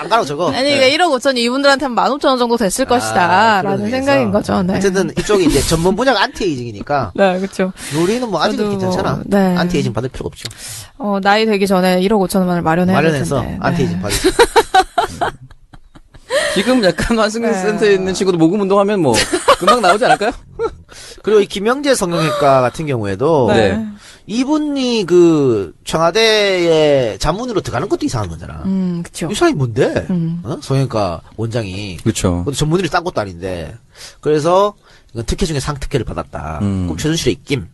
안 가라고 저거.
아니, 1억 5천이 이분들한테는 15,000원 정도 됐을 것이다. 라는 생각인 거죠. 네.
어쨌든 이쪽이 이제 전문 분야가 안티에이징이니까.
네, 그렇죠.
우리는 뭐 아직은 괜찮잖아.
네.
안티에이징 받을 필요가 없죠.
나이 되기 전에 1억 5천원을 마련해서
안티에이징 받을
지금 약간 환승센터에 있는 친구도 모금 운동하면 뭐 금방 나오지 않을까요?
그리고 이 김영재 성형외과 같은 경우에도
네.
이분이 그 청와대에 자문으로 들어가는 것도 이상한 거잖아.
그쵸.
이 사람이 뭔데? 성형외과 원장이.
그렇죠.
전문의를 딴 것도 아닌데. 그래서 이건 특혜 중에 상특혜를 받았다. 꼭 최순실의 입김.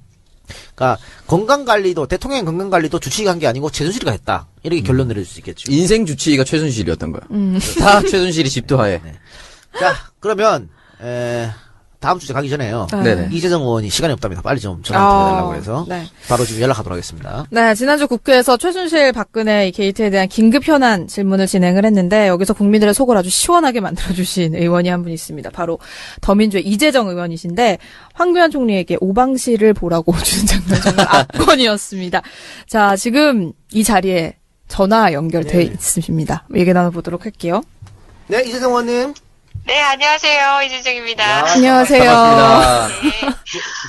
그러니까 건강관리도 대통령의 건강관리도 주치의가 한 게 아니고 최순실이가 했다. 이렇게 결론 내릴 수 있겠죠.
인생 주치의가 최순실이었던 거야. 다 최순실이 집도하에.
네. 자, 그러면 다음 주제 가기 전에요.
네네.
이재정 의원이 시간이 없답니다. 빨리 좀 전화 드려달라고 해서
네.
바로 지금 연락하도록 하겠습니다.
네, 지난주 국회에서 최순실 박근혜 게이트에 대한 긴급 현안 질문을 진행을 했는데 여기서 국민들의 속을 아주 시원하게 만들어주신 의원이 한 분 있습니다. 바로 더민주의 이재정 의원이신데 황교안 총리에게 오방시를 보라고 주는 장면 정말 압권이었습니다. 자, 지금 이 자리에 전화 연결돼 있습니다. 얘기 나눠보도록 할게요.
네, 이재정 의원님.
네, 안녕하세요. 이재정입니다.
안녕하세요.
반갑습니다.
네.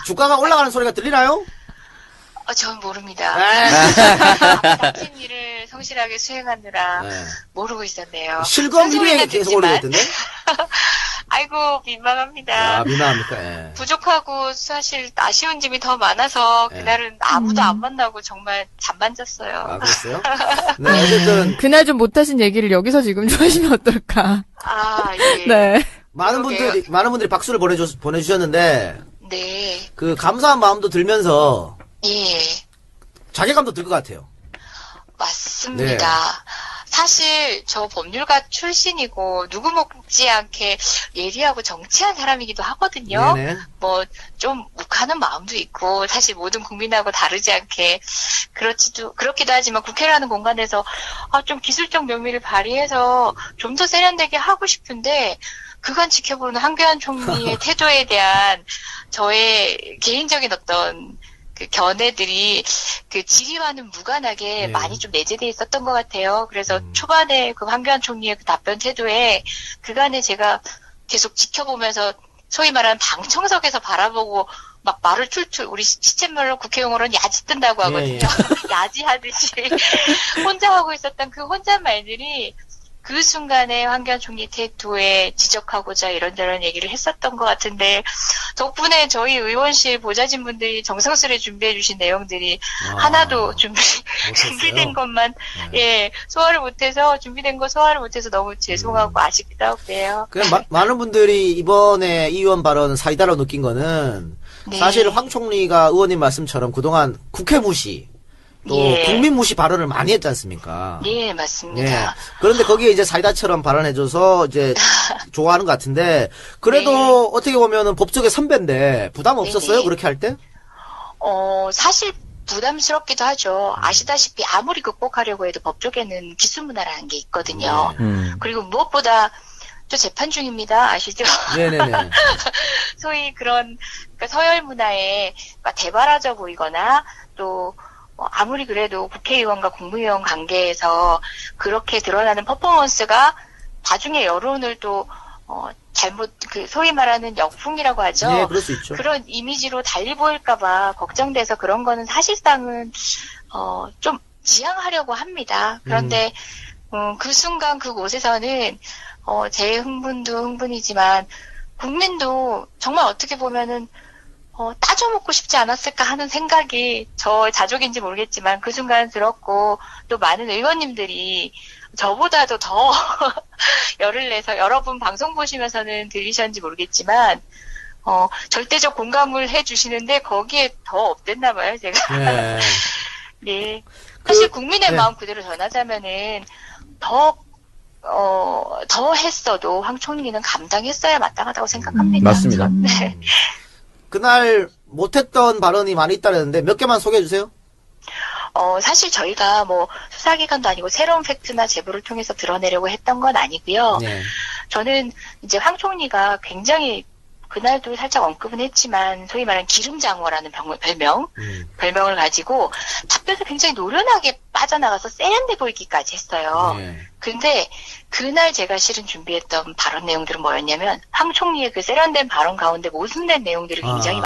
주가가 올라가는 소리가 들리나요?
전 모릅니다. 당신 일을 성실하게 수행하느라 모르고 있었네요.
실검 1위에 계속 오르고 있던데?
아이고, 민망합니다.
민망합니까? 예.
부족하고 사실 아쉬운 점이 더 많아서 그날은 아무도 안 만나고 정말 잠만 잤어요.
그랬어요? 네, 어쨌든.
그날 좀 못하신 얘기를 여기서 지금 좀 하시면 어떨까.
예.
네.
많은 분들이 박수를 보내주셨는데.
네.
그 감사한 마음도 들면서.
예.
자괴감도 들 것 같아요.
맞습니다.
네.
사실 저 법률가 출신이고 누구 못지않게 예리하고 정치한 사람이기도 하거든요.
네네.
뭐 좀 욱하는 마음도 있고 사실 모든 국민하고 다르지 않게 그렇기도 하지만 국회라는 공간에서 좀 기술적 면밀을 발휘해서 좀 더 세련되게 하고 싶은데 그간 지켜보는 황교안 총리의 태도에 대한 저의 개인적인 어떤 그 견해들이 그 질의와는 무관하게 많이 좀 내재되어 있었던 것 같아요. 그래서 초반에 그 황교안 총리의 그 답변 태도에 그간에 제가 계속 지켜보면서 소위 말하는 방청석에서 바라보고 막 말을 툴툴 우리 시쳇말로 국회용어로는 야지 뜬다고 하거든요. 야지하듯이 혼자 하고 있었던 그 혼잣말들이 그 순간에 황교안 총리 태도에 지적하고자 이런저런 얘기를 했었던 것 같은데 덕분에 저희 의원실 보좌진분들이 정성스레 준비해 주신 내용들이 하나도 준비된 것만 준비된 거 소화를 못해서 너무 죄송하고 아쉽기도 하고 그래요.
그냥 많은 분들이 이번에 이 의원 발언 사이다로 느낀 거는 사실 황 총리가 의원님 말씀처럼 그동안 국회 무시 또 국민 무시 발언을 많이 했지 않습니까?
네, 맞습니다.
그런데 거기에 이제 사이다처럼 발언해줘서 이제 좋아하는 것 같은데 그래도 어떻게 보면은 법조계 선배인데 부담 없었어요? 그렇게 할 때?
사실 부담스럽기도 하죠. 아시다시피 아무리 극복하려고 해도 법조계는 기수문화라는 게 있거든요. 그리고 무엇보다 저 재판 중입니다. 아시죠?
네네네.
소위 그러니까 서열 문화에 대바라져 보이거나 또 아무리 그래도 국회의원과 국무위원 관계에서 그렇게 드러나는 퍼포먼스가 나중에 여론을 또 소위 말하는 역풍이라고 하죠.
네, 그럴 수 있죠.
그런 이미지로 달리 보일까봐 걱정돼서 그런 거는 사실상은 좀 지양하려고 합니다. 그런데 그 순간 그곳에서는 제 흥분도 흥분이지만 국민도 정말 어떻게 보면은 따져먹고 싶지 않았을까 하는 생각이 저 자족인지 모르겠지만 그 순간 들었고 또 많은 의원님들이 저보다도 더 열을 내서 여러분 방송 보시면서는 들리셨는지 모르겠지만 절대적 공감을 해주시는데 거기에 더 업됐나 봐요, 제가.
네.
네. 사실 국민의
네.
마음 그대로 전하자면은 더 했어도 황 총리는 감당했어야 마땅하다고 생각합니다.
맞습니다.
네.
그날 못했던 발언이 많이 있다는데 몇 개만 소개해 주세요.
사실 저희가 뭐 수사기관도 아니고 새로운 팩트나 제보를 통해서 드러내려고 했던 건 아니고요.
네.
저는 이제 황 총리가 굉장히 그날도 살짝 언급은 했지만 소위 말하는 기름장어라는 별명을 가지고 답변을 굉장히 노련하게 빠져나가서 세련돼 보이기까지 했어요.
네.
근데 그날 제가 실은 준비했던 발언 내용들은 뭐였냐면 황 총리의 그 세련된 발언 가운데 모순된 내용들이 굉장히